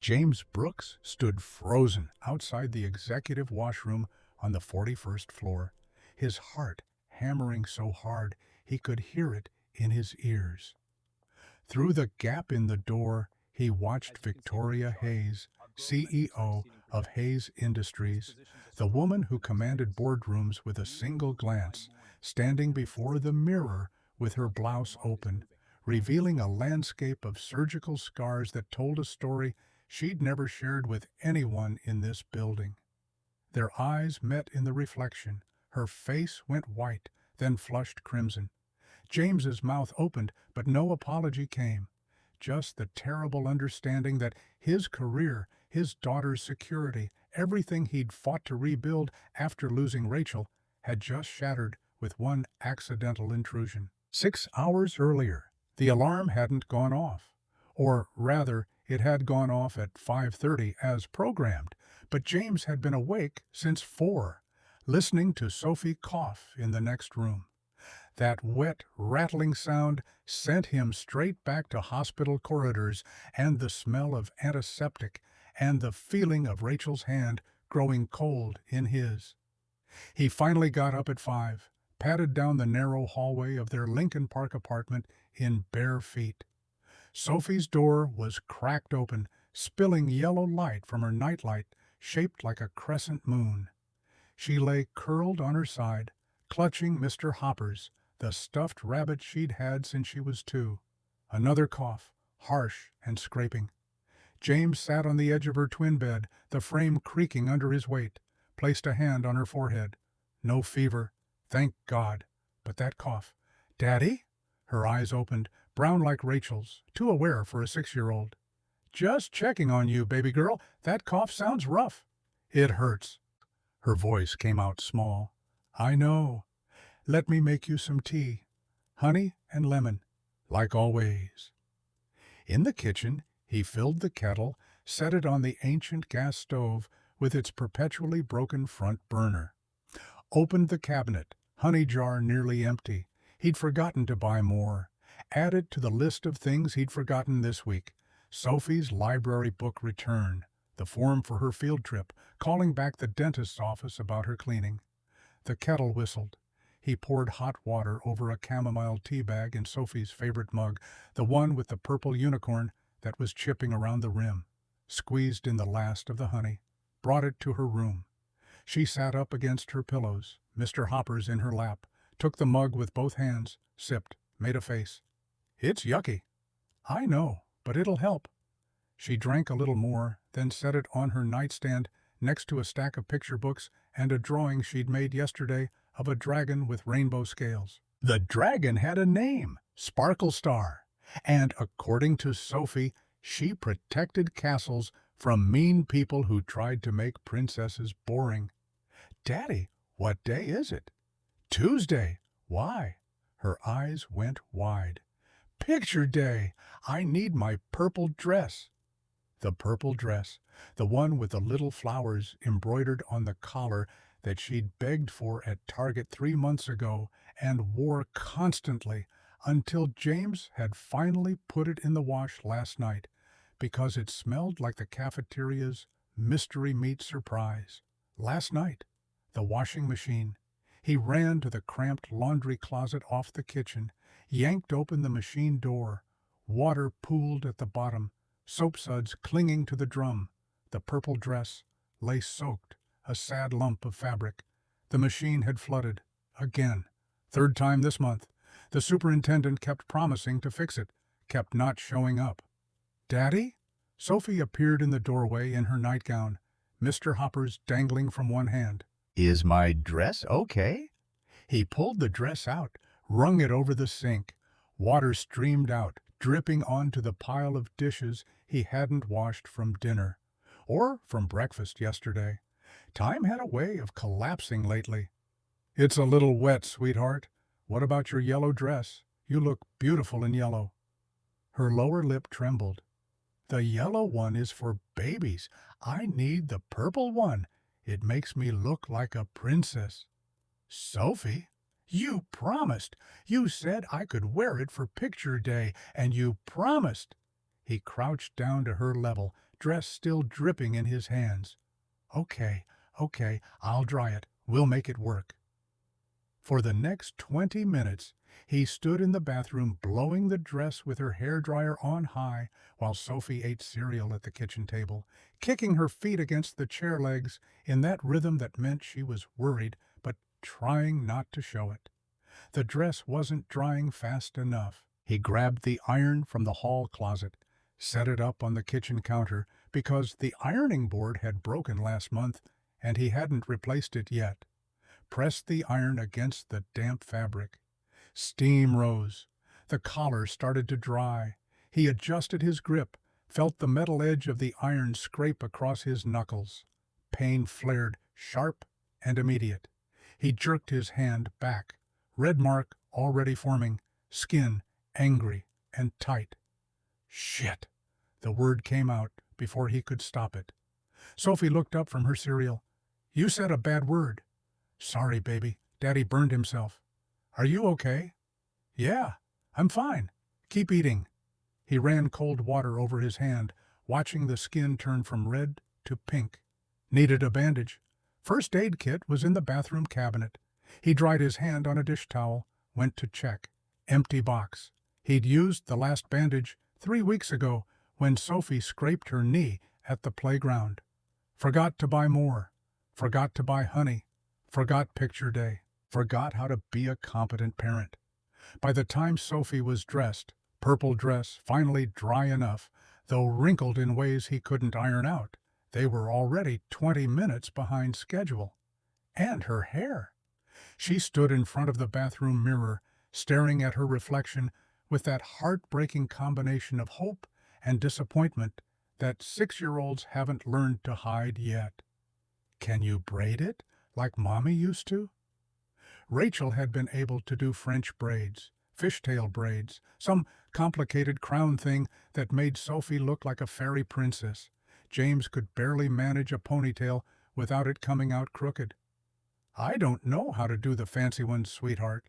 James Brooks stood frozen outside the executive washroom on the 41st floor, his heart hammering so hard he could hear it in his ears. Through the gap in the door, he watched Victoria Hayes, CEO of Hayes Industries, the woman who commanded boardrooms with a single glance, standing before the mirror with her blouse open, revealing a landscape of surgical scars that told a story she'd never shared with anyone in this building. Their eyes met in the reflection. Her face went white, then flushed crimson. James's mouth opened, but no apology came. Just the terrible understanding that his career, his daughter's security, everything he'd fought to rebuild after losing Rachel, had just shattered with one accidental intrusion. 6 hours earlier, the alarm hadn't gone off. Or rather, it had gone off at 5:30 as programmed, but James had been awake since 4, listening to Sophie cough in the next room. That wet, rattling sound sent him straight back to hospital corridors and the smell of antiseptic and the feeling of Rachel's hand growing cold in his. He finally got up at 5, padded down the narrow hallway of their Lincoln Park apartment in bare feet. Sophie's door was cracked open, spilling yellow light from her nightlight shaped like a crescent moon. She lay curled on her side, clutching Mr. Hopper's, the stuffed rabbit she'd had since she was 2. Another cough, harsh and scraping. James sat on the edge of her twin bed, the frame creaking under his weight, placed a hand on her forehead. No fever, thank God. But that cough. "Daddy?" Her eyes opened, brown like Rachel's, too aware for a 6-year-old. "Just checking on you, baby girl. That cough sounds rough." "It hurts." Her voice came out small. "I know. Let me make you some tea. Honey and lemon, like always." In the kitchen, he filled the kettle, set it on the ancient gas stove with its perpetually broken front burner. Opened the cabinet, honey jar nearly empty. He'd forgotten to buy more. Added to the list of things he'd forgotten this week, Sophie's library book return, the form for her field trip, calling back the dentist's office about her cleaning. The kettle whistled. He poured hot water over a chamomile tea bag in Sophie's favorite mug, the one with the purple unicorn that was chipping around the rim, squeezed in the last of the honey, brought it to her room. She sat up against her pillows, Mr. Hopper's in her lap, took the mug with both hands, sipped, made a face. "It's yucky." "I know, but it'll help." She drank a little more, then set it on her nightstand next to a stack of picture books and a drawing she'd made yesterday of a dragon with rainbow scales. The dragon had a name, Sparkle Star, and according to Sophie, she protected castles from mean people who tried to make princesses boring. "Daddy, what day is it?" "Tuesday." "Why?" Her eyes went wide. "Picture day! I need my purple dress." The purple dress, the one with the little flowers embroidered on the collar that she'd begged for at Target 3 months ago and wore constantly until James had finally put it in the wash last night because it smelled like the cafeteria's mystery meat surprise. Last night, the washing machine. He ran to the cramped laundry closet off the kitchen, yanked open the machine door. Water pooled at the bottom, soap suds clinging to the drum. The purple dress lay soaked, a sad lump of fabric. The machine had flooded. Again. 3rd time this month. The superintendent kept promising to fix it, kept not showing up. "Daddy?" Sophie appeared in the doorway in her nightgown, Mr. Hopper's dangling from one hand. "Is my dress okay?" He pulled the dress out, wrung it over the sink. Water streamed out, dripping onto the pile of dishes he hadn't washed from dinner, or from breakfast yesterday. Time had a way of collapsing lately. "It's a little wet, sweetheart. What about your yellow dress? You look beautiful in yellow." Her lower lip trembled. "The yellow one is for babies. I need the purple one. It makes me look like a princess." "Sophie, you promised. You said I could wear it for picture day, and you promised." He crouched down to her level, dress still dripping in his hands. Okay, okay, I'll dry it. We'll make it work. For the next 20 minutes, he stood in the bathroom blowing the dress with her hairdryer on high while Sophie ate cereal at the kitchen table, kicking her feet against the chair legs in that rhythm that meant she was worried but trying not to show it. The dress wasn't drying fast enough. He grabbed the iron from the hall closet, set it up on the kitchen counter because the ironing board had broken last month and he hadn't replaced it yet. Pressed the iron against the damp fabric. Steam rose. The collar started to dry. He adjusted his grip, felt the metal edge of the iron scrape across his knuckles. Pain flared, sharp and immediate. He jerked his hand back. Red mark already forming, skin angry and tight. Shit! The word came out before he could stop it. Sophie looked up from her cereal. You said a bad word. Sorry, baby. Daddy burned himself. Are you okay? Yeah, I'm fine. Keep eating. He ran cold water over his hand, watching the skin turn from red to pink. Needed a bandage. First aid kit was in the bathroom cabinet. He dried his hand on a dish towel, went to check. Empty box. He'd used the last bandage 3 weeks ago when Sophie scraped her knee at the playground. Forgot to buy more. Forgot to buy honey. Forgot picture day. Forgot how to be a competent parent. By the time Sophie was dressed, purple dress finally dry enough, though wrinkled in ways he couldn't iron out, they were already 20 minutes behind schedule. And her hair. She stood in front of the bathroom mirror, staring at her reflection with that heartbreaking combination of hope and disappointment that 6-year-olds haven't learned to hide yet. Can you braid it like Mommy used to? Rachel had been able to do French braids, fishtail braids, some complicated crown thing that made Sophie look like a fairy princess. James could barely manage a ponytail without it coming out crooked. I don't know how to do the fancy ones, sweetheart.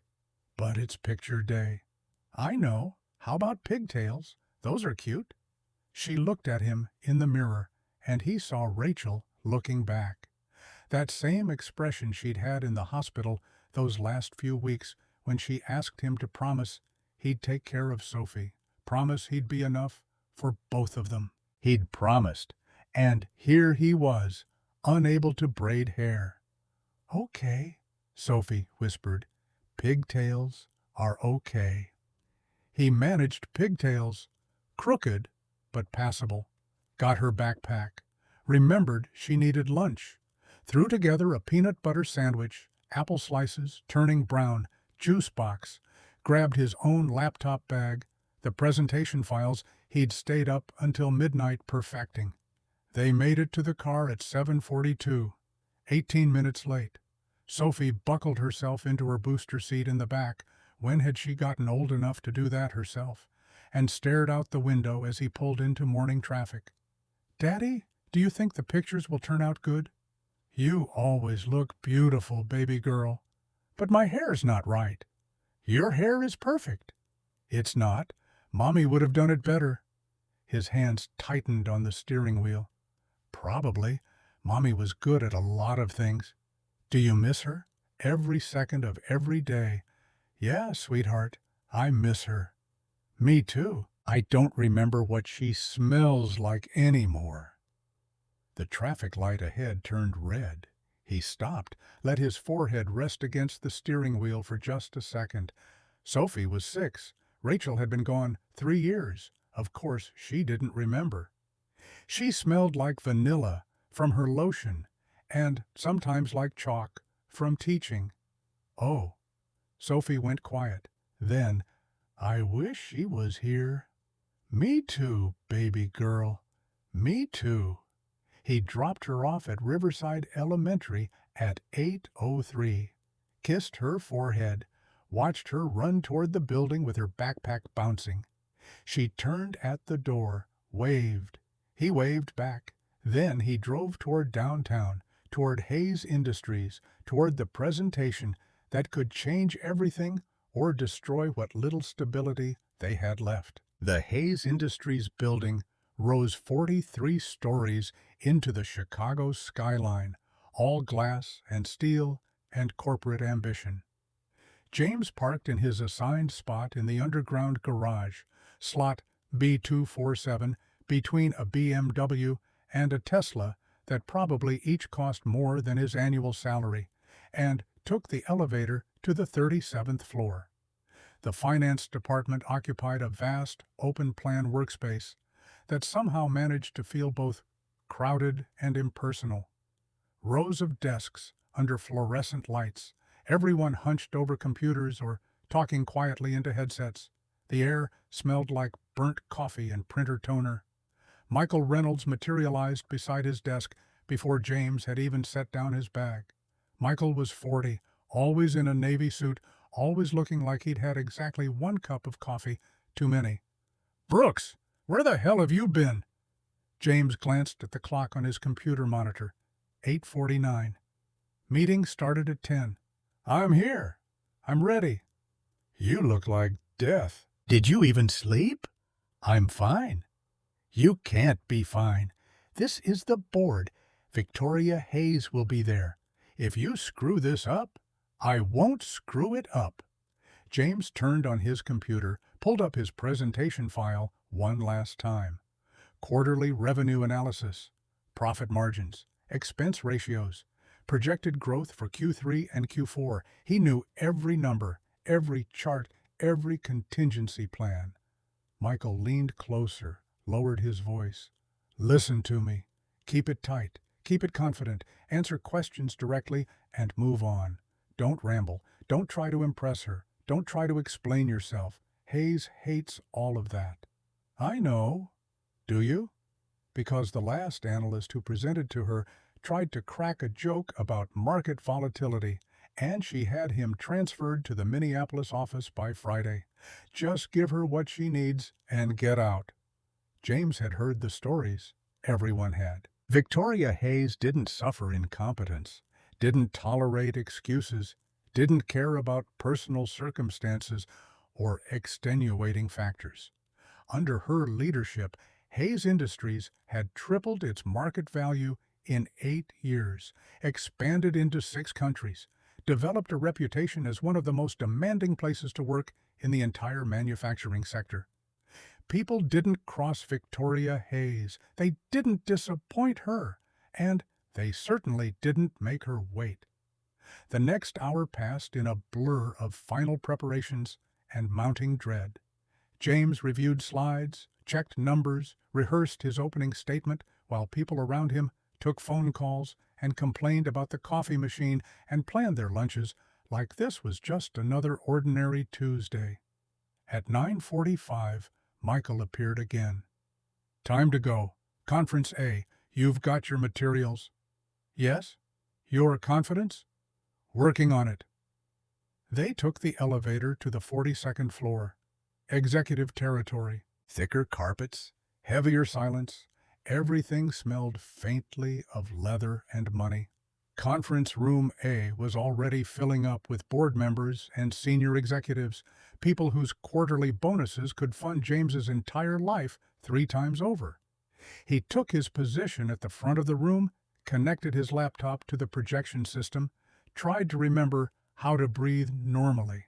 But it's picture day. I know. How about pigtails? Those are cute. She looked at him in the mirror, and he saw Rachel looking back. That same expression she'd had in the hospital those last few weeks when she asked him to promise he'd take care of Sophie, promise he'd be enough for both of them. He'd promised, and here he was, unable to braid hair. Okay, Sophie whispered. Pigtails are okay. He managed pigtails, crooked but passable. Got her backpack. Remembered she needed lunch. Threw together a peanut butter sandwich, apple slices turning brown, juice box. Grabbed his own laptop bag, the presentation files he'd stayed up until midnight perfecting. They made it to the car at 7:42, 18 minutes late. Sophie buckled herself into her booster seat in the back. When had she gotten old enough to do that herself? And stared out the window as he pulled into morning traffic. Daddy, do you think the pictures will turn out good? You always look beautiful, baby girl. But my hair's not right. Your hair is perfect. It's not. Mommy would have done it better. His hands tightened on the steering wheel. Probably. Mommy was good at a lot of things. Do you miss her? Every second of every day. Yeah, sweetheart, I miss her. Me too. I don't remember what she smells like anymore. The traffic light ahead turned red. He stopped, let his forehead rest against the steering wheel for just a second. Sophie was 6. Rachel had been gone 3 years. Of course, she didn't remember. She smelled like vanilla from her lotion, and sometimes like chalk from teaching. Oh. Sophie went quiet. Then, I wish she was here. Me too, baby girl. Me too. He dropped her off at Riverside Elementary at 8:03, kissed her forehead, watched her run toward the building with her backpack bouncing. She turned at the door, waved. He waved back. Then he drove toward downtown, toward Hayes Industries, toward the presentation that could change everything or destroy what little stability they had left. The Hayes Industries building rose 43 stories into the Chicago skyline, all glass and steel and corporate ambition. James parked in his assigned spot in the underground garage, slot B247, between a BMW and a Tesla that probably each cost more than his annual salary, and took the elevator to the 37th floor. The finance department occupied a vast, open-plan workspace that somehow managed to feel both crowded and impersonal. Rows of desks under fluorescent lights, everyone hunched over computers or talking quietly into headsets. The air smelled like burnt coffee and printer toner. Michael Reynolds materialized beside his desk before James had even set down his bag. Michael was 40, always in a navy suit, always looking like he'd had exactly one cup of coffee too many. "Brooks, where the hell have you been?" James glanced at the clock on his computer monitor. 8:49. Meeting started at 10. "I'm here. I'm ready." "You look like death." "Did you even sleep?" "I'm fine." "You can't be fine. This is the board. Victoria Hayes will be there. If you screw this up, I won't screw it up." James turned on his computer, pulled up his presentation file one last time. Quarterly revenue analysis, profit margins, expense ratios, projected growth for Q3 and Q4. He knew every number, every chart, every contingency plan. Michael leaned closer, lowered his voice. "Listen to me. Keep it tight. Keep it confident. Answer questions directly and move on. Don't ramble. Don't try to impress her. Don't try to explain yourself. Hayes hates all of that." "I know." "Do you?" Because the last analyst who presented to her tried to crack a joke about market volatility, and she had him transferred to the Minneapolis office by Friday. Just give her what she needs and get out. James had heard the stories. Everyone had. Victoria Hayes didn't suffer incompetence, didn't tolerate excuses, didn't care about personal circumstances or extenuating factors. Under her leadership, Hayes Industries had tripled its market value in 8 years, expanded into 6 countries, developed a reputation as one of the most demanding places to work in the entire manufacturing sector. People didn't cross Victoria Hayes. They didn't disappoint her. And they certainly didn't make her wait. The next hour passed in a blur of final preparations and mounting dread. James reviewed slides, checked numbers, rehearsed his opening statement while people around him took phone calls and complained about the coffee machine and planned their lunches like this was just another ordinary Tuesday. At 9:45, Michael appeared again. "Time to go. Conference A. You've got your materials." "Yes." "Your confidence?" "Working on it." They took the elevator to the 42nd floor. Executive territory. Thicker carpets, heavier silence. Everything smelled faintly of leather and money. Conference Room A was already filling up with board members and senior executives, people whose quarterly bonuses could fund James's entire life 3 times over. He took his position at the front of the room, connected his laptop to the projection system, tried to remember how to breathe normally.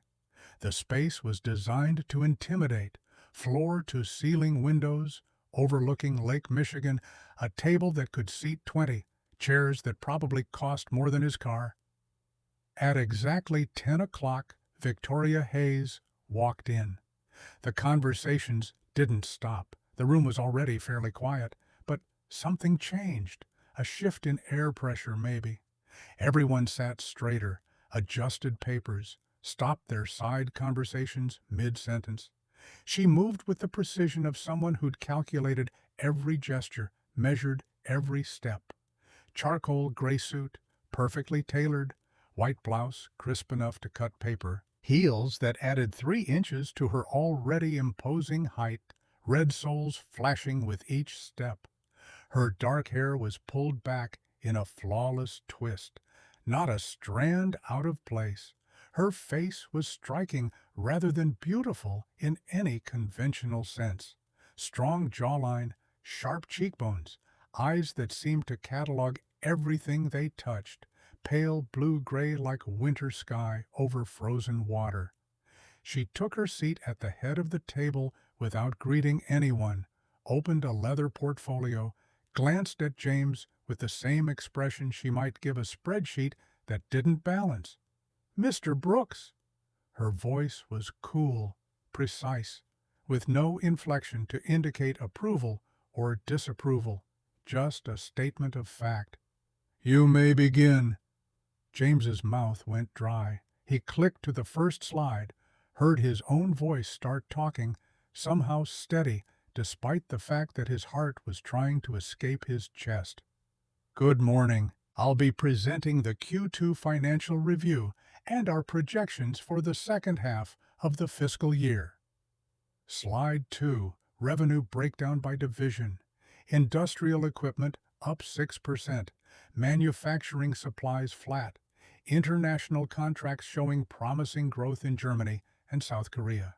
The space was designed to intimidate. Floor-to-ceiling windows, overlooking Lake Michigan, a table that could seat 20, chairs that probably cost more than his car. At exactly 10 o'clock, Victoria Hayes walked in. The conversations didn't stop. The room was already fairly quiet, but something changed. A shift in air pressure, maybe. Everyone sat straighter, adjusted papers, stopped their side conversations mid-sentence. She moved with the precision of someone who'd calculated every gesture, measured every step. Charcoal gray suit, perfectly tailored, white blouse crisp enough to cut paper, heels that added 3 inches to her already imposing height, red soles flashing with each step. Her dark hair was pulled back in a flawless twist, not a strand out of place. Her face was striking rather than beautiful in any conventional sense. Strong jawline, Sharp cheekbones, eyes that seemed to catalog everything they touched, pale blue-gray like winter sky over frozen water. She took her seat at the head of the table without greeting anyone, opened a leather portfolio, glanced at James with the same expression she might give a spreadsheet that didn't balance. "Mr. Brooks." Her voice was cool, precise, with no inflection to indicate approval or disapproval, just a statement of fact. "You may begin." James's mouth went dry. He clicked to the first slide, heard his own voice start talking, somehow steady, despite the fact that his heart was trying to escape his chest. "Good morning. I'll be presenting the Q2 financial review and our projections for the second half of the fiscal year." Slide 2, Revenue Breakdown by Division. Industrial Equipment up 6%, Manufacturing Supplies flat, International Contracts showing promising growth in Germany and South Korea.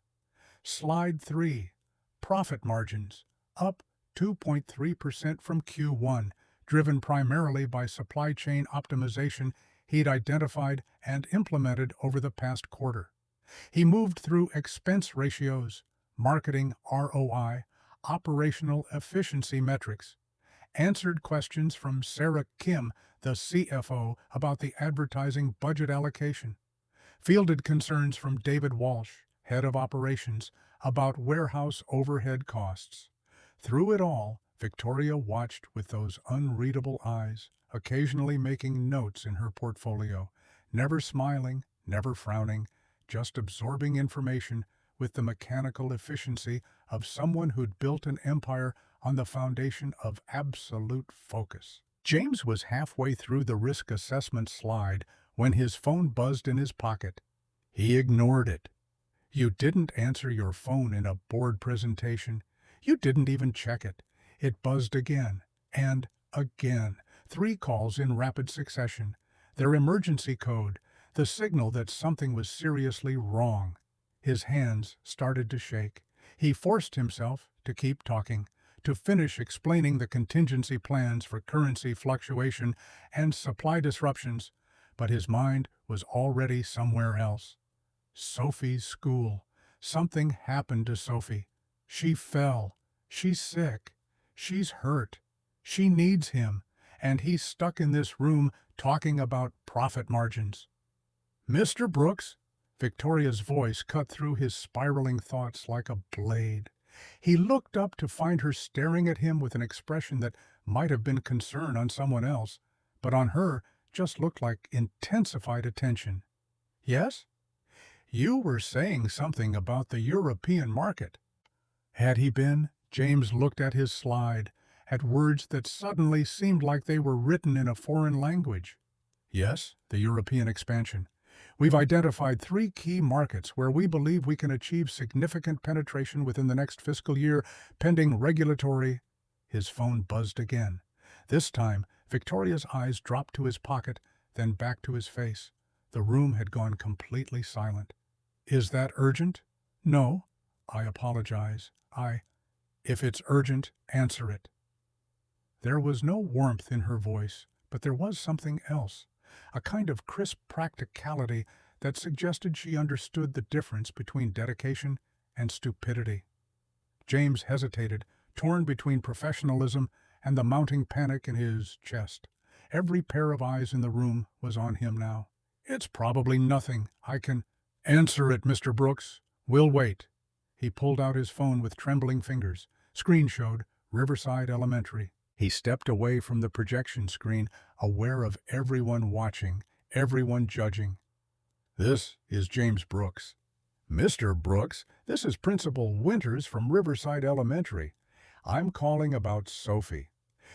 Slide 3, Profit Margins up 2.3% from Q1, driven primarily by supply chain optimization he'd identified and implemented over the past quarter. He moved through expense ratios, marketing ROI, operational efficiency metrics, answered questions from Sarah Kim, the CFO, about the advertising budget allocation, fielded concerns from David Walsh, head of operations, about warehouse overhead costs. Through it all, Victoria watched with those unreadable eyes, occasionally making notes in her portfolio, never smiling, never frowning, just absorbing information with the mechanical efficiency of someone who'd built an empire on the foundation of absolute focus. James was halfway through the risk assessment slide when his phone buzzed in his pocket. He ignored it. You didn't answer your phone in a board presentation. You didn't even check it. It buzzed again, and again. 3 calls in rapid succession. Their emergency code, the signal that something was seriously wrong. His hands started to shake. He forced himself to keep talking, to finish explaining the contingency plans for currency fluctuation and supply disruptions, but his mind was already somewhere else. Sophie's school. Something happened to Sophie. She fell. She's sick. She's hurt. She needs him, and he's stuck in this room talking about profit margins. "Mr. Brooks?" Victoria's voice cut through his spiraling thoughts like a blade. He looked up to find her staring at him with an expression that might have been concern on someone else, but on her just looked like intensified attention. "Yes? You were saying something about the European market." Had he been? James looked at his slide, at words that suddenly seemed like they were written in a foreign language. "Yes, the European expansion. We've identified 3 key markets where we believe we can achieve significant penetration within the next fiscal year, pending regulatory." His phone buzzed again. This time, Victoria's eyes dropped to his pocket, then back to his face. The room had gone completely silent. "Is that urgent?" "No. I apologize. If it's urgent, answer it." There was no warmth in her voice, but there was something else, a kind of crisp practicality that suggested she understood the difference between dedication and stupidity. James hesitated, torn between professionalism and the mounting panic in his chest. Every pair of eyes in the room was on him now. "It's probably nothing. I can—" "Answer it, Mr. Brooks. We'll wait." He pulled out his phone with trembling fingers. Screen showed Riverside Elementary. He stepped away from the projection screen, aware of everyone watching, everyone judging. "This is James Brooks." "Mr. Brooks, this is Principal Winters from Riverside Elementary. I'm calling about Sophie.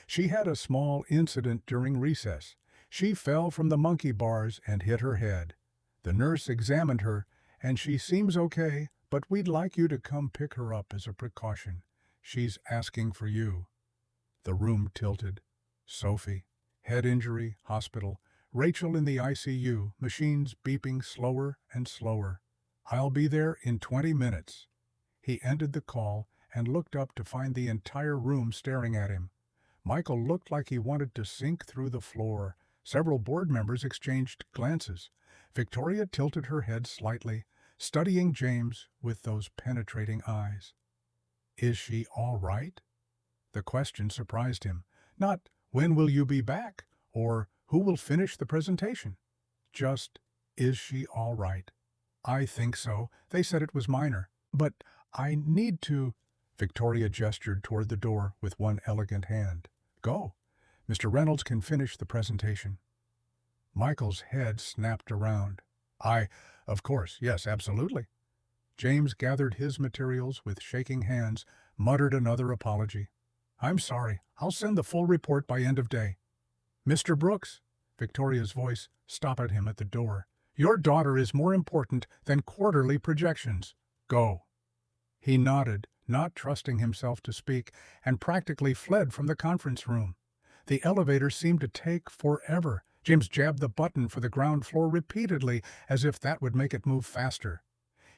She had a small incident during recess. She fell from the monkey bars and hit her head. The nurse examined her, and she seems okay, but we'd like you to come pick her up as a precaution. She's asking for you." The room tilted. Sophie. Head injury, hospital. Rachel in the ICU, machines beeping slower and slower. "I'll be there in 20 minutes." He ended the call and looked up to find the entire room staring at him. Michael looked like he wanted to sink through the floor. Several board members exchanged glances. Victoria tilted her head slightly, studying James with those penetrating eyes. "Is she all right?" The question surprised him. Not, "When will you be back?" or "Who will finish the presentation?" Just, "Is she all right?" "I think so. They said it was minor. But I need to—" Victoria gestured toward the door with one elegant hand. "Go. Mr. Reynolds can finish the presentation." Michael's head snapped around. Of course, yes, absolutely." James gathered his materials with shaking hands, muttered another apology. "I'm sorry. I'll send the full report by end of day." "Mr. Brooks," Victoria's voice stopped him at the door. "Your daughter is more important than quarterly projections. Go." He nodded, not trusting himself to speak, and practically fled from the conference room. The elevator seemed to take forever. James jabbed the button for the ground floor repeatedly, as if that would make it move faster.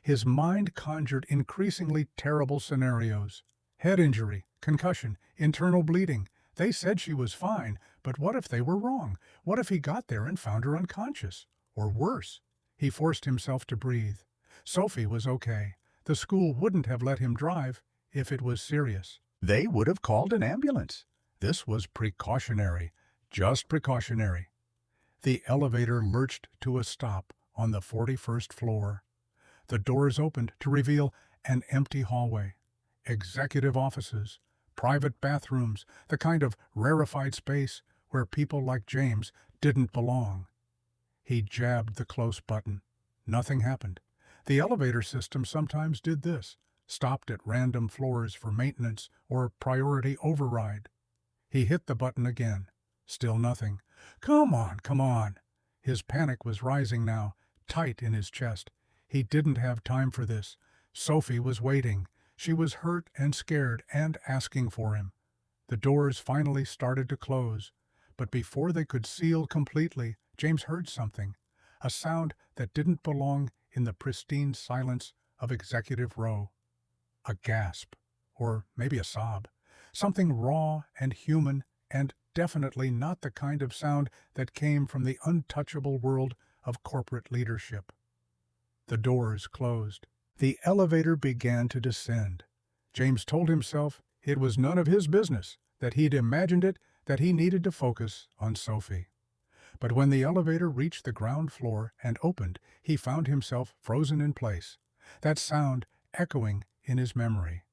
His mind conjured increasingly terrible scenarios. Head injury, concussion, internal bleeding. They said she was fine, but what if they were wrong? What if he got there and found her unconscious? Or worse? He forced himself to breathe. Sophie was okay. The school wouldn't have let him drive if it was serious. They would have called an ambulance. This was precautionary, just precautionary. The elevator lurched to a stop on the 41st floor. The doors opened to reveal an empty hallway. Executive offices, private bathrooms, the kind of rarefied space where people like James didn't belong. He jabbed the close button. Nothing happened. The elevator system sometimes did this, stopped at random floors for maintenance or priority override. He hit the button again. Still nothing. Come on, come on. His panic was rising now, tight in his chest. He didn't have time for this. Sophie was waiting. She was hurt and scared and asking for him. The doors finally started to close, but before they could seal completely, James heard something, a sound that didn't belong in the pristine silence of Executive Row. A gasp, or maybe a sob, something raw and human and definitely not the kind of sound that came from the untouchable world of corporate leadership. The doors closed. The elevator began to descend. James told himself it was none of his business, that he'd imagined it, that he needed to focus on Sophie. But when the elevator reached the ground floor and opened, he found himself frozen in place, that sound echoing in his memory.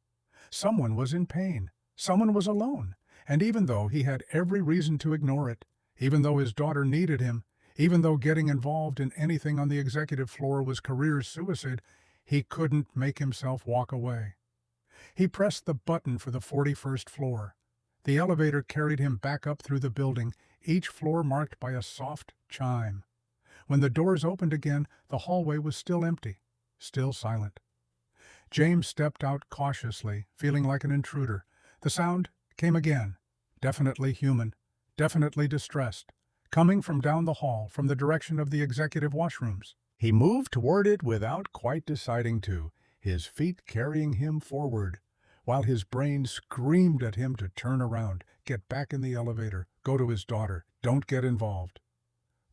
Someone was in pain. Someone was alone. And even though he had every reason to ignore it, even though his daughter needed him, even though getting involved in anything on the executive floor was career suicide, he couldn't make himself walk away. He pressed the button for the 41st floor. The elevator carried him back up through the building, each floor marked by a soft chime. When the doors opened again, the hallway was still empty, still silent. James stepped out cautiously, feeling like an intruder. The sound came again, definitely human, definitely distressed, coming from down the hall, from the direction of the executive washrooms. He moved toward it without quite deciding to, his feet carrying him forward, while his brain screamed at him to turn around, get back in the elevator, go to his daughter, don't get involved.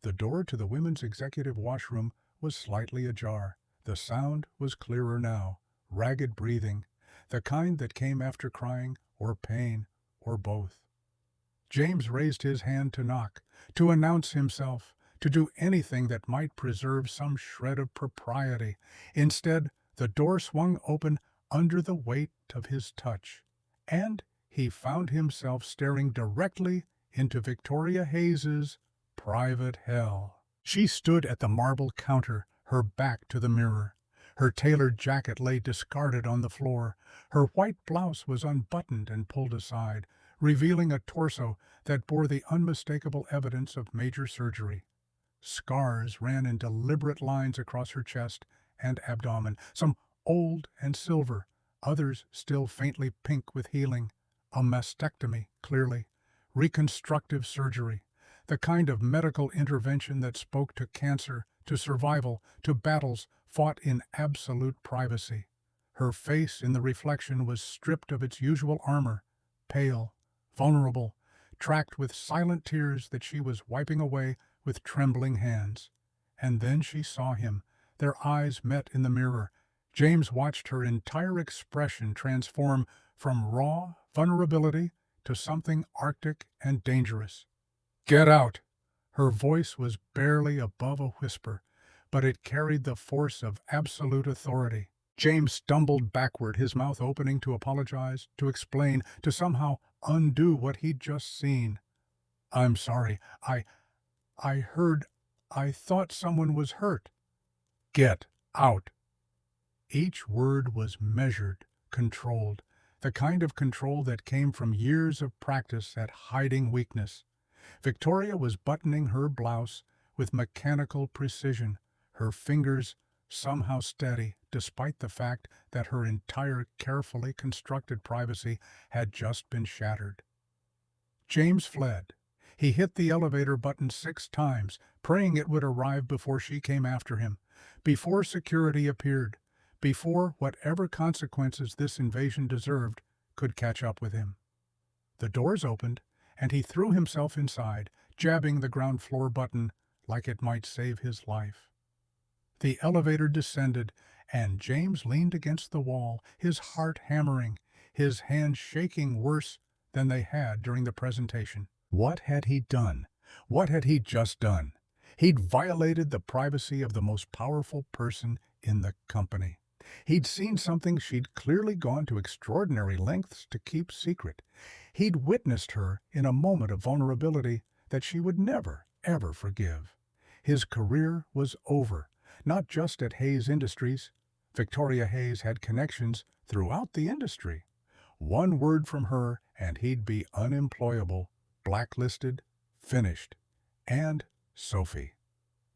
The door to the women's executive washroom was slightly ajar. The sound was clearer now, ragged breathing, the kind that came after crying or pain or both. James raised his hand to knock, to announce himself, to do anything that might preserve some shred of propriety. Instead, the door swung open under the weight of his touch, and he found himself staring directly into Victoria Hayes's private hell. She stood at the marble counter, her back to the mirror. Her tailored jacket lay discarded on the floor. Her white blouse was unbuttoned and pulled aside, revealing a torso that bore the unmistakable evidence of major surgery. Scars ran in deliberate lines across her chest and abdomen, some old and silver, others still faintly pink with healing. A mastectomy, clearly. Reconstructive surgery. The kind of medical intervention that spoke to cancer, to survival, to battles fought in absolute privacy. Her face in the reflection was stripped of its usual armor, pale, vulnerable, tracked with silent tears that she was wiping away with trembling hands. And then she saw him. Their eyes met in the mirror. James watched her entire expression transform from raw vulnerability to something arctic and dangerous. "Get out!" Her voice was barely above a whisper, but it carried the force of absolute authority. James stumbled backward, his mouth opening to apologize, to explain, to somehow undo what he'd just seen. "I'm sorry. I heard. I thought someone was hurt." "Get out!" Each word was measured, controlled, the kind of control that came from years of practice at hiding weakness. Victoria was buttoning her blouse with mechanical precision, her fingers somehow steady, despite the fact that her entire carefully constructed privacy had just been shattered. James fled. He hit the elevator button 6 times, praying it would arrive before she came after him, before security appeared, before whatever consequences this invasion deserved could catch up with him. The doors opened, and he threw himself inside, jabbing the ground floor button like it might save his life. The elevator descended, and James leaned against the wall, his heart hammering, his hands shaking worse than they had during the presentation. What had he done? What had he just done? He'd violated the privacy of the most powerful person in the company. He'd seen something she'd clearly gone to extraordinary lengths to keep secret. He'd witnessed her in a moment of vulnerability that she would never, ever forgive. His career was over, not just at Hayes Industries. Victoria Hayes had connections throughout the industry. One word from her and he'd be unemployable, blacklisted, finished. And Sophie.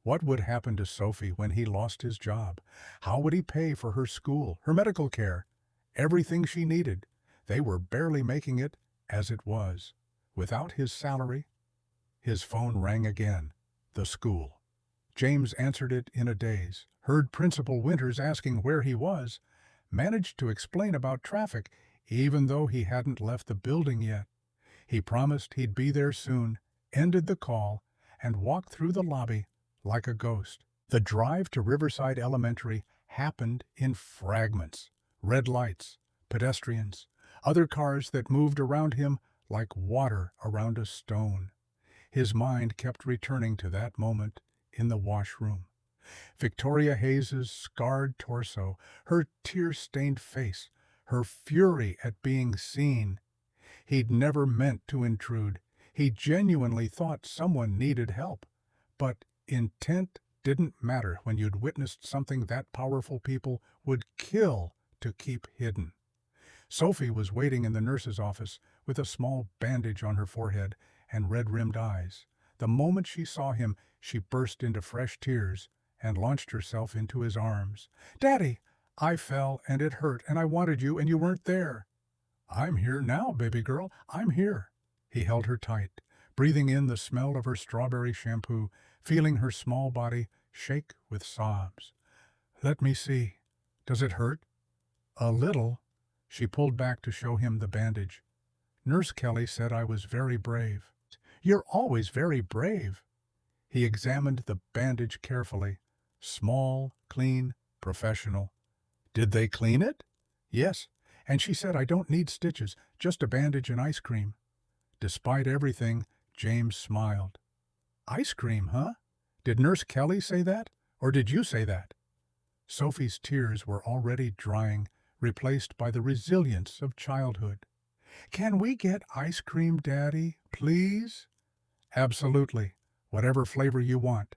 What would happen to Sophie when he lost his job? How would he pay for her school, her medical care, everything she needed? They were barely making it as it was. Without his salary. His phone rang again. The school. James answered it in a daze, heard Principal Winters asking where he was, managed to explain about traffic, even though he hadn't left the building yet. He promised he'd be there soon, ended the call, and walked through the lobby like a ghost. The drive to Riverside Elementary happened in fragments. Red lights, pedestrians, other cars that moved around him like water around a stone. His mind kept returning to that moment in the washroom. Victoria Hayes's scarred torso, her tear-stained face, her fury at being seen. He'd never meant to intrude. He genuinely thought someone needed help. But intent didn't matter when you'd witnessed something that powerful people would kill to keep hidden. Sophie was waiting in the nurse's office with a small bandage on her forehead and red-rimmed eyes. The moment she saw him, she burst into fresh tears and launched herself into his arms. "Daddy, I fell and it hurt and I wanted you and you weren't there." "I'm here now, baby girl, I'm here." He held her tight, breathing in the smell of her strawberry shampoo, feeling her small body shake with sobs. "Let me see. Does it hurt?" "A little." She pulled back to show him the bandage. "Nurse Kelly said I was very brave." "You're always very brave." He examined the bandage carefully. Small, clean, professional. "Did they clean it?" "Yes, and she said I don't need stitches, just a bandage and ice cream." Despite everything, James smiled. "Ice cream, huh? Did Nurse Kelly say that, or did you say that?" Sophie's tears were already drying, replaced by the resilience of childhood. "Can we get ice cream, Daddy, please?" "Absolutely. Whatever flavor you want."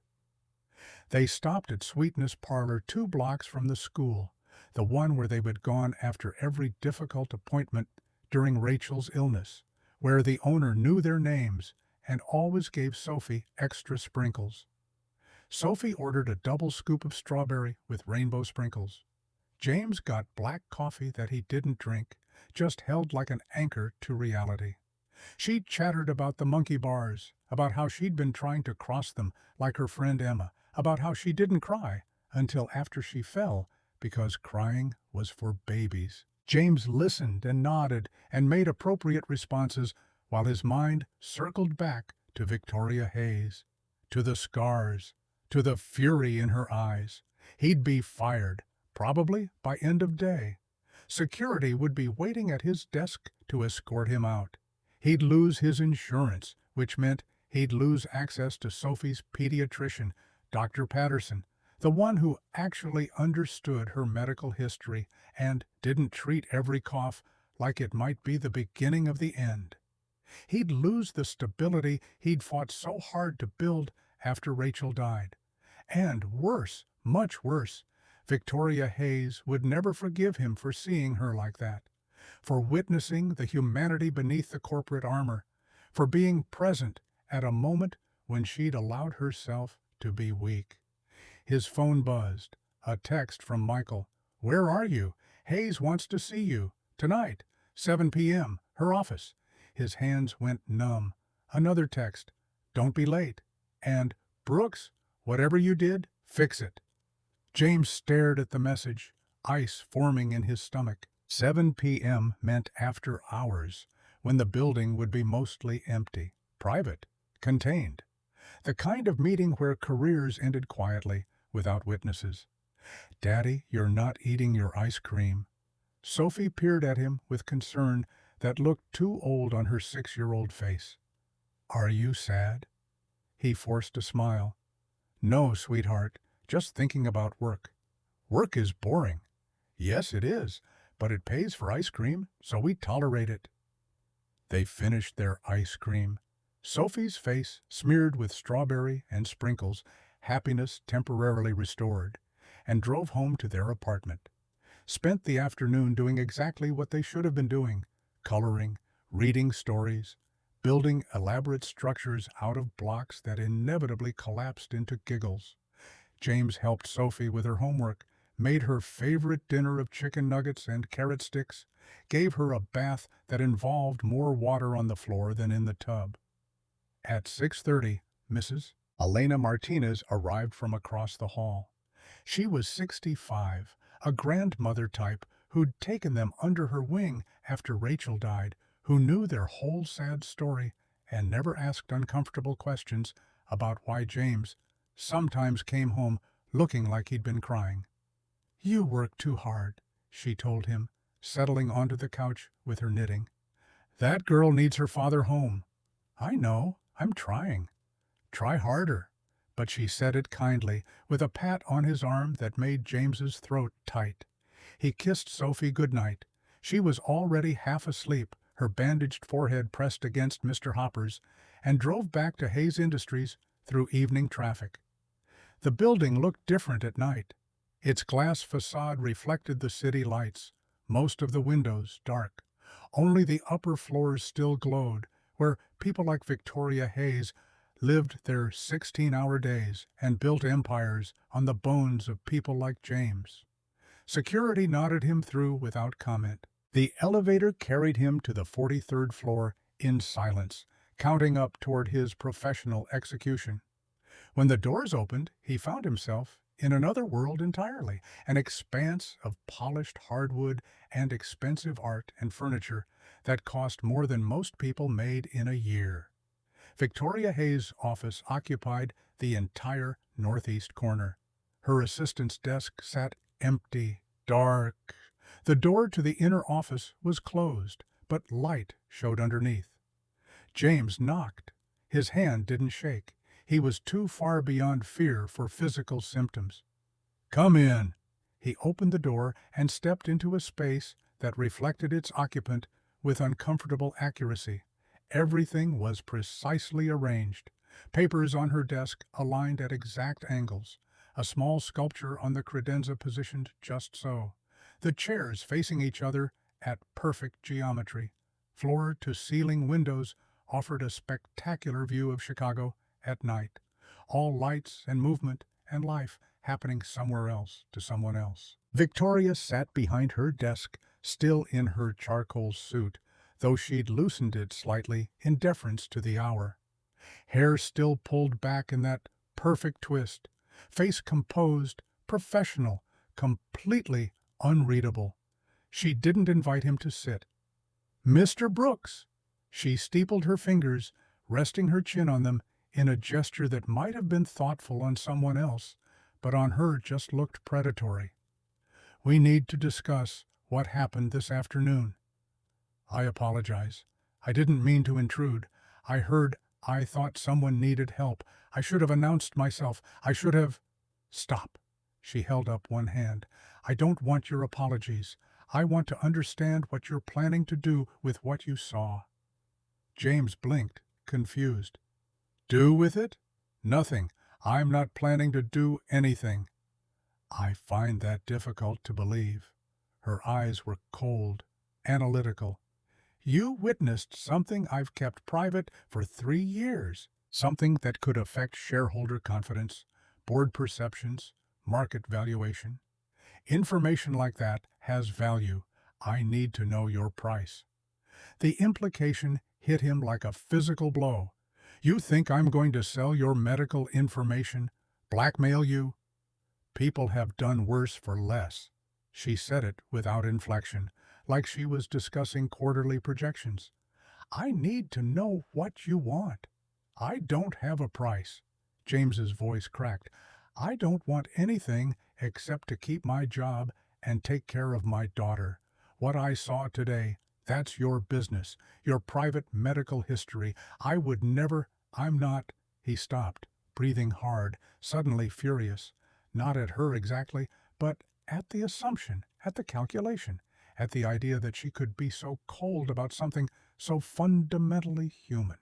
They stopped at Sweetness Parlor 2 blocks from the school, the one where they had gone after every difficult appointment during Rachel's illness, where the owner knew their names and always gave Sophie extra sprinkles. Sophie ordered a double scoop of strawberry with rainbow sprinkles. James got black coffee that he didn't drink, just held like an anchor to reality. She chattered about the monkey bars, about how she'd been trying to cross them like her friend Emma, about how she didn't cry until after she fell because crying was for babies. James listened and nodded and made appropriate responses while his mind circled back to Victoria Hayes, to the scars, to the fury in her eyes. He'd be fired, probably by end of day. Security would be waiting at his desk to escort him out. He'd lose his insurance, which meant he'd lose access to Sophie's pediatrician, Dr. Patterson, the one who actually understood her medical history and didn't treat every cough like it might be the beginning of the end. He'd lose the stability he'd fought so hard to build after Rachel died. And worse, much worse, Victoria Hayes would never forgive him for seeing her like that, for witnessing the humanity beneath the corporate armor, for being present at a moment when she'd allowed herself to be weak. His phone buzzed. A text from Michael. "Where are you? Hayes wants to see you. Tonight, 7 p.m., her office." His hands went numb. Another text. "Don't be late." And, "Brooks, whatever you did, fix it." James stared at the message, ice forming in his stomach. 7 p.m. meant after hours, when the building would be mostly empty, private, contained. The kind of meeting where careers ended quietly, without witnesses. "Daddy, you're not eating your ice cream." Sophie peered at him with concern that looked too old on her 6-year-old face. "Are you sad?" He forced a smile. "No, sweetheart, just thinking about work." "Work is boring." "Yes, it is, but it pays for ice cream, so we tolerate it." They finished their ice cream. Sophie's face smeared with strawberry and sprinkles, happiness temporarily restored, and drove home to their apartment. Spent the afternoon doing exactly what they should have been doing: coloring, reading stories, building elaborate structures out of blocks that inevitably collapsed into giggles. James helped Sophie with her homework, made her favorite dinner of chicken nuggets and carrot sticks, gave her a bath that involved more water on the floor than in the tub. At 6:30, Mrs. Elena Martinez arrived from across the hall. She was 65, a grandmother type who'd taken them under her wing after Rachel died, who knew their whole sad story and never asked uncomfortable questions about why James sometimes came home looking like he'd been crying. "You work too hard," she told him, settling onto the couch with her knitting. "That girl needs her father home." "I know, I'm trying." "Try harder." But she said it kindly, with a pat on his arm that made James's throat tight. He kissed Sophie goodnight. She was already half asleep, her bandaged forehead pressed against Mr. Hopper's, and drove back to Hayes Industries through evening traffic. The building looked different at night. Its glass facade reflected the city lights, most of the windows dark. Only the upper floors still glowed, where people like Victoria Hayes lived their 16-hour days and built empires on the bones of people like James. Security nodded him through without comment. The elevator carried him to the 43rd floor in silence, counting up toward his professional execution. When the doors opened, he found himself in another world entirely, an expanse of polished hardwood and expensive art and furniture that cost more than most people made in a year. Victoria Hayes' office occupied the entire northeast corner. Her assistant's desk sat empty, dark. The door to the inner office was closed, but light showed underneath. James knocked. His hand didn't shake. He was too far beyond fear for physical symptoms. "Come in." He opened the door and stepped into a space that reflected its occupant with uncomfortable accuracy. Everything was precisely arranged. Papers on her desk aligned at exact angles. A small sculpture on the credenza positioned just so. The chairs facing each other at perfect geometry. Floor-to-ceiling windows offered a spectacular view of Chicago at night. All lights and movement and life happening somewhere else to someone else. Victoria sat behind her desk, still in her charcoal suit, though she'd loosened it slightly in deference to the hour. Hair still pulled back in that perfect twist. Face composed, professional, completely unreadable. She didn't invite him to sit. "Mr. Brooks!" She steepled her fingers, resting her chin on them in a gesture that might have been thoughtful on someone else, but on her just looked predatory. "We need to discuss what happened this afternoon." "I apologize. I didn't mean to intrude. I thought someone needed help. I should have announced myself. I should have—" "Stop." She held up one hand. "I don't want your apologies. I want to understand what you're planning to do with what you saw." James blinked, confused. "Do with it? Nothing. I'm not planning to do anything." "I find that difficult to believe." Her eyes were cold, analytical. "You witnessed something I've kept private for 3 years, something that could affect shareholder confidence, board perceptions, market valuation. Information like that has value. I need to know your price." The implication hit him like a physical blow. "You think I'm going to sell your medical information? Blackmail you?" "People have done worse for less." She said it without inflection, like she was discussing quarterly projections. "I need to know what you want." "I don't have a price." James's voice cracked. "I don't want anything except to keep my job and take care of my daughter. What I saw today, that's your business, your private medical history. I would never— I'm not—" He stopped, breathing hard, suddenly furious. Not at her exactly, but at the assumption, at the calculation, at the idea that she could be so cold about something so fundamentally human.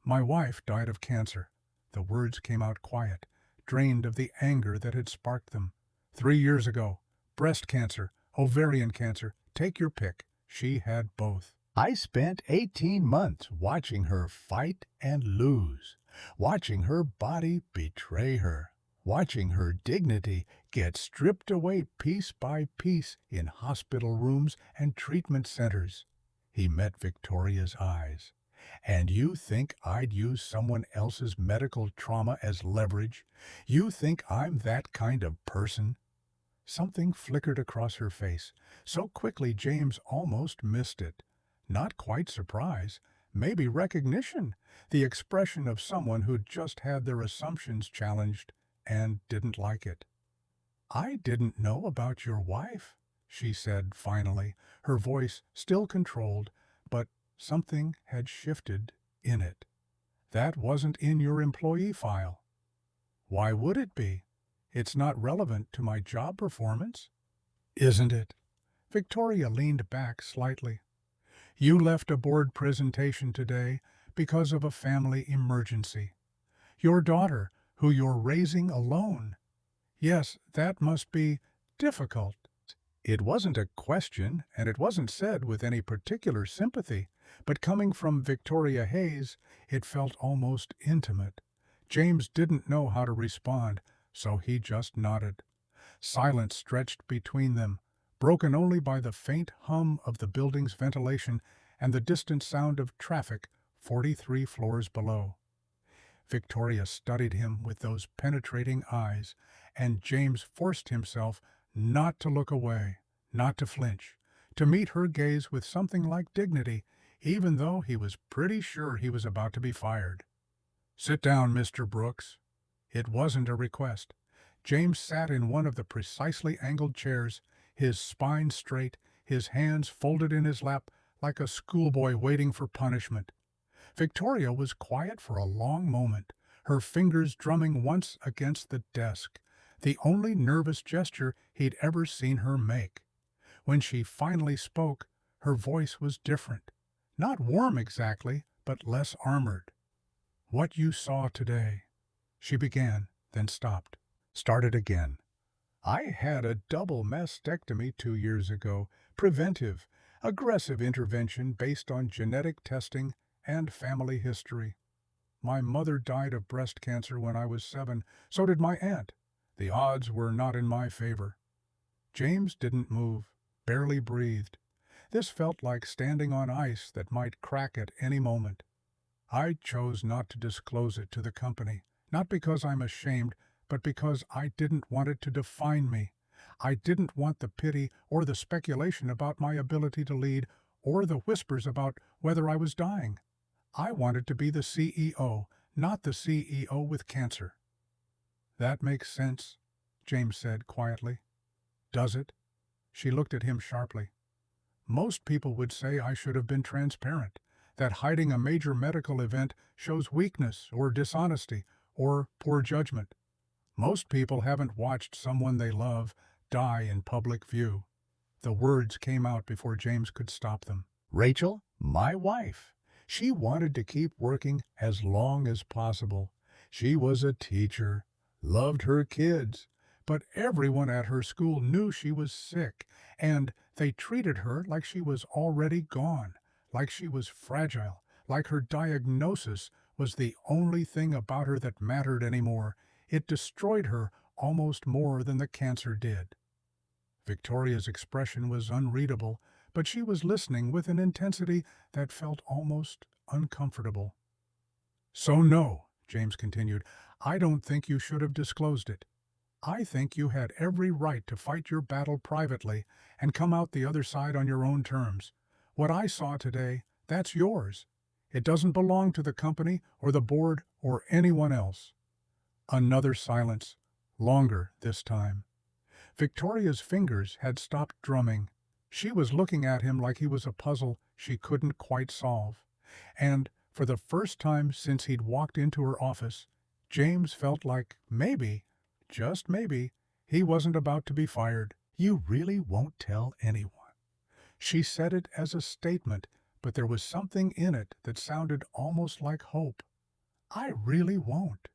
"My wife died of cancer." The words came out quiet, drained of the anger that had sparked them. 3 years ago. Breast cancer, ovarian cancer, take your pick. She had both. I spent 18 months watching her fight and lose, watching her body betray her, watching her dignity get stripped away piece by piece in hospital rooms and treatment centers. He met Victoria's eyes. "And you think I'd use someone else's medical trauma as leverage? You think I'm that kind of person?" Something flickered across her face, so quickly James almost missed it. Not quite surprise, maybe recognition, the expression of someone who'd just had their assumptions challenged and didn't like it. "I didn't know about your wife," she said finally, her voice still controlled, but something had shifted in it. "That wasn't in your employee file." "Why would it be? It's not relevant to my job performance." "Isn't it?" Victoria leaned back slightly. "You left a board presentation today because of a family emergency. Your daughter, who you're raising alone. Yes, that must be difficult." It wasn't a question, and it wasn't said with any particular sympathy, but coming from Victoria Hayes, it felt almost intimate. James didn't know how to respond, so he just nodded. Silence stretched between them, broken only by the faint hum of the building's ventilation and the distant sound of traffic 43 floors below. Victoria studied him with those penetrating eyes, and James forced himself not to look away, not to flinch, to meet her gaze with something like dignity, even though he was pretty sure he was about to be fired. "Sit down, Mr. Brooks." It wasn't a request. James sat in one of the precisely angled chairs, his spine straight, his hands folded in his lap like a schoolboy waiting for punishment. Victoria was quiet for a long moment, her fingers drumming once against the desk, the only nervous gesture he'd ever seen her make. When she finally spoke, her voice was different. Not warm exactly, but less armored. "What you saw today," she began, then stopped. Started again. "I had a double mastectomy 2 years ago, preventive, aggressive intervention based on genetic testing and family history. My mother died of breast cancer when I was 7, so did my aunt. The odds were not in my favor." James didn't move, barely breathed. This felt like standing on ice that might crack at any moment. "I chose not to disclose it to the company, not because I'm ashamed, but because I didn't want it to define me. I didn't want the pity or the speculation about my ability to lead or the whispers about whether I was dying. I wanted to be the CEO, not the CEO with cancer. That makes sense, James said quietly. Does it? She looked at him sharply. Most people would say I should have been transparent, that hiding a major medical event shows weakness or dishonesty or poor judgment. Most people haven't watched someone they love die in public view. The words came out before James could stop them. Rachel, my wife. She wanted to keep working as long as possible. She was a teacher, loved her kids, but everyone at her school knew she was sick, and they treated her like she was already gone, like she was fragile, like her diagnosis was the only thing about her that mattered anymore. It destroyed her almost more than the cancer did. Victoria's expression was unreadable, but she was listening with an intensity that felt almost uncomfortable. So no, James continued, I don't think you should have disclosed it. I think you had every right to fight your battle privately and come out the other side on your own terms. What I saw today, that's yours. It doesn't belong to the company or the board or anyone else. Another silence, longer this time. Victoria's fingers had stopped drumming. She was looking at him like he was a puzzle she couldn't quite solve. And, for the first time since he'd walked into her office, James felt like maybe, just maybe, he wasn't about to be fired. You really won't tell anyone. She said it as a statement, but there was something in it that sounded almost like hope. I really won't.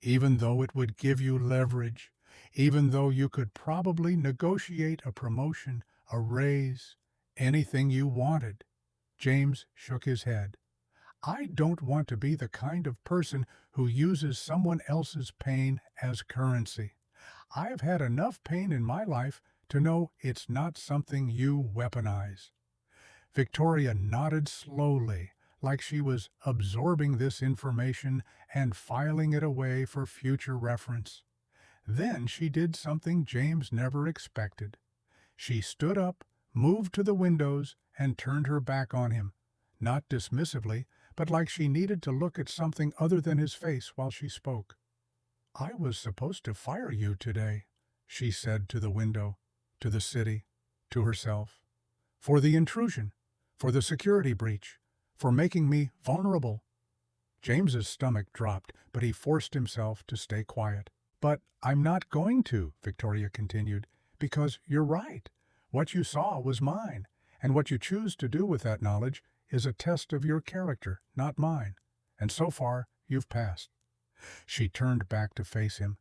Even though it would give you leverage, even though you could probably negotiate a promotion, a raise, anything you wanted. James shook his head. I don't want to be the kind of person who uses someone else's pain as currency. I've had enough pain in my life to know it's not something you weaponize. Victoria nodded slowly, like she was absorbing this information and filing it away for future reference. Then she did something James never expected. She stood up, moved to the windows, and turned her back on him, not dismissively, but like she needed to look at something other than his face while she spoke. I was supposed to fire you today, she said to the window, to the city, to herself. For the intrusion, for the security breach, for making me vulnerable. James's stomach dropped, but he forced himself to stay quiet. But I'm not going to, Victoria continued, because you're right. What you saw was mine, and what you choose to do with that knowledge is a test of your character, not mine. And so far, you've passed. She turned back to face him,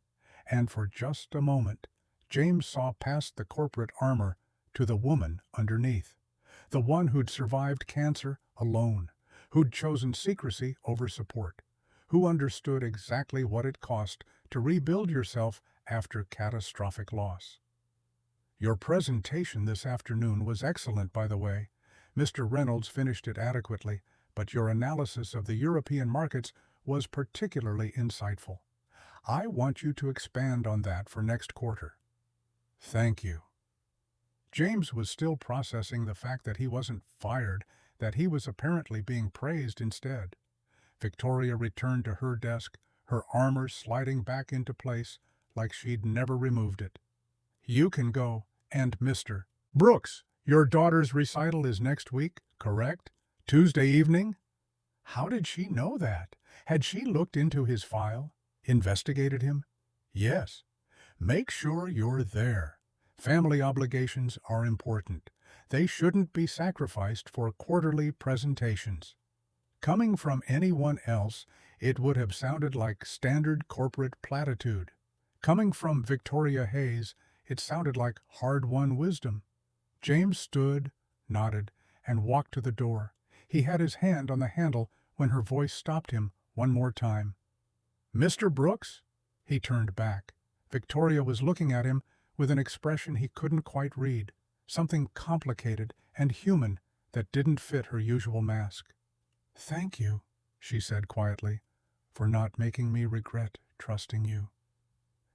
and for just a moment, James saw past the corporate armor to the woman underneath. The one who'd survived cancer alone, who'd chosen secrecy over support, who understood exactly what it cost to rebuild yourself after catastrophic loss. Your presentation this afternoon was excellent, by the way. Mr. Reynolds finished it adequately, but your analysis of the European markets was particularly insightful. I want you to expand on that for next quarter. Thank you. James was still processing the fact that he wasn't fired, that he was apparently being praised instead. Victoria returned to her desk, her armor sliding back into place like she'd never removed it. You can go, and Mr. Brooks, your daughter's recital is next week, correct? Tuesday evening? How did she know that? Had she looked into his file? Investigated him? Yes. Make sure you're there. Family obligations are important. They shouldn't be sacrificed for quarterly presentations. Coming from anyone else, it would have sounded like standard corporate platitude. Coming from Victoria Hayes, it sounded like hard-won wisdom. James stood, nodded, and walked to the door. He had his hand on the handle when her voice stopped him one more time. Mr. Brooks? He turned back. Victoria was looking at him with an expression he couldn't quite read, something complicated and human that didn't fit her usual mask. Thank you, she said quietly, for not making me regret trusting you.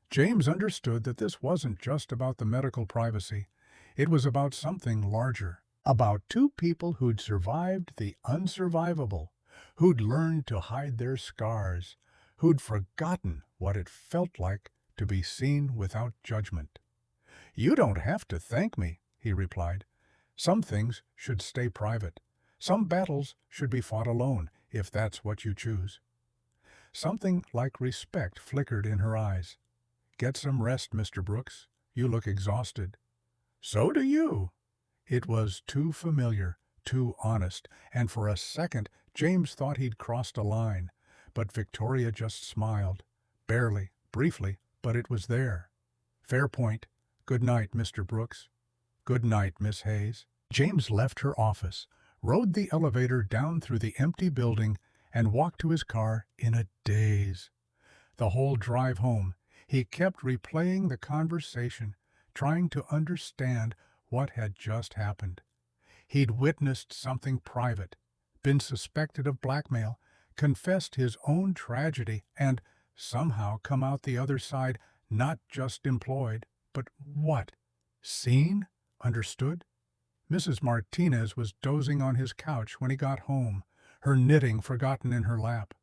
James understood that this wasn't just about the medical privacy. It was about something larger. About two people who'd survived the unsurvivable, who'd learned to hide their scars, who'd forgotten what it felt like to be seen without judgment. "You don't have to thank me," he replied. "Some things should stay private. Some battles should be fought alone, if that's what you choose." Something like respect flickered in her eyes. "Get some rest, Mr. Brooks. You look exhausted." "So do you." It was too familiar, too honest, and for a second James thought he'd crossed a line. But Victoria just smiled. Barely, briefly, but it was there. "Fair point. Good night, Mr. Brooks." "Good night, Miss Hayes." James left her office, rode the elevator down through the empty building, and walked to his car in a daze. The whole drive home, he kept replaying the conversation, trying to understand what had just happened. He'd witnessed something private, been suspected of blackmail, confessed his own tragedy, and somehow come out the other side not just employed, but what? Seen? Understood? Mrs. Martinez was dozing on his couch when he got home, her knitting forgotten in her lap.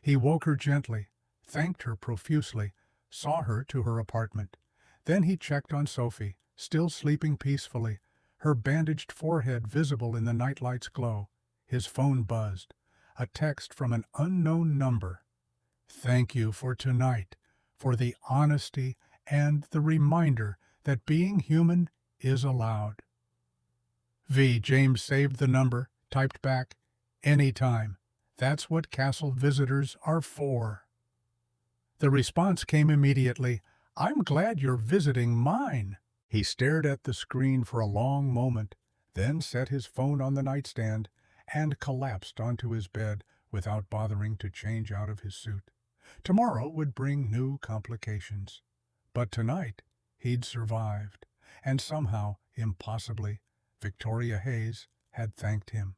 He woke her gently, thanked her profusely, saw her to her apartment. Then he checked on Sophie, still sleeping peacefully, her bandaged forehead visible in the nightlight's glow. His phone buzzed. A text from an unknown number. "Thank you for tonight, for the honesty and the reminder that being human is allowed." James saved the number, typed back, "Anytime. That's what castle visitors are for." The response came immediately, "I'm glad you're visiting mine." He stared at the screen for a long moment, then set his phone on the nightstand and collapsed onto his bed without bothering to change out of his suit. Tomorrow would bring new complications. But tonight, he'd survived, and somehow, impossibly, Victoria Hayes had thanked him.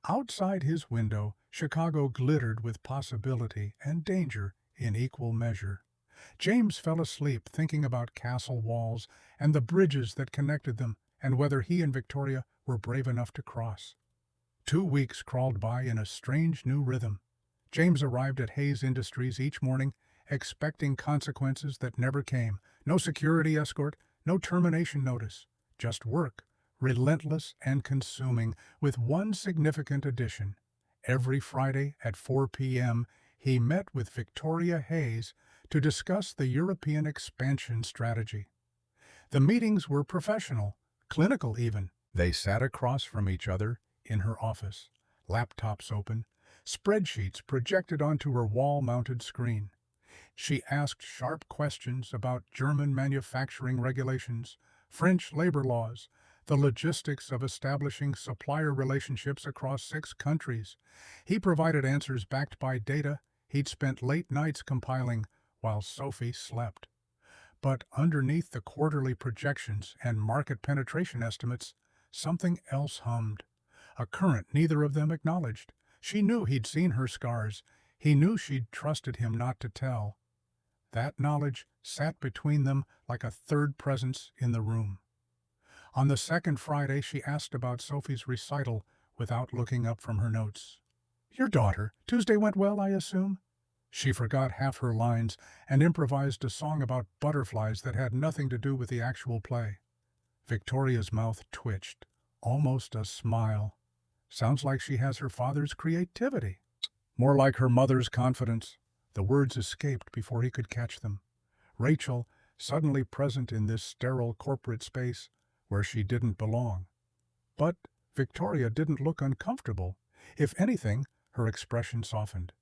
Outside his window, Chicago glittered with possibility and danger in equal measure. James fell asleep thinking about castle walls and the bridges that connected them, and whether he and Victoria were brave enough to cross. 2 weeks crawled by in a strange new rhythm. James arrived at Hayes Industries each morning, expecting consequences that never came. No security escort, no termination notice. Just work, relentless and consuming, with one significant addition. Every Friday at 4 p.m., he met with Victoria Hayes to discuss the European expansion strategy. The meetings were professional, clinical even. They sat across from each other in her office, laptops open, spreadsheets projected onto her wall-mounted screen. She asked sharp questions about German manufacturing regulations, French labor laws, the logistics of establishing supplier relationships across 6 countries. He provided answers backed by data he'd spent late nights compiling while Sophie slept. But underneath the quarterly projections and market penetration estimates, something else hummed. A current neither of them acknowledged. She knew he'd seen her scars. He knew she'd trusted him not to tell. That knowledge sat between them like a third presence in the room. On the second Friday, she asked about Sophie's recital without looking up from her notes. "Your daughter. Tuesday went well, I assume?" She forgot half her lines and improvised a song about butterflies that had nothing to do with the actual play. Victoria's mouth twitched, almost a smile. Sounds like she has her father's creativity. More like her mother's confidence. The words escaped before he could catch them. Rachel, suddenly present in this sterile corporate space where she didn't belong. But Victoria didn't look uncomfortable. If anything, her expression softened.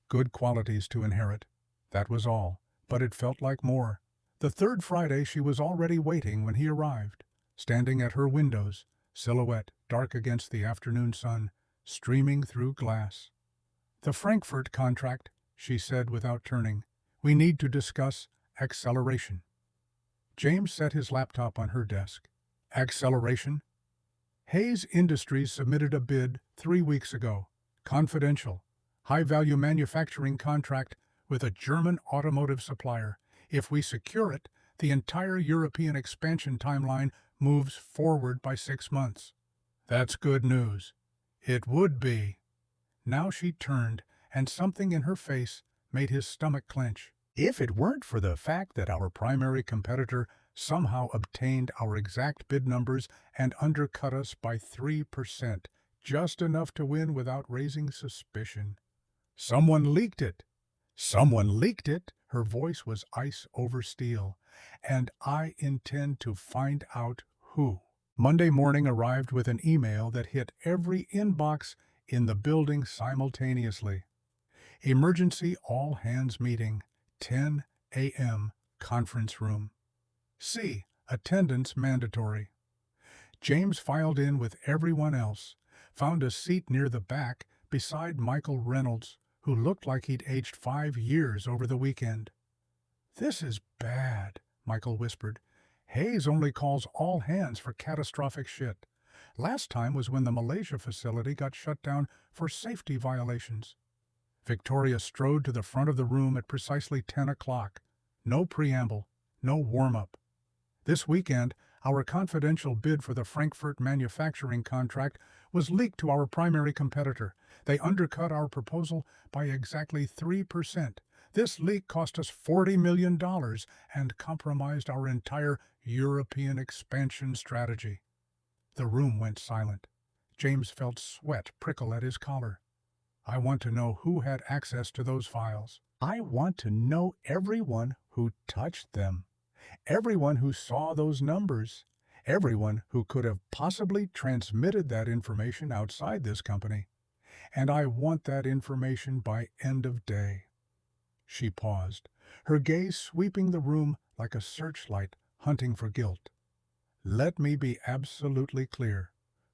Good qualities to inherit. That was all, but it felt like more. The third Friday she was already waiting when he arrived, standing at her windows, silhouette dark against the afternoon sun, streaming through glass. "The Frankfurt contract," she said without turning. "We need to discuss acceleration." James set his laptop on her desk. Acceleration? Hayes Industries submitted a bid 3 weeks ago. Confidential. High-value manufacturing contract with a German automotive supplier. If we secure it, the entire European expansion timeline moves forward by 6 months. That's good news. It would be. Now she turned, and something in her face made his stomach clench. If it weren't for the fact that our primary competitor somehow obtained our exact bid numbers and undercut us by 3%, just enough to win without raising suspicion. Someone leaked it. Someone leaked it. Her voice was ice over steel. And I intend to find out who. Monday morning arrived with an email that hit every inbox in the building simultaneously. Emergency all-hands meeting, 10 a.m., conference room. C. Attendance mandatory. James filed in with everyone else, found a seat near the back beside Michael Reynolds, who looked like he'd aged 5 years over the weekend. "This is bad," Michael whispered. "Hayes only calls all hands for catastrophic shit. Last time was when the Malaysia facility got shut down for safety violations." Victoria strode to the front of the room at precisely 10 o'clock. No preamble, no warm-up. "This weekend, our confidential bid for the Frankfurt manufacturing contract was leaked to our primary competitor. They undercut our proposal by exactly 3%. This leak cost us $40 million and compromised our entire European expansion strategy." The room went silent. James felt sweat prickle at his collar. "I want to know who had access to those files. I want to know everyone who touched them. Everyone who saw those numbers. Everyone who could have possibly transmitted that information outside this company. And I want that information by end of day." She paused, her gaze sweeping the room like a searchlight hunting for guilt. "Let me be absolutely clear.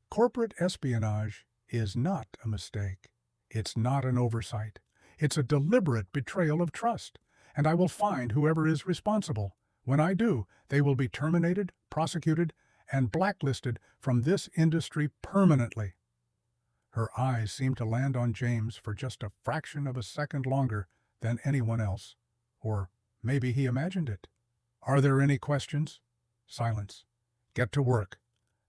Corporate espionage is not a mistake. It's not an oversight. It's a deliberate betrayal of trust, and I will find whoever is responsible. When I do, they will be terminated, prosecuted, and blacklisted from this industry permanently." Her eyes seemed to land on James for just a fraction of a second longer than anyone else. Or maybe he imagined it. "Are there any questions?" Silence. "Get to work."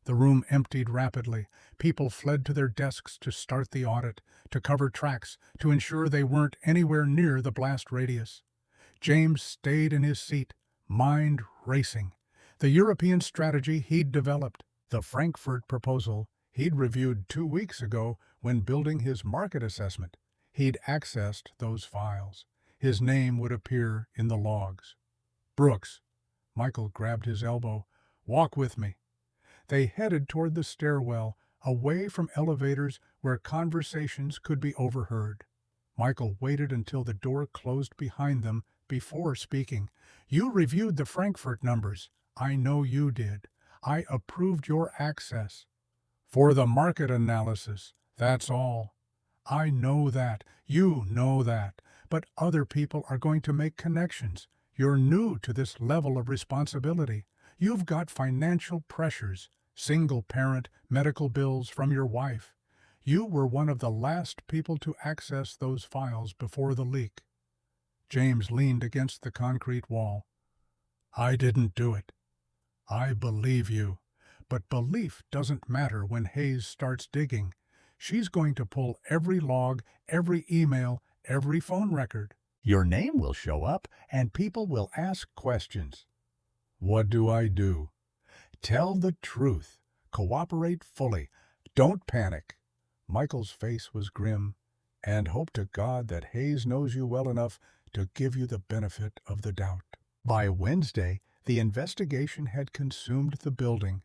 The room emptied rapidly. People fled to their desks to start the audit, to cover tracks, to ensure they weren't anywhere near the blast radius. James stayed in his seat, mind racing. The European strategy he'd developed, the Frankfurt proposal he'd reviewed 2 weeks ago when building his market assessment. He'd accessed those files. His name would appear in the logs. "Brooks." Michael grabbed his elbow. "Walk with me." They headed toward the stairwell, away from elevators where conversations could be overheard. Michael waited until the door closed behind them before speaking. "You reviewed the Frankfurt numbers. I know you did. I approved your access. For the market analysis, that's all. I know that. You know that. But other people are going to make connections. You're new to this level of responsibility. You've got financial pressures, single-parent medical bills from your wife. You were one of the last people to access those files before the leak." James leaned against the concrete wall. "I didn't do it. I believe you. But belief doesn't matter when Hayes starts digging. She's going to pull every log, every email, every phone record. Your name will show up, and people will ask questions." "What do I do?" "Tell the truth. Cooperate fully. Don't panic." Michael's face was grim. "And hope to God that Hayes knows you well enough to give you the benefit of the doubt." By Wednesday, the investigation had consumed the building.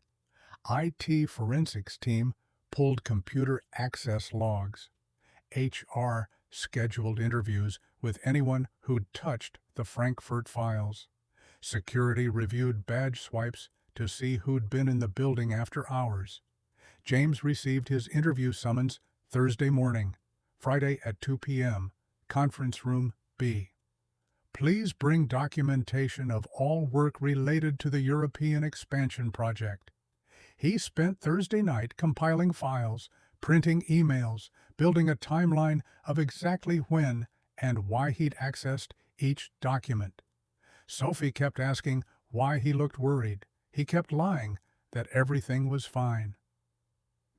IT forensics team pulled computer access logs. HR scheduled interviews with anyone who'd touched the Frankfurt files. Security reviewed badge swipes to see who'd been in the building after hours. James received his interview summons Thursday morning, Friday at 2 p.m., conference room B. "Please bring documentation of all work related to the European expansion project." He spent Thursday night compiling files, printing emails, building a timeline of exactly when and why he'd accessed each document. Sophie kept asking why he looked worried. He kept lying that everything was fine.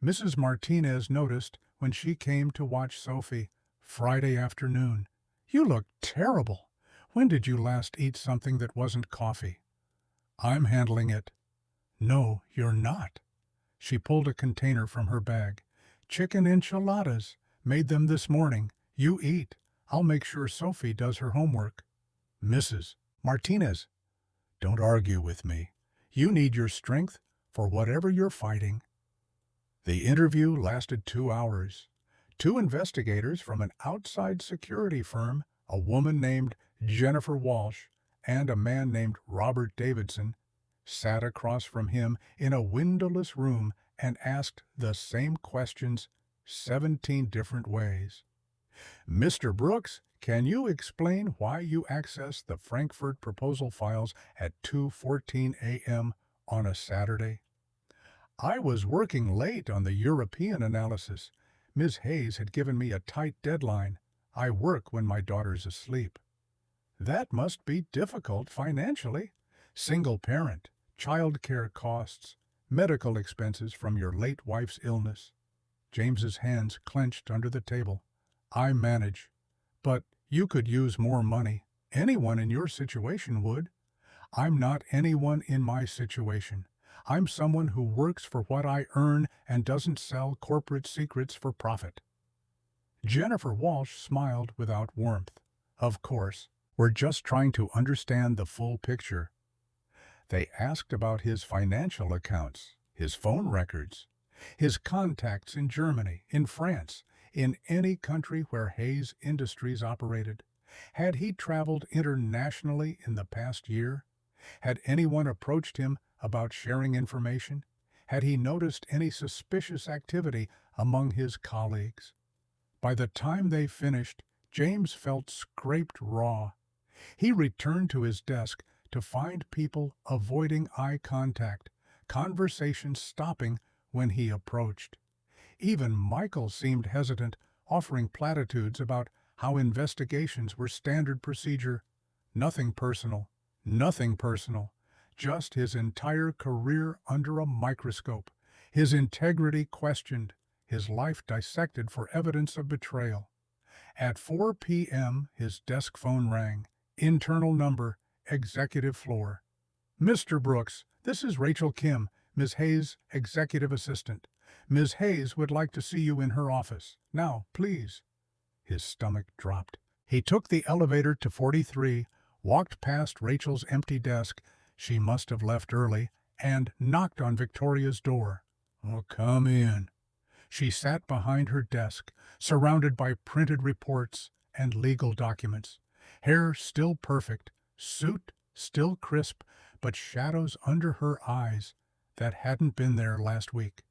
Mrs. Martinez noticed when she came to watch Sophie Friday afternoon. "You look terrible. When did you last eat something that wasn't coffee?" "I'm handling it." "No, you're not." She pulled a container from her bag. "Chicken enchiladas. Made them this morning. You eat. I'll make sure Sophie does her homework." "Mrs. Martinez, don't argue with me. You need your strength for whatever you're fighting." The interview lasted 2 hours. 2 investigators from an outside security firm, a woman named Jennifer Walsh and a man named Robert Davidson, sat across from him in a windowless room and asked the same questions 17 different ways. "Mr. Brooks, can you explain why you accessed the Frankfurt proposal files at 2:14 a.m. on a Saturday?" "I was working late on the European analysis. Ms. Hayes had given me a tight deadline. I work when my daughter's asleep." "That must be difficult financially. Single parent, child care costs, medical expenses from your late wife's illness." James's hands clenched under the table. "I manage. But you could use more money. Anyone in your situation would." "I'm not anyone in my situation. I'm someone who works for what I earn and doesn't sell corporate secrets for profit." Jennifer Walsh smiled without warmth. "Of course, we're just trying to understand the full picture." They asked about his financial accounts, his phone records, his contacts in Germany, in France, in any country where Hayes Industries operated. Had he traveled internationally in the past year? Had anyone approached him about sharing information? Had he noticed any suspicious activity among his colleagues? By the time they finished, James felt scraped raw. He returned to his desk to find people avoiding eye contact, conversation stopping when he approached. Even Michael seemed hesitant, offering platitudes about how investigations were standard procedure. Nothing personal, nothing personal. Just his entire career under a microscope, his integrity questioned, his life dissected for evidence of betrayal. At 4 p.m., his desk phone rang. Internal number, executive floor. "Mr. Brooks, this is Rachel Kim, Ms. Hayes' executive assistant. Ms. Hayes would like to see you in her office. Now, please." His stomach dropped. He took the elevator to 43, walked past Rachel's empty desk, she must have left early, and knocked on Victoria's door. "Oh, come in." She sat behind her desk, surrounded by printed reports and legal documents. Hair still perfect, suit still crisp, but shadows under her eyes that hadn't been there last week.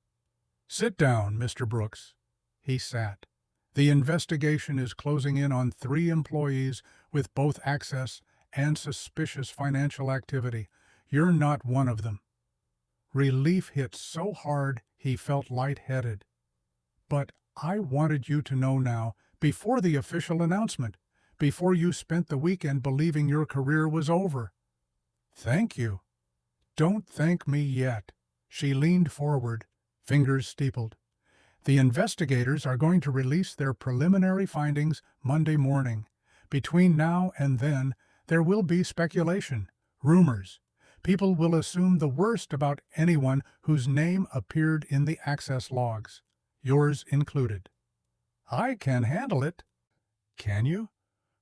"Sit down, Mr. Brooks." He sat. "The investigation is closing in on 3 employees with both access and suspicious financial activity. You're not one of them." Relief hit so hard he felt lightheaded. "But I wanted you to know now, before the official announcement, before you spent the weekend believing your career was over." "Thank you." "Don't thank me yet." She leaned forward, fingers steepled. "The investigators are going to release their preliminary findings Monday morning. Between now and then, there will be speculation, rumors. People will assume the worst about anyone whose name appeared in the access logs, yours included." "I can handle it." "Can you?"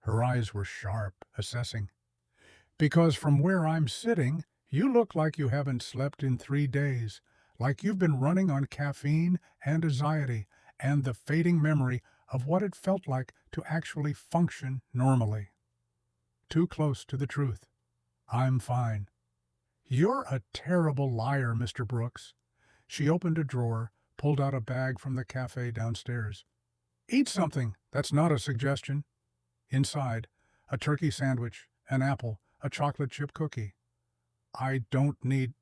Her eyes were sharp, assessing. "Because from where I'm sitting, you look like you haven't slept in 3 days, like you've been running on caffeine and anxiety and the fading memory of what it felt like to actually function normally." Too close to the truth. "I'm fine." "You're a terrible liar, Mr. Brooks." She opened a drawer, pulled out a bag from the cafe downstairs. "Eat something. That's not a suggestion." Inside, a turkey sandwich, an apple, a chocolate chip cookie. "I don't need—"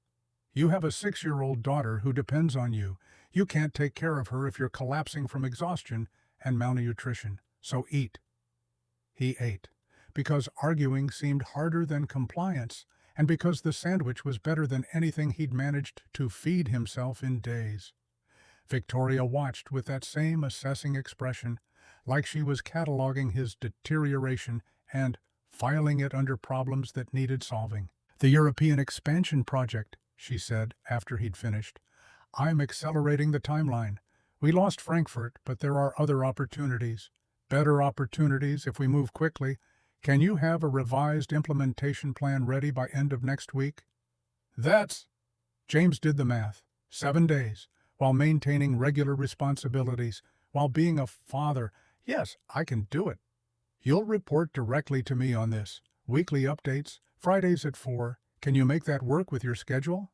"You have a 6-year-old daughter who depends on you. You can't take care of her if you're collapsing from exhaustion and malnutrition. So eat." He ate. because arguing seemed harder than compliance, and because the sandwich was better than anything he'd managed to feed himself in days. Victoria watched with that same assessing expression, like she was cataloging his deterioration and filing it under problems that needed solving. "The European expansion project," she said after he'd finished. "I'm accelerating the timeline. We lost Frankfurt, but there are other opportunities. Better opportunities if we move quickly. Can you have a revised implementation plan ready by end of next week?" That's... James did the math. 7 days, while maintaining regular responsibilities, while being a father. Yes, I can do it. "You'll report directly to me on this. Weekly updates, Fridays at 4. Can you make that work with your schedule?"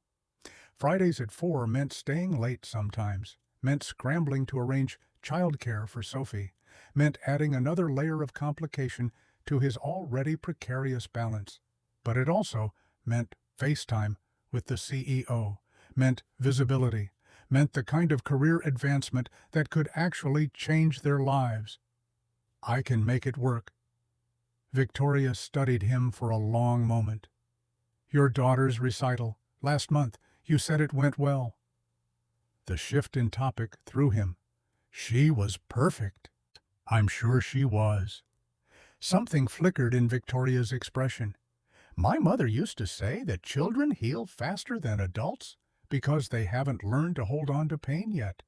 Fridays at 4 meant staying late sometimes, meant scrambling to arrange childcare for Sophie, meant adding another layer of complication to his already precarious balance. But it also meant FaceTime with the CEO, meant visibility, meant the kind of career advancement that could actually change their lives. "I can make it work." Victoria studied him for a long moment. "Your daughter's recital, last month, you said it went well." The shift in topic threw him. She was perfect. I'm sure she was. Something flickered in Victoria's expression. "My mother used to say that children heal faster than adults because they haven't learned to hold on to pain yet.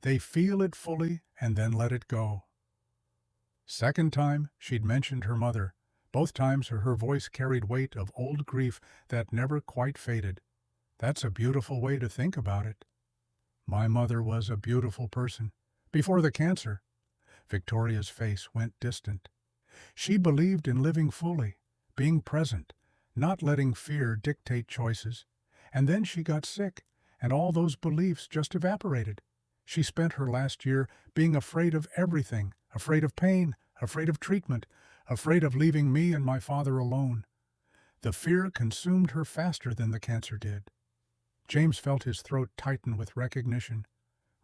They feel it fully and then let it go." Second time she'd mentioned her mother. Both times her voice carried weight of old grief that never quite faded. "That's a beautiful way to think about it." "My mother was a beautiful person. Before the cancer." Victoria's face went distant. "She believed in living fully, being present, not letting fear dictate choices. And then she got sick, and all those beliefs just evaporated. She spent her last year being afraid of everything, afraid of pain, afraid of treatment, afraid of leaving me and my father alone. The fear consumed her faster than the cancer did." James felt his throat tighten with recognition.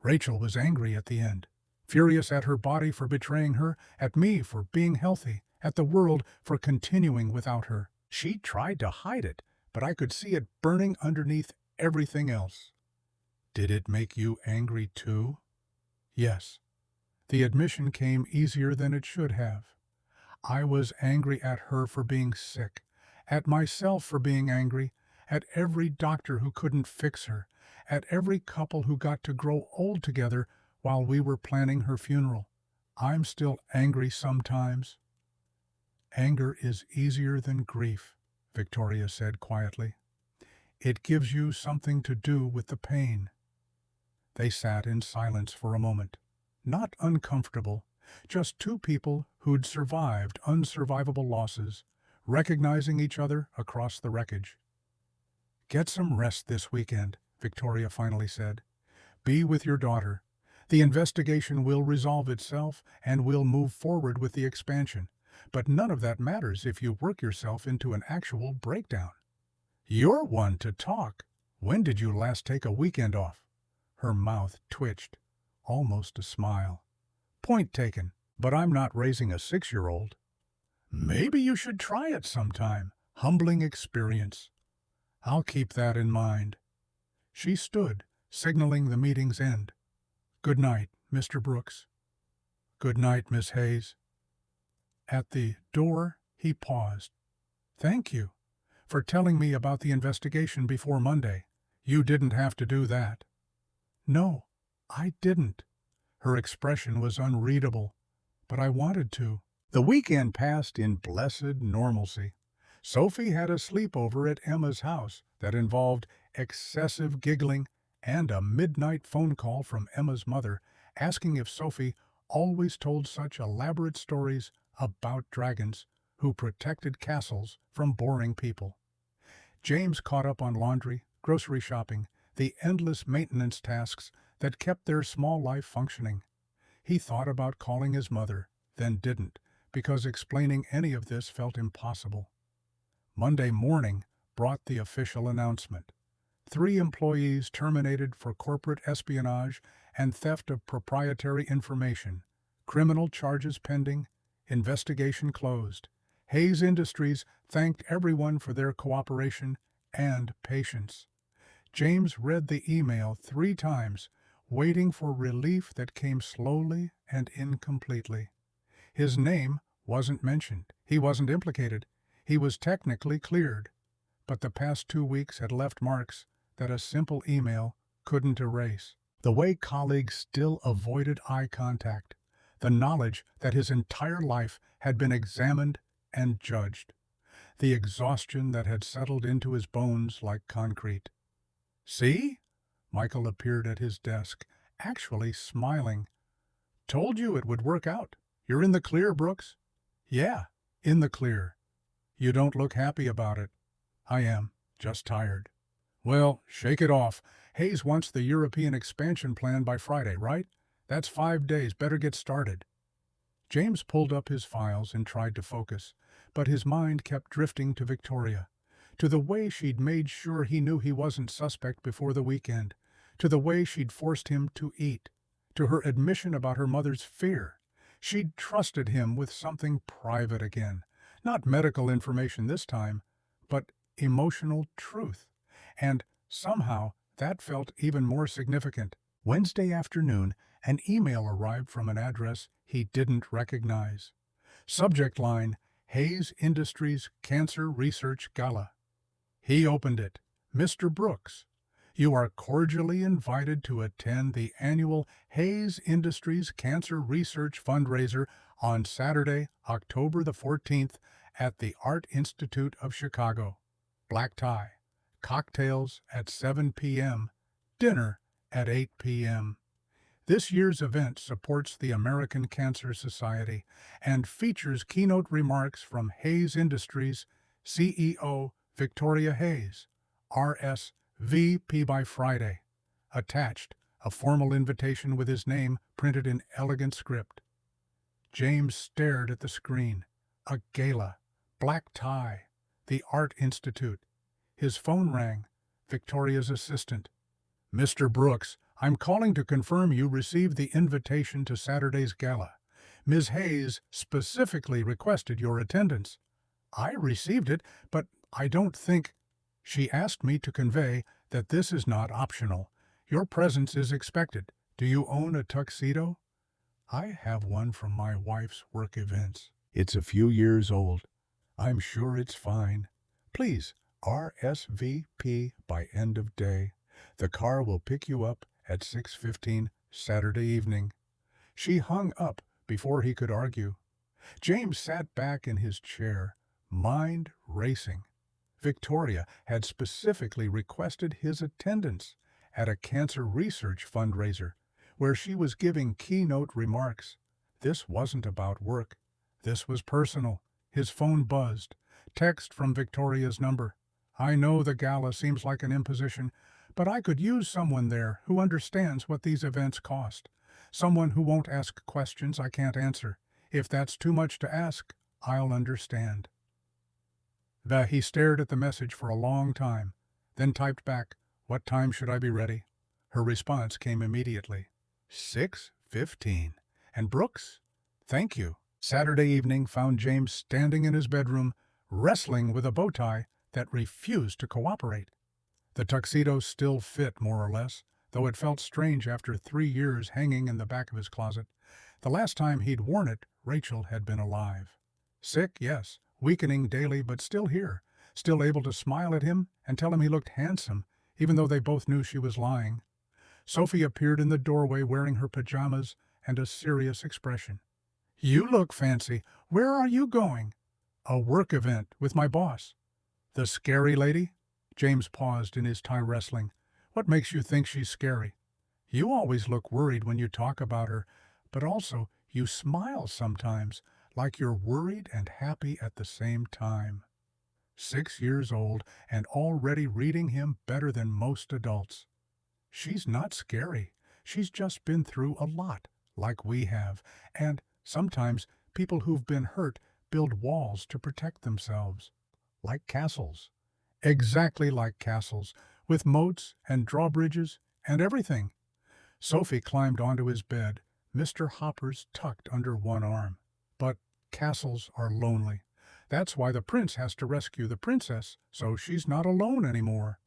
Rachel was angry at the end, furious at her body for betraying her, at me for being healthy, at the world for continuing without her. She tried to hide it, but I could see it burning underneath everything else. "Did it make you angry too?" "Yes." The admission came easier than it should have. "I was angry at her for being sick, at myself for being angry, at every doctor who couldn't fix her, at every couple who got to grow old together while we were planning her funeral. I'm still angry sometimes." "Anger is easier than grief," Victoria said quietly. "It gives you something to do with the pain." They sat in silence for a moment. Not uncomfortable, just two people who'd survived unsurvivable losses, recognizing each other across the wreckage. "Get some rest this weekend," Victoria finally said. "Be with your daughter. The investigation will resolve itself, and we'll move forward with the expansion. But none of that matters if you work yourself into an actual breakdown." "You're one to talk. When did you last take a weekend off?" Her mouth twitched, almost a smile. "Point taken, but I'm not raising a 6-year-old. "Maybe you should try it sometime. Humbling experience." "I'll keep that in mind." She stood, signaling the meeting's end. "Good night, Mr. Brooks." "Good night, Miss Hayes." At the door, he paused. "Thank you for telling me about the investigation before Monday. You didn't have to do that." "No, I didn't." Her expression was unreadable, "but I wanted to." The weekend passed in blessed normalcy. Sophie had a sleepover at Emma's house that involved excessive giggling and a midnight phone call from Emma's mother asking if Sophie always told such elaborate stories about dragons who protected castles from boring people. James caught up on laundry, grocery shopping, the endless maintenance tasks that kept their small life functioning. He thought about calling his mother, then didn't, because explaining any of this felt impossible. Monday morning brought the official announcement. 3 employees terminated for corporate espionage and theft of proprietary information. Criminal charges pending. Investigation closed. Hayes Industries thanked everyone for their cooperation and patience. James read the email 3 times, waiting for relief that came slowly and incompletely. His name wasn't mentioned. He wasn't implicated. He was technically cleared. But the past 2 weeks had left marks that a simple email couldn't erase. The way colleagues still avoided eye contact, the knowledge that his entire life had been examined and judged, the exhaustion that had settled into his bones like concrete. "See?" Michael appeared at his desk, actually smiling. "Told you it would work out. You're in the clear, Brooks." "Yeah, in the clear." "You don't look happy about it." "I am, just tired." "Well, shake it off. Hayes wants the European expansion plan by Friday, right? That's 5 days. Better get started." James pulled up his files and tried to focus, but his mind kept drifting to Victoria, to the way she'd made sure he knew he wasn't suspect before the weekend, to the way she'd forced him to eat, to her admission about her mother's fear. She'd trusted him with something private again, not medical information this time, but emotional truth. And somehow that felt even more significant. Wednesday afternoon, an email arrived from an address he didn't recognize. Subject line, Hayes Industries Cancer Research Gala. He opened it. "Mr. Brooks, you are cordially invited to attend the annual Hayes Industries Cancer Research Fundraiser on Saturday, October the 14th at the Art Institute of Chicago. Black tie. Cocktails at 7 p.m. Dinner at 8 p.m. This year's event supports the American Cancer Society and features keynote remarks from Hayes Industries CEO Victoria Hayes, RSVP by Friday. Attached, a formal invitation with his name printed in elegant script. James stared at the screen. A gala, black tie, the Art Institute. His phone rang. Victoria's assistant. "Mr. Brooks, I'm calling to confirm you received the invitation to Saturday's gala. Ms. Hayes specifically requested your attendance." "I received it, but I don't think—" "She asked me to convey that this is not optional. Your presence is expected. Do you own a tuxedo?" "I have one from my wife's work events. It's a few years old. I'm sure it's fine. Please, RSVP by end of day. The car will pick you up at 6:15 Saturday evening." She hung up before he could argue. James sat back in his chair, mind racing. Victoria had specifically requested his attendance at a cancer research fundraiser where she was giving keynote remarks. This wasn't about work. This was personal. His phone buzzed. Text from Victoria's number. "I know the gala seems like an imposition, but I could use someone there who understands what these events cost. Someone who won't ask questions I can't answer. If that's too much to ask, I'll understand." He stared at the message for a long time, then typed back, "What time should I be ready?" Her response came immediately. 6:15. "And Brooks? Thank you." Saturday evening found James standing in his bedroom, wrestling with a bow tie that refused to cooperate. The tuxedo still fit, more or less, though it felt strange after 3 years hanging in the back of his closet. The last time he'd worn it, Rachel had been alive. Sick, yes, weakening daily, but still here, still able to smile at him and tell him he looked handsome, even though they both knew she was lying. Sophie appeared in the doorway wearing her pajamas and a serious expression. "You look fancy. Where are you going?" "A work event with my boss." "The scary lady?" James paused in his tie wrestling. "What makes you think she's scary?" "You always look worried when you talk about her, but also you smile sometimes, like you're worried and happy at the same time." 6 years old and already reading him better than most adults. "She's not scary. She's just been through a lot, like we have, and sometimes people who've been hurt build walls to protect themselves. Like castles. Exactly like castles, with moats and drawbridges and everything." Sophie climbed onto his bed, Mr. Hoppers tucked under one arm. "But castles are lonely. That's why the prince has to rescue the princess, so she's not alone anymore.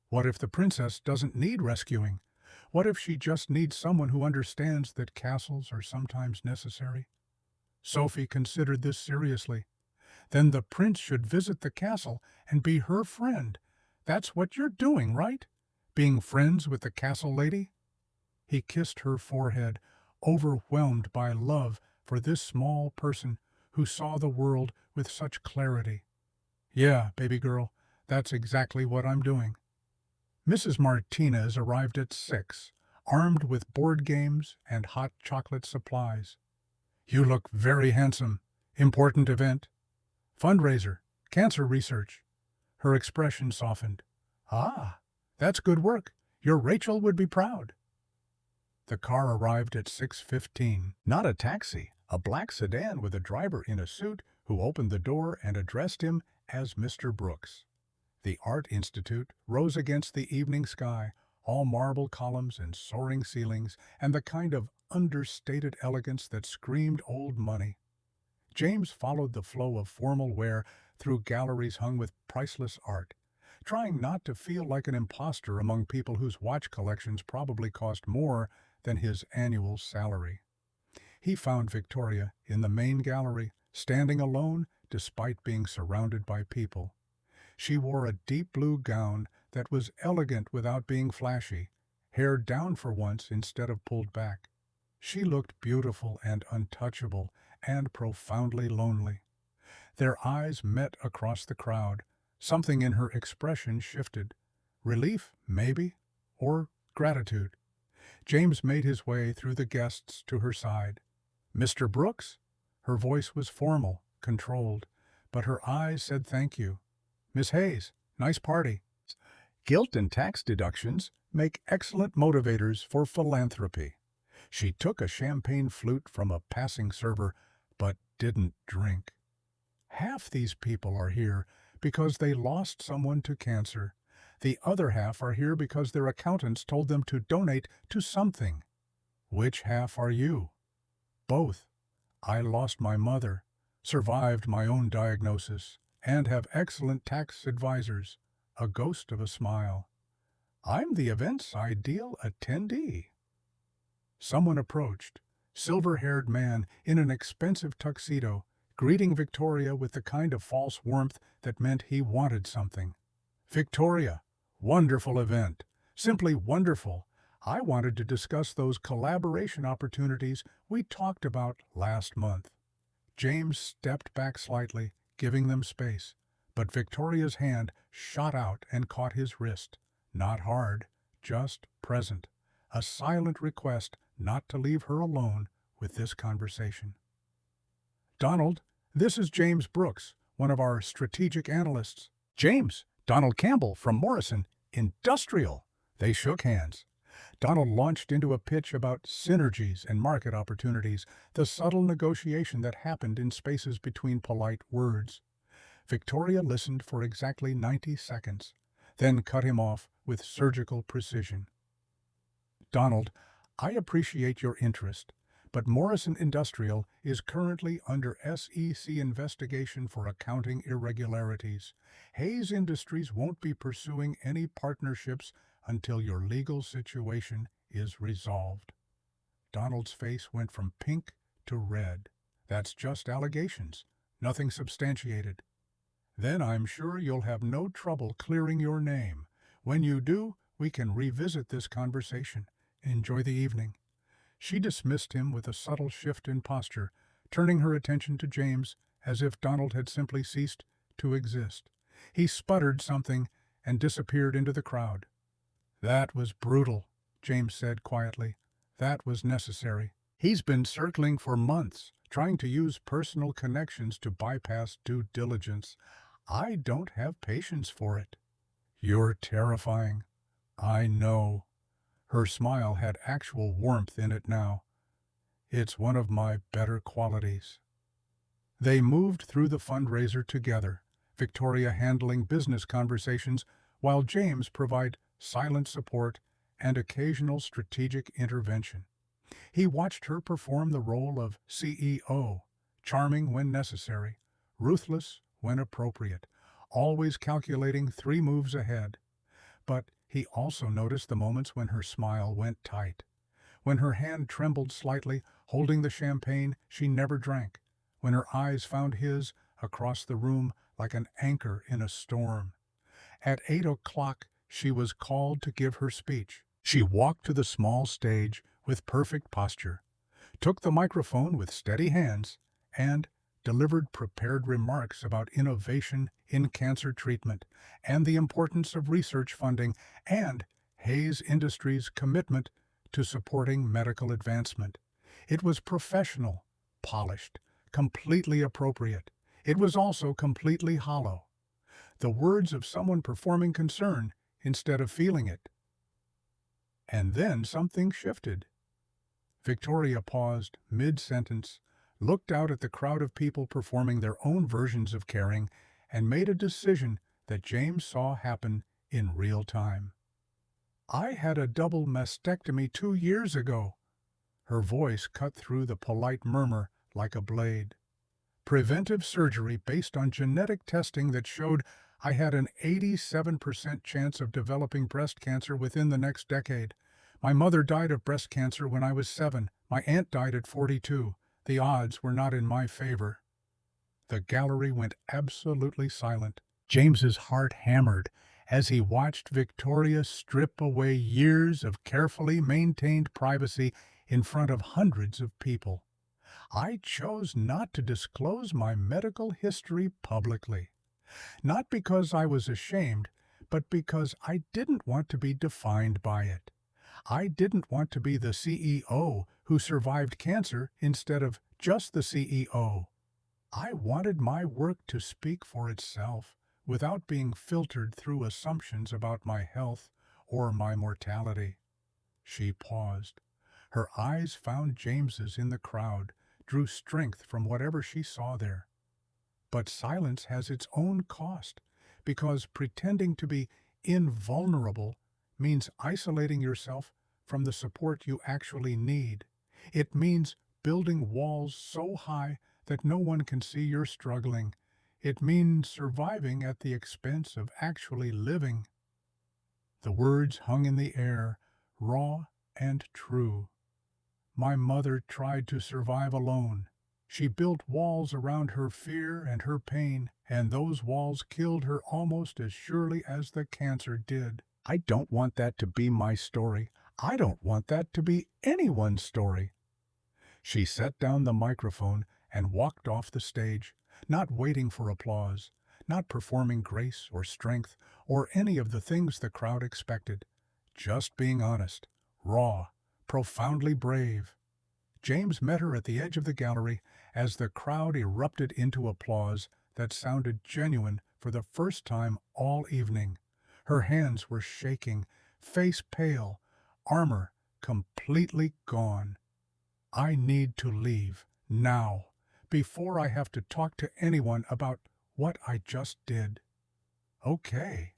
What if the princess doesn't need rescuing? What if she just needs someone who understands that castles are sometimes necessary? Sophie considered this seriously. Then the prince should visit the castle and be her friend. That's what you're doing, right? Being friends with the castle lady? He kissed her forehead, overwhelmed by love for this small person who saw the world with such clarity. Yeah, baby girl, that's exactly what I'm doing. Mrs. Martinez arrived at 6, armed with board games and hot chocolate supplies. You look very handsome. Important event. Fundraiser. Cancer research. Her expression softened. Ah, that's good work. Your Rachel would be proud. The car arrived at 6:15. Not a taxi, a black sedan with a driver in a suit who opened the door and addressed him as Mr. Brooks. The Art Institute rose against the evening sky, all marble columns and soaring ceilings, and the kind of understated elegance that screamed old money. James followed the flow of formal wear through galleries hung with priceless art, trying not to feel like an imposter among people whose watch collections probably cost more than his annual salary. He found Victoria in the main gallery, standing alone despite being surrounded by people. She wore a deep blue gown that was elegant without being flashy, hair down for once instead of pulled back. She looked beautiful and untouchable and profoundly lonely. Their eyes met across the crowd. Something in her expression shifted. Relief, maybe, or gratitude. James made his way through the guests to her side. Mr. Brooks? Her voice was formal, controlled, but her eyes said thank you. Miss Hayes, nice party. Guilt and tax deductions make excellent motivators for philanthropy. She took a champagne flute from a passing server, but didn't drink. Half these people are here because they lost someone to cancer. The other half are here because their accountants told them to donate to something. Which half are you? Both. I lost my mother, survived my own diagnosis, and have excellent tax advisors. A ghost of a smile. I'm the event's ideal attendee. Someone approached, silver-haired man in an expensive tuxedo, greeting Victoria with the kind of false warmth that meant he wanted something. Victoria, wonderful event. Simply wonderful. I wanted to discuss those collaboration opportunities we talked about last month. James stepped back slightly, giving them space, but Victoria's hand shot out and caught his wrist. Not hard, just present. A silent request not to leave her alone with this conversation. Donald, this is James Brooks, one of our strategic analysts. James, Donald Campbell from Morrison, Industrial. They shook hands. Donald launched into a pitch about synergies and market opportunities, the subtle negotiation that happened in spaces between polite words. Victoria listened for exactly 90 seconds, then cut him off with surgical precision. Donald, I appreciate your interest, but Morrison Industrial is currently under SEC investigation for accounting irregularities. Hayes Industries won't be pursuing any partnerships until your legal situation is resolved. Donald's face went from pink to red. That's just allegations, nothing substantiated. Then I'm sure you'll have no trouble clearing your name. When you do, we can revisit this conversation. Enjoy the evening. She dismissed him with a subtle shift in posture, turning her attention to James as if Donald had simply ceased to exist. He sputtered something and disappeared into the crowd. That was brutal, James said quietly. That was necessary. He's been circling for months, trying to use personal connections to bypass due diligence. I don't have patience for it. You're terrifying. I know. Her smile had actual warmth in it now. It's one of my better qualities. They moved through the fundraiser together, Victoria handling business conversations while James provided silent support and occasional strategic intervention. He watched her perform the role of CEO, charming when necessary, ruthless when appropriate, always calculating 3 moves ahead. But he also noticed the moments when her smile went tight, when her hand trembled slightly, holding the champagne she never drank, when her eyes found his across the room like an anchor in a storm. At 8 o'clock, she was called to give her speech. She walked to the small stage with perfect posture, took the microphone with steady hands, and delivered prepared remarks about innovation in cancer treatment and the importance of research funding and Hayes Industries' commitment to supporting medical advancement. It was professional, polished, completely appropriate. It was also completely hollow. The words of someone performing concern instead of feeling it. And then something shifted. Victoria paused mid-sentence, looked out at the crowd of people performing their own versions of caring, and made a decision that James saw happen in real time. "I had a double mastectomy 2 years ago." Her voice cut through the polite murmur like a blade. "Preventive surgery based on genetic testing that showed I had an 87% chance of developing breast cancer within the next decade. My mother died of breast cancer when I was 7. My aunt died at 42. The odds were not in my favor." The gallery went absolutely silent. James's heart hammered as he watched Victoria strip away years of carefully maintained privacy in front of hundreds of people. "I chose not to disclose my medical history publicly. Not because I was ashamed, but because I didn't want to be defined by it. I didn't want to be the CEO who survived cancer instead of just the CEO. I wanted my work to speak for itself without being filtered through assumptions about my health or my mortality." She paused. Her eyes found James's in the crowd, drew strength from whatever she saw there. But silence has its own cost, because pretending to be invulnerable means isolating yourself from the support you actually need. It means building walls so high that no one can see you're struggling. It means surviving at the expense of actually living. The words hung in the air, raw and true. "My mother tried to survive alone. She built walls around her fear and her pain, and those walls killed her almost as surely as the cancer did. I don't want that to be my story. I don't want that to be anyone's story." She set down the microphone and walked off the stage, not waiting for applause, not performing grace or strength or any of the things the crowd expected, just being honest, raw, profoundly brave. James met her at the edge of the gallery as the crowd erupted into applause that sounded genuine for the first time all evening. Her hands were shaking, face pale, armor completely gone. "I need to leave, now, before I have to talk to anyone about what I just did." "Okay."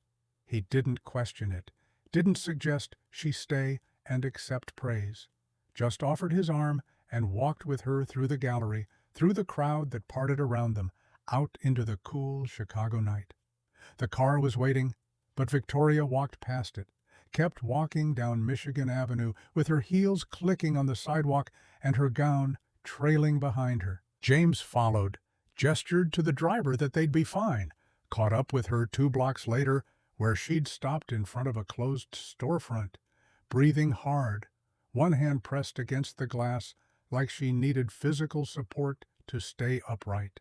He didn't question it, didn't suggest she stay and accept praise, just offered his arm and walked with her through the gallery, through the crowd that parted around them, out into the cool Chicago night. The car was waiting, but Victoria walked past it, kept walking down Michigan Avenue with her heels clicking on the sidewalk and her gown trailing behind her. James followed, gestured to the driver that they'd be fine, caught up with her 2 blocks later where she'd stopped in front of a closed storefront, breathing hard, one hand pressed against the glass like she needed physical support to stay upright.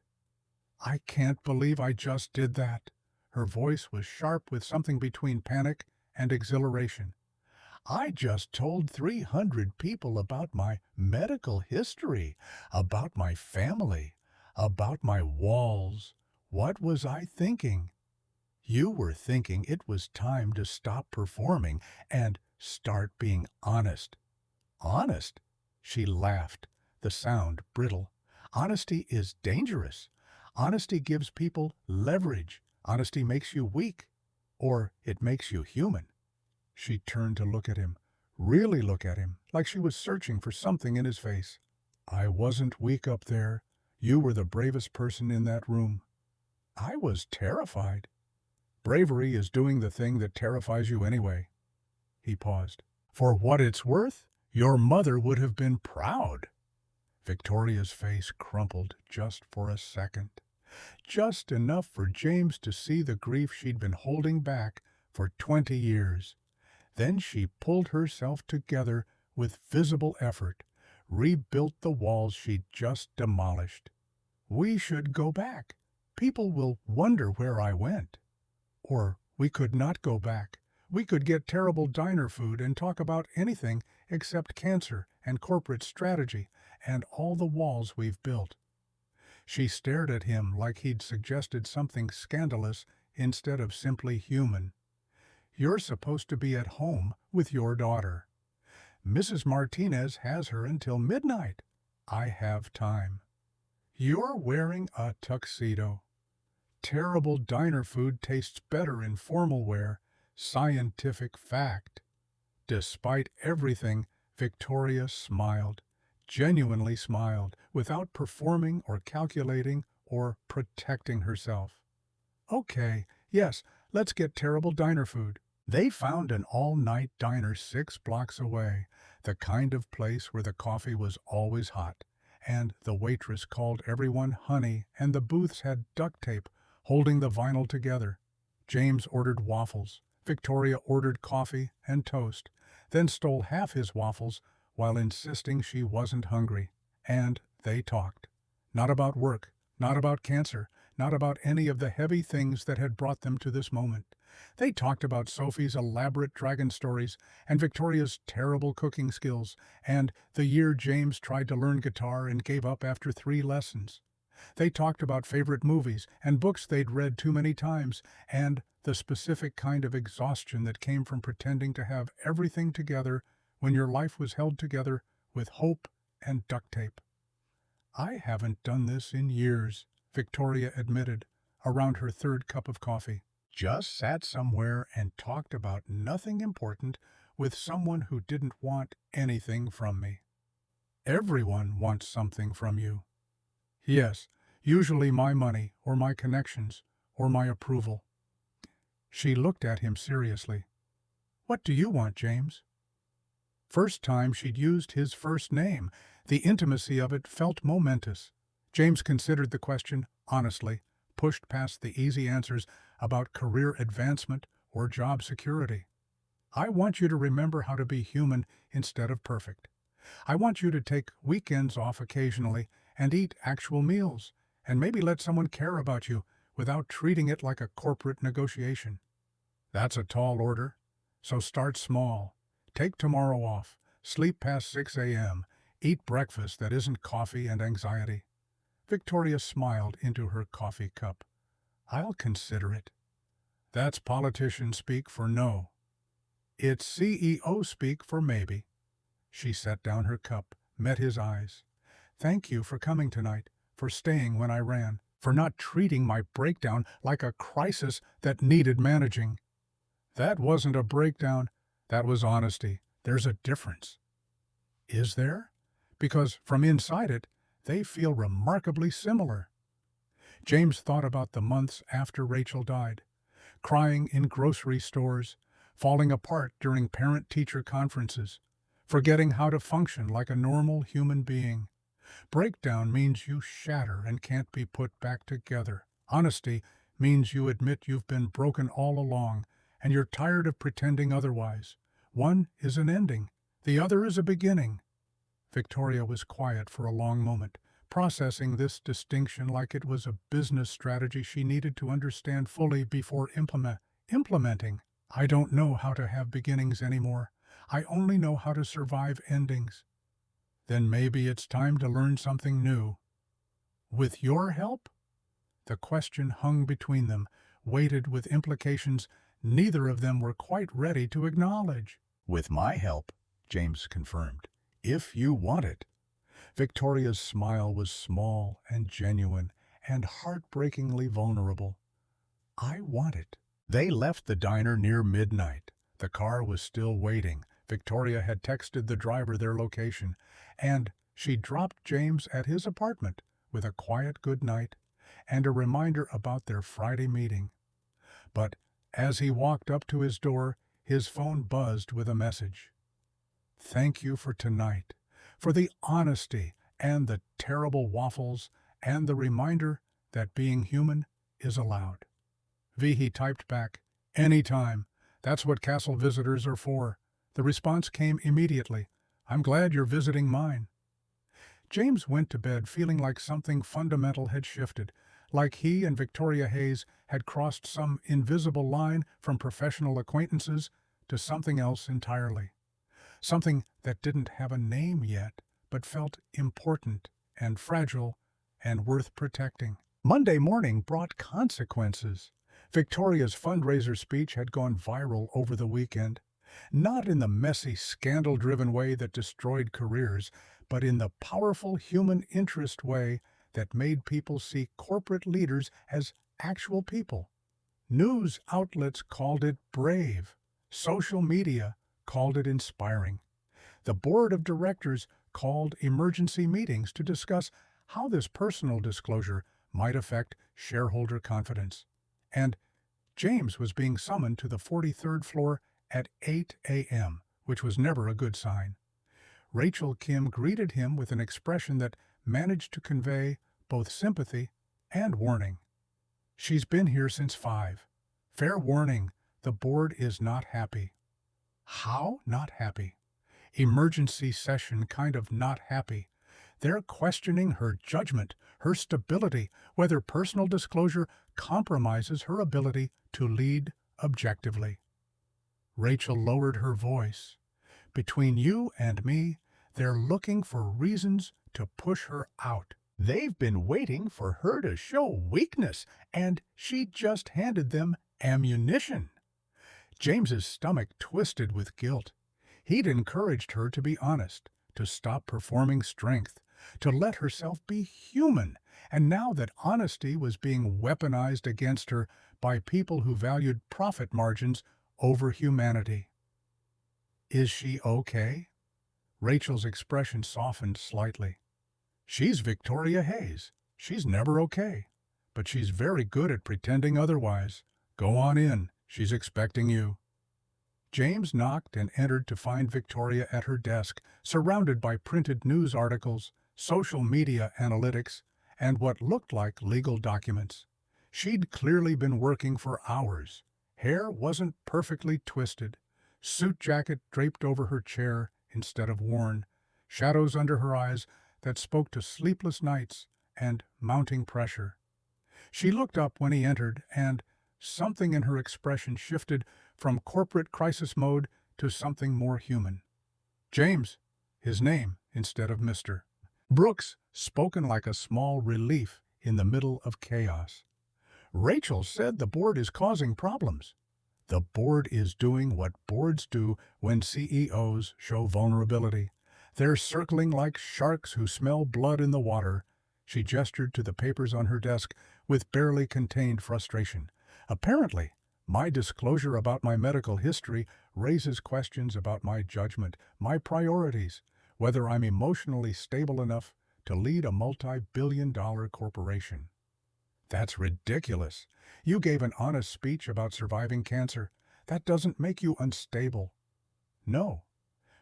"I can't believe I just did that." Her voice was sharp with something between panic and exhilaration. "I just told 300 people about my medical history, about my family, about my walls. What was I thinking?" "You were thinking it was time to stop performing and start being honest." "Honest?" She laughed, the sound brittle. "Honesty is dangerous. Honesty gives people leverage. Honesty makes you weak, or it makes you human." She turned to look at him, really look at him, like she was searching for something in his face. "I wasn't weak up there. You were the bravest person in that room. I was terrified. Bravery is doing the thing that terrifies you anyway. He paused. For what it's worth, your mother would have been proud. Victoria's face crumpled just for a second. Just enough for James to see the grief she'd been holding back for 20 years. Then she pulled herself together with visible effort, rebuilt the walls she'd just demolished. We should go back. People will wonder where I went. Or we could not go back. We could get terrible diner food and talk about anything except cancer and corporate strategy and all the walls we've built. She stared at him like he'd suggested something scandalous instead of simply human. You're supposed to be at home with your daughter. Mrs. Martinez has her until midnight. I have time. You're wearing a tuxedo. Terrible diner food tastes better in formal wear. Scientific fact. Despite everything, Victoria smiled, genuinely smiled, without performing or calculating or protecting herself. Okay, yes, let's get terrible diner food. They found an all-night diner 6 blocks away, the kind of place where the coffee was always hot, and the waitress called everyone honey, and the booths had duct tape holding the vinyl together. James ordered waffles. Victoria ordered coffee and toast, then stole half his waffles while insisting she wasn't hungry. And they talked. Not about work, not about cancer, not about any of the heavy things that had brought them to this moment. They talked about Sophie's elaborate dragon stories and Victoria's terrible cooking skills and the year James tried to learn guitar and gave up after 3 lessons. They talked about favorite movies and books they'd read too many times and the specific kind of exhaustion that came from pretending to have everything together when your life was held together with hope and duct tape. I haven't done this in years, Victoria admitted, around her 3rd cup of coffee. Just sat somewhere and talked about nothing important with someone who didn't want anything from me. Everyone wants something from you. Yes, usually my money or my connections or my approval. She looked at him seriously. What do you want, James? First time she'd used his first name. The intimacy of it felt momentous. James considered the question honestly, pushed past the easy answers about career advancement or job security. I want you to remember how to be human instead of perfect. I want you to take weekends off occasionally and eat actual meals, and maybe let someone care about you without treating it like a corporate negotiation. That's a tall order, so start small. Take tomorrow off, sleep past 6 a.m., eat breakfast that isn't coffee and anxiety. Victoria smiled into her coffee cup. I'll consider it. That's politician speak for no. It's CEO speak for maybe. She set down her cup, met his eyes. Thank you for coming tonight, for staying when I ran, for not treating my breakdown like a crisis that needed managing. That wasn't a breakdown, that was honesty. There's a difference. Is there? Because from inside it, they feel remarkably similar. James thought about the months after Rachel died, crying in grocery stores, falling apart during parent-teacher conferences, forgetting how to function like a normal human being. Breakdown means you shatter and can't be put back together. Honesty means you admit you've been broken all along and you're tired of pretending otherwise. One is an ending, the other is a beginning. Victoria was quiet for a long moment, processing this distinction like it was a business strategy she needed to understand fully before implementing. I don't know how to have beginnings anymore. I only know how to survive endings. Then maybe it's time to learn something new. With your help? The question hung between them, weighted with implications neither of them were quite ready to acknowledge. With my help, James confirmed, if you want it. Victoria's smile was small and genuine and heartbreakingly vulnerable. I want it. They left the diner near midnight. The car was still waiting. Victoria had texted the driver their location, and she dropped James at his apartment with a quiet good night and a reminder about their Friday meeting. But as he walked up to his door, his phone buzzed with a message. "Thank you for tonight, for the honesty and the terrible waffles and the reminder that being human is allowed." He typed back, "Anytime. That's what castle visitors are for." The response came immediately. "I'm glad you're visiting mine." James went to bed feeling like something fundamental had shifted, like he and Victoria Hayes had crossed some invisible line from professional acquaintances to something else entirely. Something that didn't have a name yet, but felt important and fragile and worth protecting. Monday morning brought consequences. Victoria's fundraiser speech had gone viral over the weekend, not in the messy, scandal-driven way that destroyed careers, but in the powerful human interest way that made people see corporate leaders as actual people. News outlets called it brave. Social media called it inspiring. The board of directors called emergency meetings to discuss how this personal disclosure might affect shareholder confidence. And James was being summoned to the 43rd floor at 8 a.m., which was never a good sign. Rachel Kim greeted him with an expression that managed to convey both sympathy and warning. "She's been here since 5. Fair warning, the board is not happy." How not happy? Emergency session kind of not happy. They're questioning her judgment, her stability, whether personal disclosure compromises her ability to lead objectively. Rachel lowered her voice. "Between you and me, they're looking for reasons to push her out. They've been waiting for her to show weakness, and she just handed them ammunition." James's stomach twisted with guilt. He'd encouraged her to be honest, to stop performing strength, to let herself be human, and now that honesty was being weaponized against her by people who valued profit margins over humanity. "Is she okay?" Rachel's expression softened slightly. "She's Victoria Hayes. She's never okay. But she's very good at pretending otherwise. Go on in. She's expecting you." James knocked and entered to find Victoria at her desk, surrounded by printed news articles, social media analytics, and what looked like legal documents. She'd clearly been working for hours. Hair wasn't perfectly twisted. Suit jacket draped over her chair instead of worn. Shadows under her eyes that spoke to sleepless nights and mounting pressure. She looked up when he entered, and something in her expression shifted from corporate crisis mode to something more human. "James," his name instead of Mr. Brooks, spoken like a small relief in the middle of chaos. "Rachel said the board is causing problems." "The board is doing what boards do when CEOs show vulnerability. They're circling like sharks who smell blood in the water." She gestured to the papers on her desk with barely contained frustration. "Apparently, my disclosure about my medical history raises questions about my judgment, my priorities, whether I'm emotionally stable enough to lead a multi-billion-dollar corporation." "That's ridiculous. You gave an honest speech about surviving cancer. That doesn't make you unstable." "No,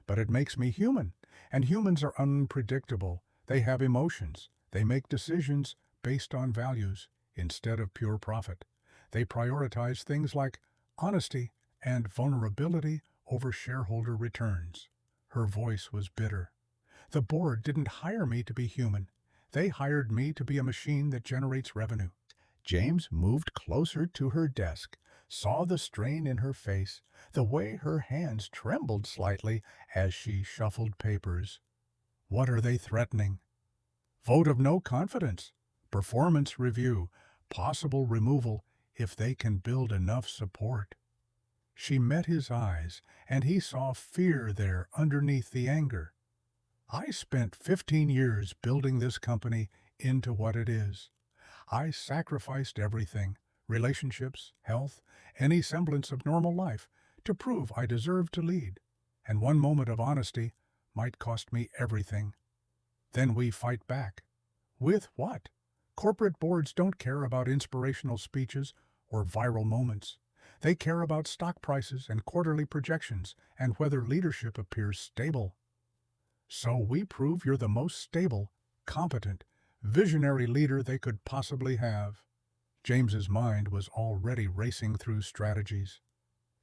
but it makes me human, and humans are unpredictable. They have emotions. They make decisions based on values instead of pure profit. They prioritize things like honesty and vulnerability over shareholder returns." Her voice was bitter. "The board didn't hire me to be human. They hired me to be a machine that generates revenue." James moved closer to her desk, saw the strain in her face, the way her hands trembled slightly as she shuffled papers. "What are they threatening?" "Vote of no confidence, performance review, possible removal if they can build enough support." She met his eyes, and he saw fear there underneath the anger. "I spent 15 years building this company into what it is. I sacrificed everything, relationships, health, any semblance of normal life, to prove I deserved to lead. And one moment of honesty might cost me everything. Then we fight back. With what? Corporate boards don't care about inspirational speeches or viral moments. They care about stock prices and quarterly projections and whether leadership appears stable. So we prove you're the most stable, competent, visionary leader they could possibly have. James's mind was already racing through strategies.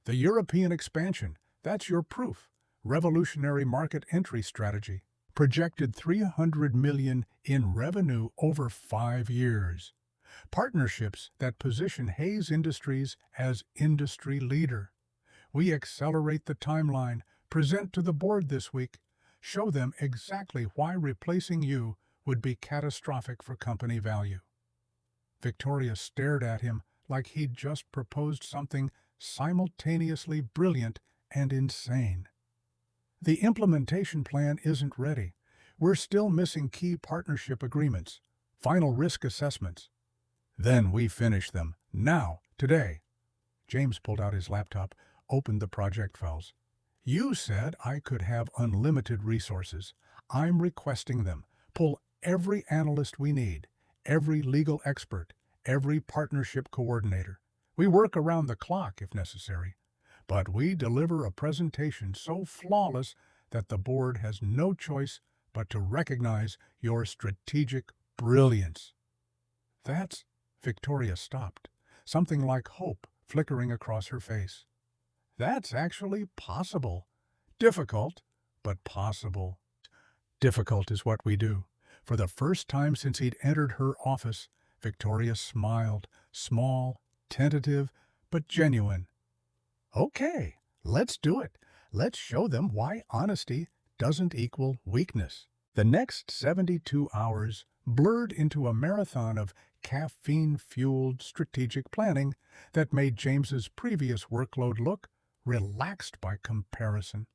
The European expansion, that's your proof. Revolutionary market entry strategy. Projected $300 million in revenue over 5 years. Partnerships that position Hayes Industries as industry leader. We accelerate the timeline, present to the board this week, show them exactly why replacing you would be catastrophic for company value. Victoria stared at him like he'd just proposed something simultaneously brilliant and insane. The implementation plan isn't ready. We're still missing key partnership agreements, final risk assessments. Then we finish them. Now, today. James pulled out his laptop, opened the project files. You said I could have unlimited resources. I'm requesting them. Pull every analyst we need, every legal expert, every partnership coordinator. We work around the clock if necessary, but we deliver a presentation so flawless that the board has no choice but to recognize your strategic brilliance. That's... Victoria stopped, something like hope flickering across her face. That's actually possible. Difficult, but possible. Difficult is what we do. For the first time since he'd entered her office, Victoria smiled, small, tentative, but genuine. Okay, let's do it. Let's show them why honesty doesn't equal weakness. The next 72 hours blurred into a marathon of caffeine-fueled strategic planning that made James's previous workload look relaxed by comparison.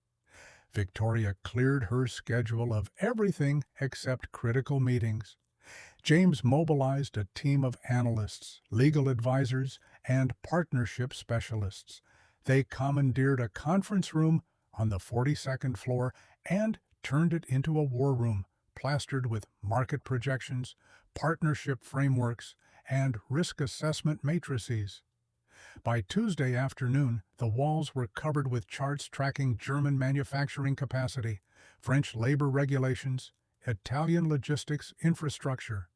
Victoria cleared her schedule of everything except critical meetings. James mobilized a team of analysts, legal advisors, and partnership specialists. They commandeered a conference room on the 42nd floor and turned it into a war room, plastered with market projections, partnership frameworks, and risk assessment matrices. By Tuesday afternoon, the walls were covered with charts tracking German manufacturing capacity, French labor regulations, Italian logistics infrastructure.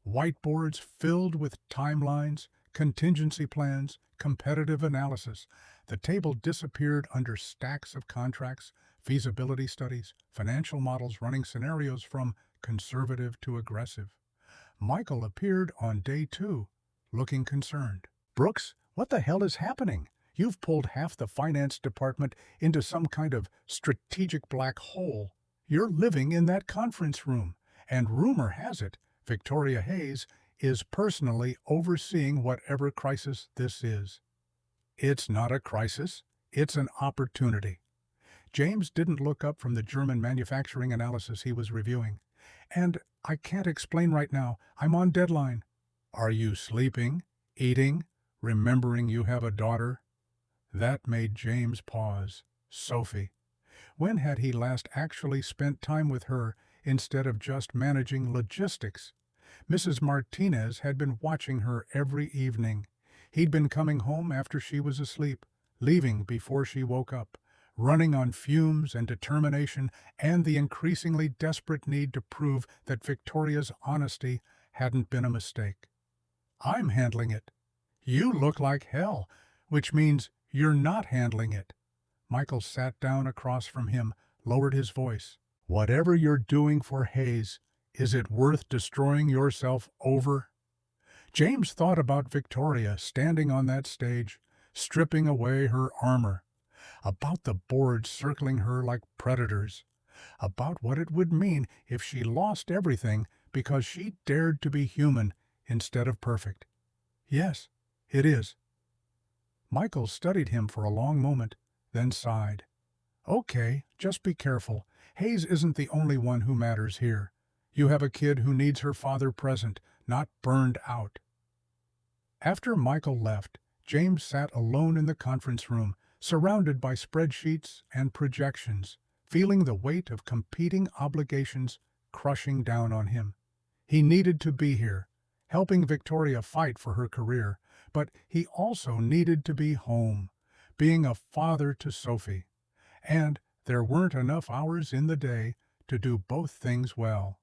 Whiteboards filled with timelines, contingency plans, competitive analysis. The table disappeared under stacks of contracts, feasibility studies, financial models running scenarios from conservative to aggressive. Michael appeared on day 2, looking concerned. Brooks, what the hell is happening? You've pulled half the finance department into some kind of strategic black hole. You're living in that conference room, and rumor has it, Victoria Hayes is personally overseeing whatever crisis this is. It's not a crisis, it's an opportunity. James didn't look up from the German manufacturing analysis he was reviewing. And I can't explain right now, I'm on deadline. Are you sleeping, eating, remembering you have a daughter? That made James pause. Sophie. When had he last actually spent time with her instead of just managing logistics? Mrs. Martinez had been watching her every evening. He'd been coming home after she was asleep, leaving before she woke up, running on fumes and determination and the increasingly desperate need to prove that Victoria's honesty hadn't been a mistake. I'm handling it. You look like hell, which means you're not handling it. Michael sat down across from him, lowered his voice. Whatever you're doing for Hayes, is it worth destroying yourself over? James thought about Victoria standing on that stage, stripping away her armor, about the board circling her like predators, about what it would mean if she lost everything because she dared to be human instead of perfect. Yes, it is. Michael studied him for a long moment, then sighed. Okay, just be careful. Hayes isn't the only one who matters here. You have a kid who needs her father present, not burned out. After Michael left, James sat alone in the conference room, surrounded by spreadsheets and projections, feeling the weight of competing obligations crushing down on him. He needed to be here, helping Victoria fight for her career, but he also needed to be home, being a father to Sophie. And there weren't enough hours in the day to do both things well.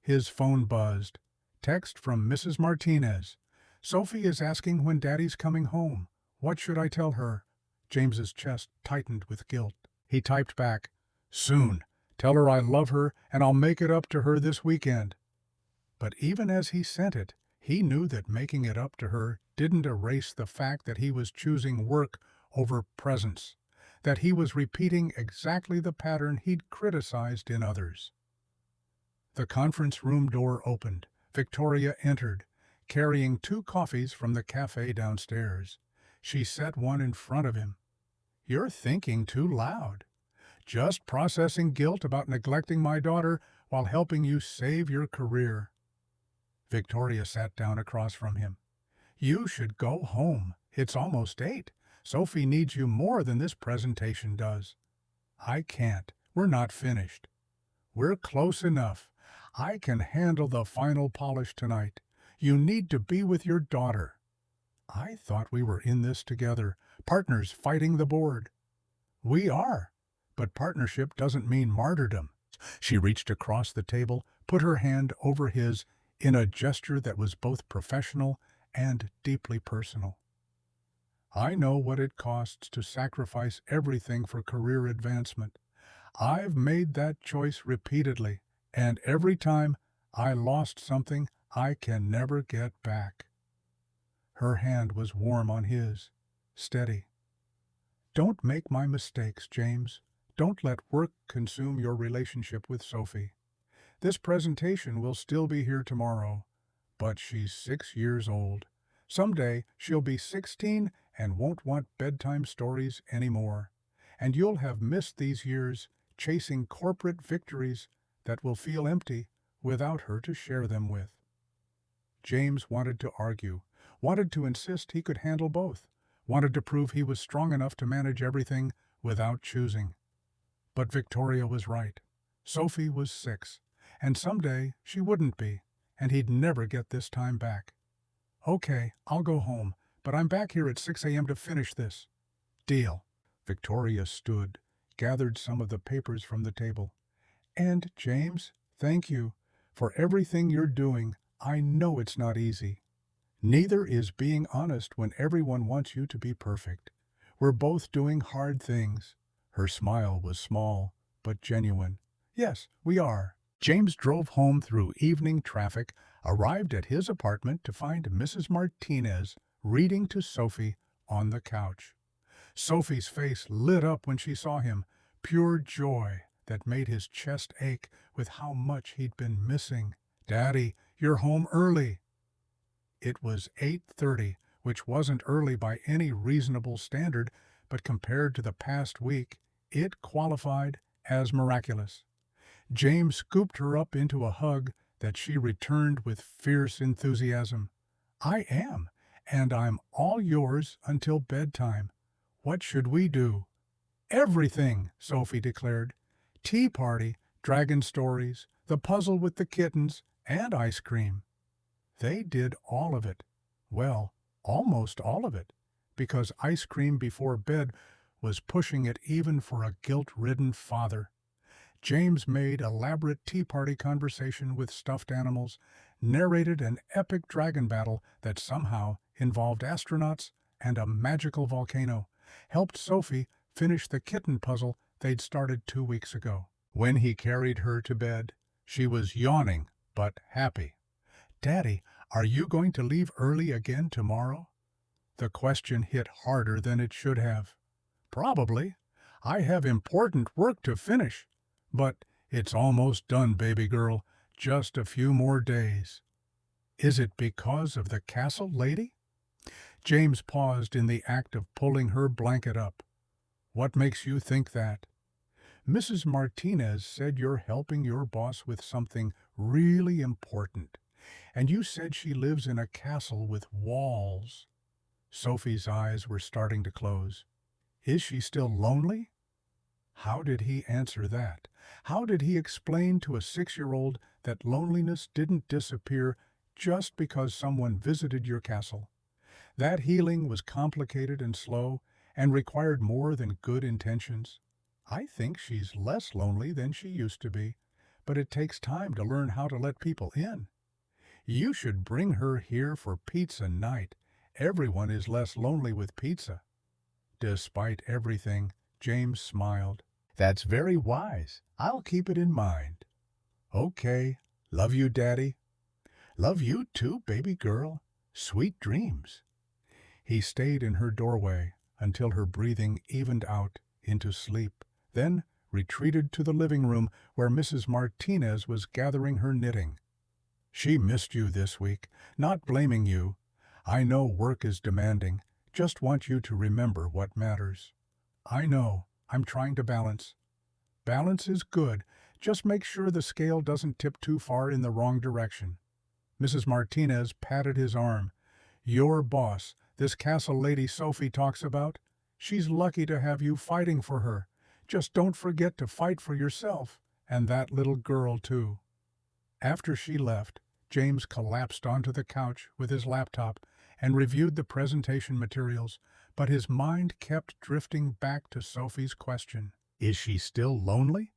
His phone buzzed. Text from Mrs. Martinez. Sophie is asking when Daddy's coming home. What should I tell her? James's chest tightened with guilt. He typed back, Soon. Tell her I love her and I'll make it up to her this weekend. But even as he sent it, he knew that making it up to her didn't erase the fact that he was choosing work over presence, that he was repeating exactly the pattern he'd criticized in others. The conference room door opened. Victoria entered, carrying 2 coffees from the cafe downstairs. She set one in front of him. You're thinking too loud. Just processing guilt about neglecting my daughter while helping you save your career. Victoria sat down across from him. You should go home. It's almost 8. Sophie needs you more than this presentation does. I can't. We're not finished. We're close enough. I can handle the final polish tonight. You need to be with your daughter. I thought we were in this together, partners fighting the board. We are, but partnership doesn't mean martyrdom. She reached across the table, put her hand over his, in a gesture that was both professional and deeply personal. I know what it costs to sacrifice everything for career advancement. I've made that choice repeatedly, and every time I lost something I can never get back. Her hand was warm on his, steady. Don't make my mistakes, James. Don't let work consume your relationship with Sophie. This presentation will still be here tomorrow, but she's 6 years old. Someday she'll be 16 and won't want bedtime stories anymore. And you'll have missed these years chasing corporate victories that will feel empty without her to share them with. James wanted to argue, wanted to insist he could handle both, wanted to prove he was strong enough to manage everything without choosing. But Victoria was right. Sophie was 6, and someday she wouldn't be, and he'd never get this time back. Okay, I'll go home, but I'm back here at 6 a.m. to finish this. Deal. Victoria stood, gathered some of the papers from the table. And, James, thank you for everything you're doing. I know it's not easy. Neither is being honest when everyone wants you to be perfect. We're both doing hard things. Her smile was small, but genuine. Yes, we are. James drove home through evening traffic, arrived at his apartment to find Mrs. Martinez reading to Sophie on the couch. Sophie's face lit up when she saw him, pure joy that made his chest ache with how much he'd been missing. Daddy, you're home early. It was 8:30, which wasn't early by any reasonable standard, but compared to the past week, it qualified as miraculous. James scooped her up into a hug that she returned with fierce enthusiasm. I am, and I'm all yours until bedtime. What should we do? Everything, Sophie declared. Tea party, dragon stories, the puzzle with the kittens, and ice cream. They did all of it. Well, almost all of it, because ice cream before bed was pushing it even for a guilt-ridden father. James made elaborate tea party conversation with stuffed animals, narrated an epic dragon battle that somehow involved astronauts and a magical volcano, helped Sophie finish the kitten puzzle they'd started 2 weeks ago. When he carried her to bed, she was yawning but happy. Daddy, are you going to leave early again tomorrow? The question hit harder than it should have. Probably. I have important work to finish. But it's almost done, baby girl. Just a few more days. Is it because of the castle lady? James paused in the act of pulling her blanket up. What makes you think that? Mrs. Martinez said you're helping your boss with something really important, and you said she lives in a castle with walls. Sophie's eyes were starting to close. Is she still lonely? How did he answer that? How did he explain to a 6-year-old that loneliness didn't disappear just because someone visited your castle. That healing was complicated and slow and required more than good intentions. I think she's less lonely than she used to be, but it takes time to learn how to let people in. You should bring her here for pizza night. Everyone is less lonely with pizza." Despite everything, James smiled. "That's very wise. I'll keep it in mind." "Okay. Love you, Daddy." "Love you too, baby girl. Sweet dreams." He stayed in her doorway until her breathing evened out into sleep, then retreated to the living room where Mrs. Martinez was gathering her knitting. "She missed you this week. Not blaming you. I know work is demanding. Just want you to remember what matters." "I know. I'm trying to balance." "Balance is good. Just make sure the scale doesn't tip too far in the wrong direction." Mrs. Martinez patted his arm. "Your boss, this castle lady Sophie talks about, she's lucky to have you fighting for her. Just don't forget to fight for yourself, and that little girl too." After she left, James collapsed onto the couch with his laptop and reviewed the presentation materials, but his mind kept drifting back to Sophie's question, "Is she still lonely?"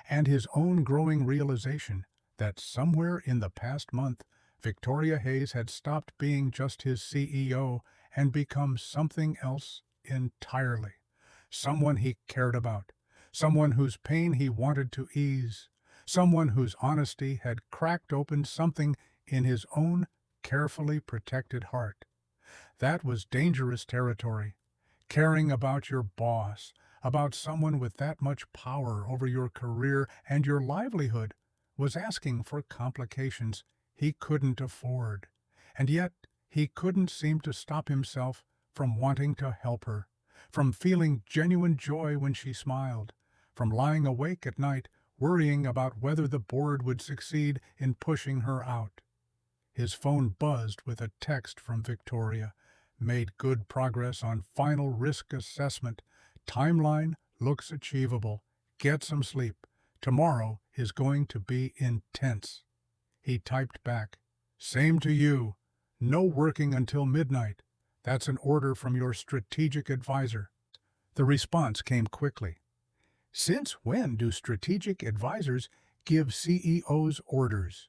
and his own growing realization that somewhere in the past month, Victoria Hayes had stopped being just his CEO and become something else entirely. Someone he cared about, someone whose pain he wanted to ease, someone whose honesty had cracked open something in his own carefully protected heart. That was dangerous territory. Caring about your boss, about someone with that much power over your career and your livelihood, was asking for complications he couldn't afford. And yet, he couldn't seem to stop himself from wanting to help her, from feeling genuine joy when she smiled, from lying awake at night worrying about whether the board would succeed in pushing her out. His phone buzzed with a text from Victoria. "Made good progress on final risk assessment. Timeline looks achievable. Get some sleep. Tomorrow is going to be intense." He typed back, "Same to you. No working until midnight. That's an order from your strategic advisor." The response came quickly. "Since when do strategic advisors give CEOs orders?"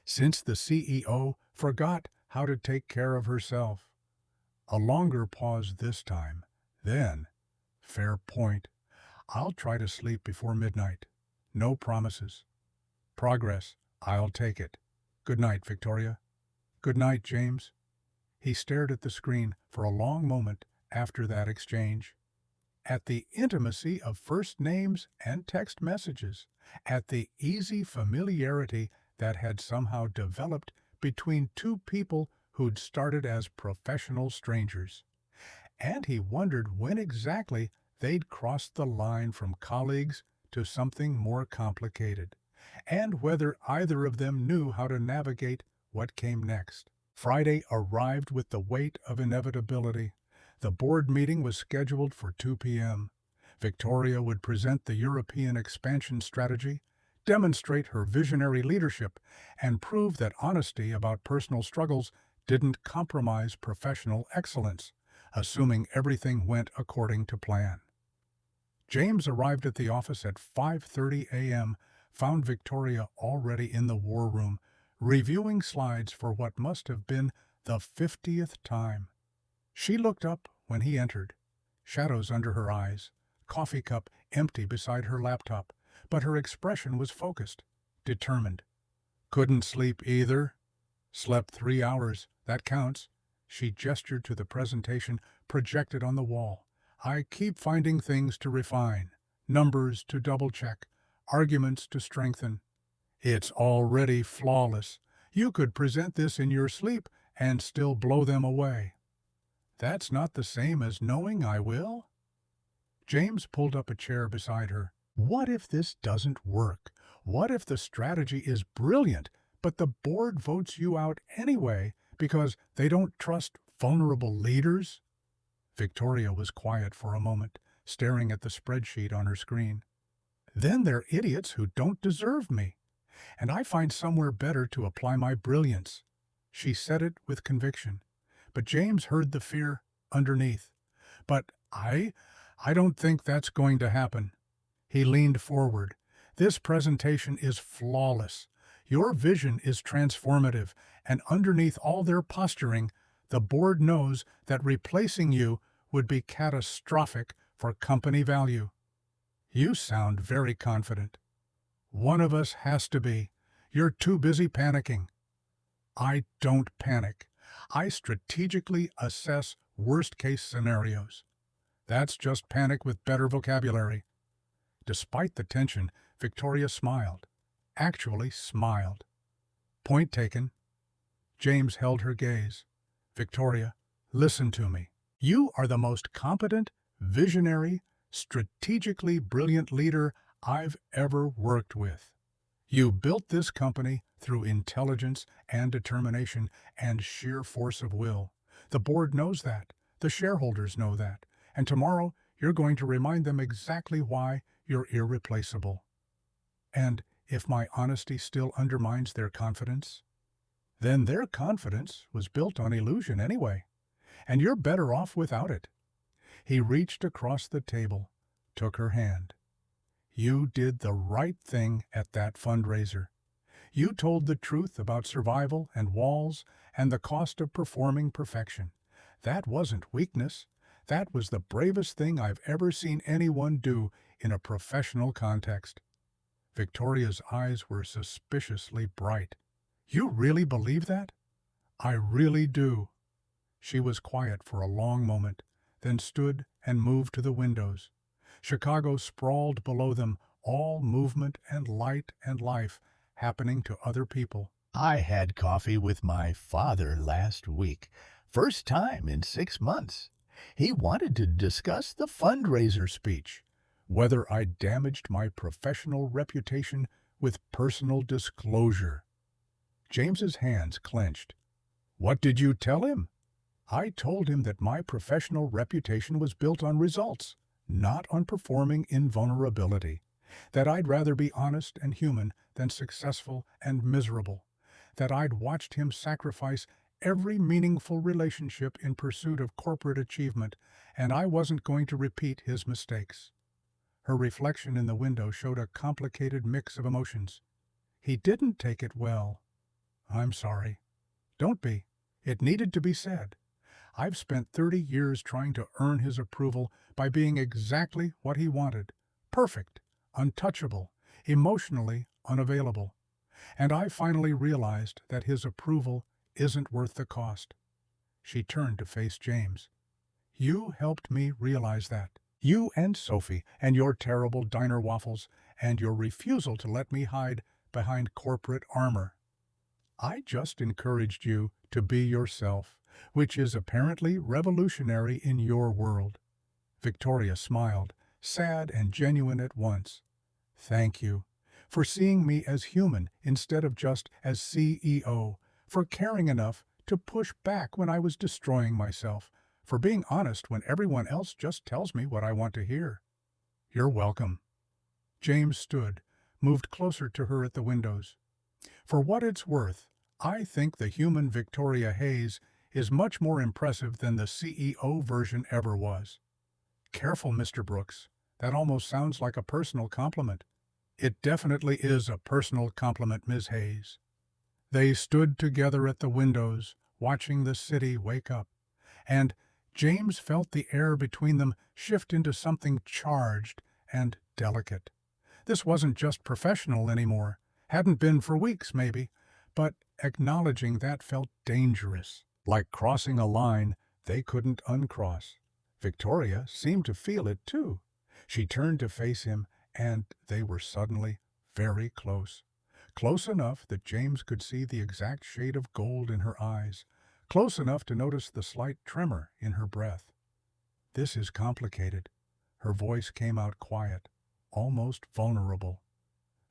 "Since the CEO forgot how to take care of herself." A longer pause this time. Then, "Fair point. I'll try to sleep before midnight. No promises. Progress. I'll take it. Good night, Victoria." "Good night, James." He stared at the screen for a long moment after that exchange. At the intimacy of first names and text messages, at the easy familiarity that had somehow developed between two people who'd started as professional strangers. And he wondered when exactly they'd crossed the line from colleagues to something more complicated, and whether either of them knew how to navigate what came next. Friday arrived with the weight of inevitability. The board meeting was scheduled for 2 p.m. Victoria would present the European expansion strategy, demonstrate her visionary leadership, and prove that honesty about personal struggles didn't compromise professional excellence, assuming everything went according to plan. James arrived at the office at 5:30 a.m., found Victoria already in the war room, reviewing slides for what must have been the 50th time. She looked up when he entered, shadows under her eyes, coffee cup empty beside her laptop, but her expression was focused, determined. "Couldn't sleep either?" "Slept 3 hours. That counts." She gestured to the presentation projected on the wall. "I keep finding things to refine, numbers to double-check, arguments to strengthen." "It's already flawless. You could present this in your sleep and still blow them away." "That's not the same as knowing I will." James pulled up a chair beside her. "What if this doesn't work? What if the strategy is brilliant, but the board votes you out anyway because they don't trust vulnerable leaders?" Victoria was quiet for a moment, staring at the spreadsheet on her screen. "Then they're idiots who don't deserve me, and I find somewhere better to apply my brilliance." She said it with conviction, but James heard the fear underneath. But I don't think that's going to happen. He leaned forward. This presentation is flawless. Your vision is transformative, and underneath all their posturing, the board knows that replacing you would be catastrophic for company value. You sound very confident. One of us has to be. You're too busy panicking. I don't panic. I strategically assess worst-case scenarios. That's just panic with better vocabulary. Despite the tension, Victoria smiled. Actually smiled. Point taken. James held her gaze. Victoria, listen to me. You are the most competent, visionary, strategically brilliant leader I've ever worked with. You built this company through intelligence and determination and sheer force of will. The board knows that. The shareholders know that. And tomorrow, you're going to remind them exactly why you're irreplaceable. And if my honesty still undermines their confidence, then their confidence was built on illusion anyway, and you're better off without it. He reached across the table, took her hand. You did the right thing at that fundraiser. You told the truth about survival and walls and the cost of performing perfection. That wasn't weakness. That was the bravest thing I've ever seen anyone do in a professional context. Victoria's eyes were suspiciously bright. You really believe that? I really do. She was quiet for a long moment, then stood and moved to the windows. Chicago sprawled below them, all movement and light and life happening to other people. I had coffee with my father last week. First time in 6 months. He wanted to discuss the fundraiser speech, whether I damaged my professional reputation with personal disclosure. James's hands clenched. What did you tell him? I told him that my professional reputation was built on results, not on performing in vulnerability. That I'd rather be honest and human than successful and miserable. That I'd watched him sacrifice every meaningful relationship in pursuit of corporate achievement, and I wasn't going to repeat his mistakes. Her reflection in the window showed a complicated mix of emotions. He didn't take it well. I'm sorry. Don't be. It needed to be said. I've spent 30 years trying to earn his approval by being exactly what he wanted. Perfect, untouchable, emotionally unavailable. And I finally realized that his approval isn't worth the cost. She turned to face James. You helped me realize that. You and Sophie and your terrible diner waffles and your refusal to let me hide behind corporate armor. I just encouraged you to be yourself, which is apparently revolutionary in your world. Victoria smiled, sad and genuine at once. Thank you for seeing me as human instead of just as CEO, for caring enough to push back when I was destroying myself, for being honest when everyone else just tells me what I want to hear. You're welcome. James stood, moved closer to her at the windows. For what it's worth, I think the human Victoria Hayes is much more impressive than the CEO version ever was. Careful, Mr. Brooks. That almost sounds like a personal compliment. It definitely is a personal compliment, Ms. Hayes. They stood together at the windows, watching the city wake up, and James felt the air between them shift into something charged and delicate. This wasn't just professional anymore, hadn't been for weeks maybe, but acknowledging that felt dangerous, like crossing a line they couldn't uncross. Victoria seemed to feel it too. She turned to face him, and they were suddenly very close. Close enough that James could see the exact shade of gold in her eyes, close enough to notice the slight tremor in her breath. This is complicated. Her voice came out quiet, almost vulnerable.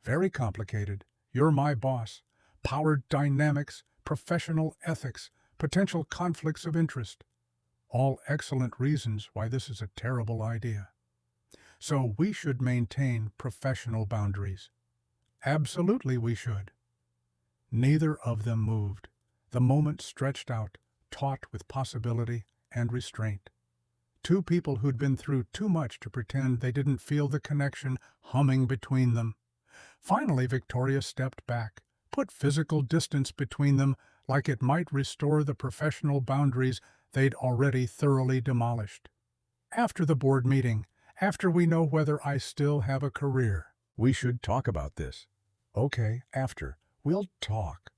Very complicated. You're my boss. Power dynamics, professional ethics, potential conflicts of interest. All excellent reasons why this is a terrible idea. So we should maintain professional boundaries. Absolutely we should. Neither of them moved. The moment stretched out, taut with possibility and restraint. Two people who'd been through too much to pretend they didn't feel the connection humming between them. Finally, Victoria stepped back, put physical distance between them like it might restore the professional boundaries they'd already thoroughly demolished. After the board meeting, after we know whether I still have a career, we should talk about this. Okay, after. We'll talk.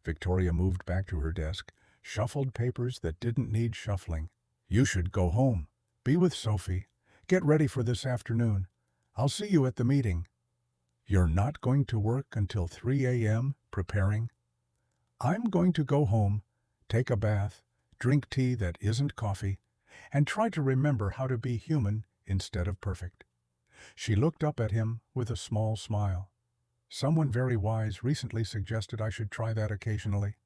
Victoria moved back to her desk, shuffled papers that didn't need shuffling. You should go home. Be with Sophie. Get ready for this afternoon. I'll see you at the meeting. You're not going to work until 3 a.m. preparing? I'm going to go home, take a bath, drink tea that isn't coffee, and try to remember how to be human instead of perfect. She looked up at him with a small smile. Someone very wise recently suggested I should try that occasionally.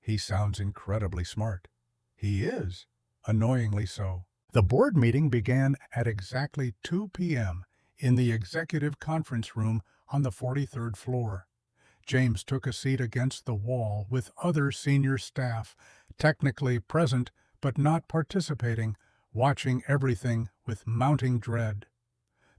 He sounds incredibly smart. He is, annoyingly so. The board meeting began at exactly 2 p.m. in the executive conference room on the 43rd floor. James took a seat against the wall with other senior staff, technically present but not participating, watching everything with mounting dread.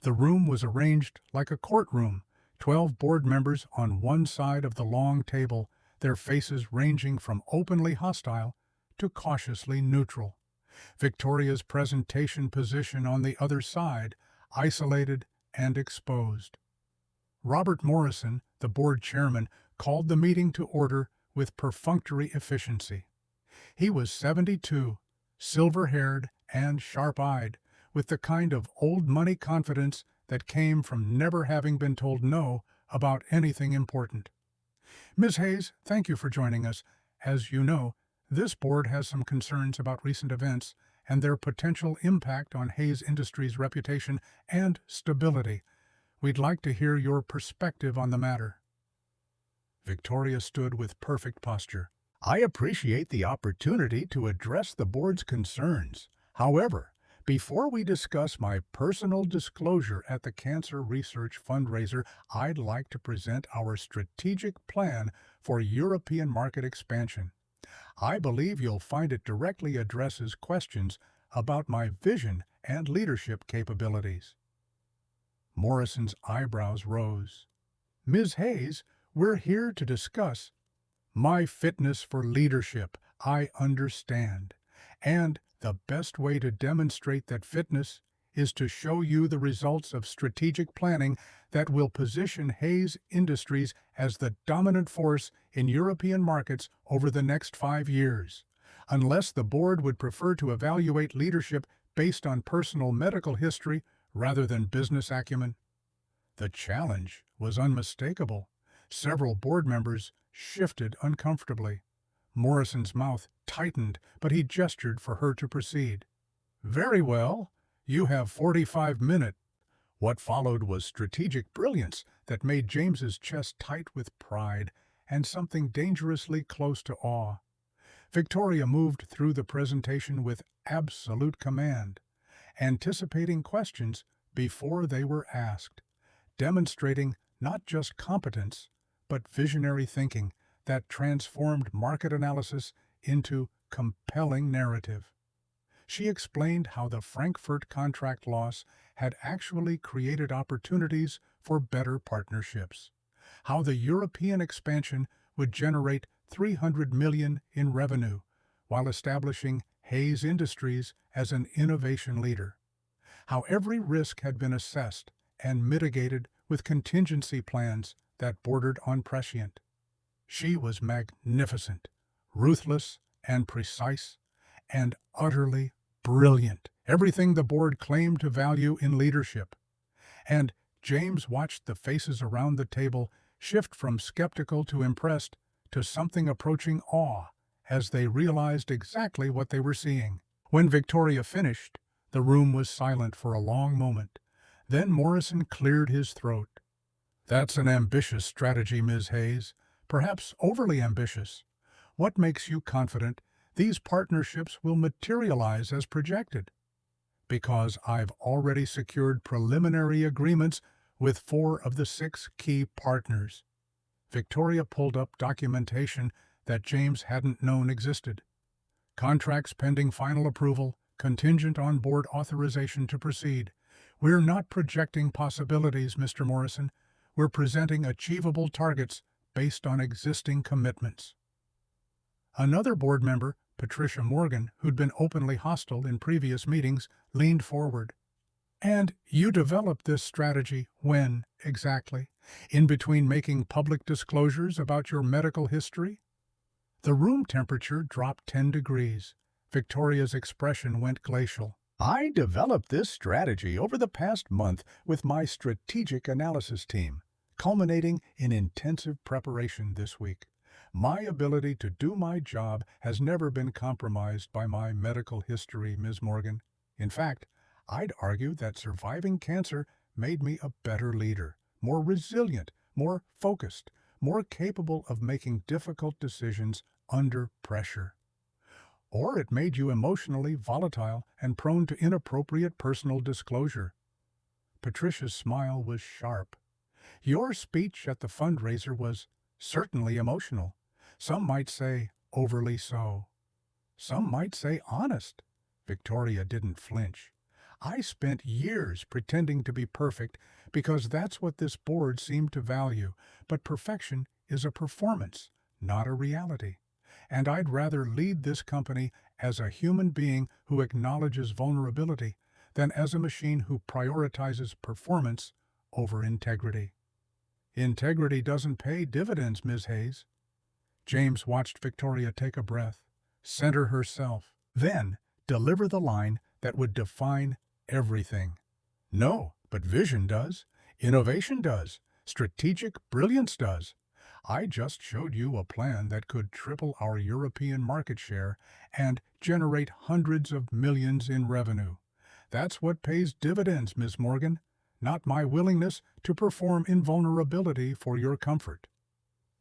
The room was arranged like a courtroom, 12 board members on one side of the long table, their faces ranging from openly hostile to cautiously neutral. Victoria's presentation position on the other side, isolated and exposed. Robert Morrison, the board chairman, called the meeting to order with perfunctory efficiency. He was 72, silver-haired and sharp-eyed, with the kind of old-money confidence that came from never having been told no about anything important. Ms. Hayes, thank you for joining us. As you know, this board has some concerns about recent events and their potential impact on Hayes Industries' reputation and stability. We'd like to hear your perspective on the matter. Victoria stood with perfect posture. I appreciate the opportunity to address the board's concerns. However, before we discuss my personal disclosure at the Cancer Research Fundraiser, I'd like to present our strategic plan for European market expansion. I believe you'll find it directly addresses questions about my vision and leadership capabilities. Morrison's eyebrows rose. Ms. Hayes, we're here to discuss my fitness for leadership. I understand. And the best way to demonstrate that fitness is to show you the results of strategic planning that will position Hayes Industries as the dominant force in European markets over the next 5 years. Unless the board would prefer to evaluate leadership based on personal medical history rather than business acumen. The challenge was unmistakable. Several board members shifted uncomfortably. Morrison's mouth tightened, but he gestured for her to proceed. Very well. You have 45 minutes. What followed was strategic brilliance that made James's chest tight with pride and something dangerously close to awe. Victoria moved through the presentation with absolute command, anticipating questions before they were asked, demonstrating not just competence, but visionary thinking that transformed market analysis into compelling narrative. She explained how the Frankfurt contract loss had actually created opportunities for better partnerships, how the European expansion would generate $300 million in revenue while establishing Hayes Industries as an innovation leader, how every risk had been assessed and mitigated with contingency plans that bordered on prescient. She was magnificent, ruthless and precise, and utterly brilliant, everything the board claimed to value in leadership. And James watched the faces around the table shift from skeptical to impressed to something approaching awe as they realized exactly what they were seeing. When Victoria finished, the room was silent for a long moment. Then Morrison cleared his throat. That's an ambitious strategy, Ms. Hayes, perhaps overly ambitious. What makes you confident these partnerships will materialize as projected? Because I've already secured preliminary agreements with 4 of the 6 key partners. Victoria pulled up documentation that James hadn't known existed. Contracts pending final approval, contingent on board authorization to proceed. We're not projecting possibilities, Mr. Morrison. We're presenting achievable targets based on existing commitments. Another board member, Patricia Morgan, who'd been openly hostile in previous meetings, leaned forward. And you developed this strategy when, exactly? In between making public disclosures about your medical history? The room temperature dropped 10 degrees. Victoria's expression went glacial. I developed this strategy over the past month with my strategic analysis team, culminating in intensive preparation this week. My ability to do my job has never been compromised by my medical history, Ms. Morgan. In fact, I'd argue that surviving cancer made me a better leader, more resilient, more focused, more capable of making difficult decisions under pressure. Or it made you emotionally volatile and prone to inappropriate personal disclosure. Patricia's smile was sharp. Your speech at the fundraiser was certainly emotional. Some might say overly so. Some might say honest. Victoria didn't flinch. I spent years pretending to be perfect because that's what this board seemed to value, but perfection is a performance, not a reality. And I'd rather lead this company as a human being who acknowledges vulnerability than as a machine who prioritizes performance over integrity. Integrity doesn't pay dividends, Ms. Hayes. James watched Victoria take a breath, center herself, then deliver the line that would define everything. No, but vision does, innovation does, strategic brilliance does. I just showed you a plan that could triple our European market share and generate hundreds of millions in revenue. That's what pays dividends, Ms. Morgan, not my willingness to perform invulnerability for your comfort.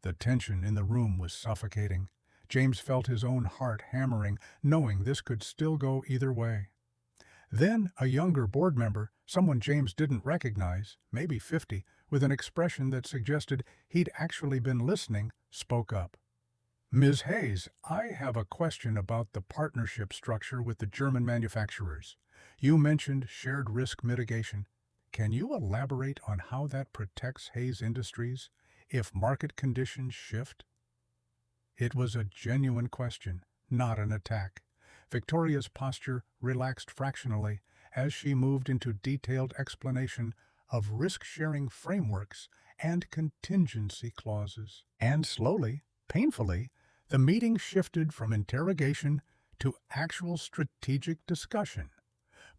The tension in the room was suffocating. James felt his own heart hammering, knowing this could still go either way. Then a younger board member, someone James didn't recognize, maybe 50, with an expression that suggested he'd actually been listening, spoke up. Ms. Hayes, I have a question about the partnership structure with the German manufacturers. You mentioned shared risk mitigation. Can you elaborate on how that protects Hayes Industries if market conditions shift? It was a genuine question, not an attack. Victoria's posture relaxed fractionally as she moved into detailed explanation of risk-sharing frameworks and contingency clauses. And slowly, painfully, the meeting shifted from interrogation to actual strategic discussion.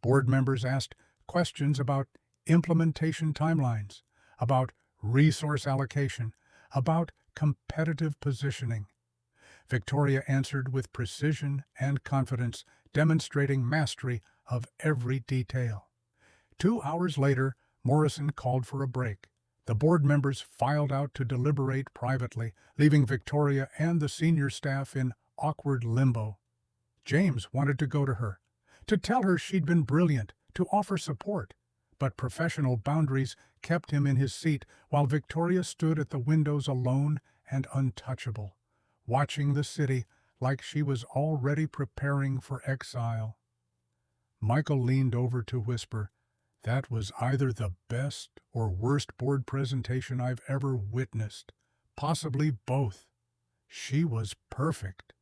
Board members asked questions about implementation timelines, about resource allocation, about competitive positioning. Victoria answered with precision and confidence, demonstrating mastery of every detail. 2 hours later, Morrison called for a break. The board members filed out to deliberate privately, leaving Victoria and the senior staff in awkward limbo. James wanted to go to her, to tell her she'd been brilliant, to offer support, but professional boundaries kept him in his seat while Victoria stood at the windows alone and untouchable, watching the city like she was already preparing for exile. Michael leaned over to whisper, "That was either the best or worst board presentation I've ever witnessed, possibly both. She was perfect.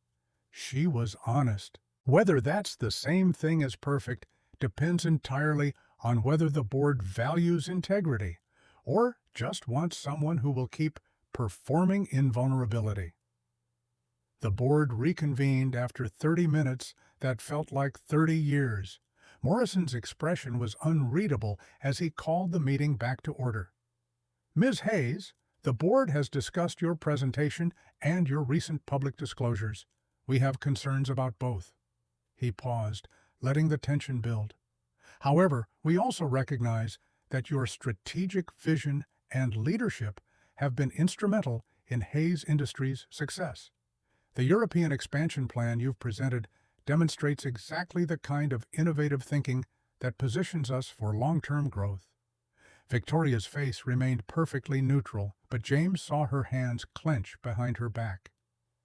She was honest. Whether that's the same thing as perfect depends entirely on whether the board values integrity or just wants someone who will keep performing invulnerability." The board reconvened after 30 minutes that felt like 30 years. Morrison's expression was unreadable as he called the meeting back to order. "Ms. Hayes, the board has discussed your presentation and your recent public disclosures. We have concerns about both." He paused, letting the tension build. "However, we also recognize that your strategic vision and leadership have been instrumental in Hayes Industries' success. The European expansion plan you've presented demonstrates exactly the kind of innovative thinking that positions us for long-term growth." Victoria's face remained perfectly neutral, but James saw her hands clench behind her back.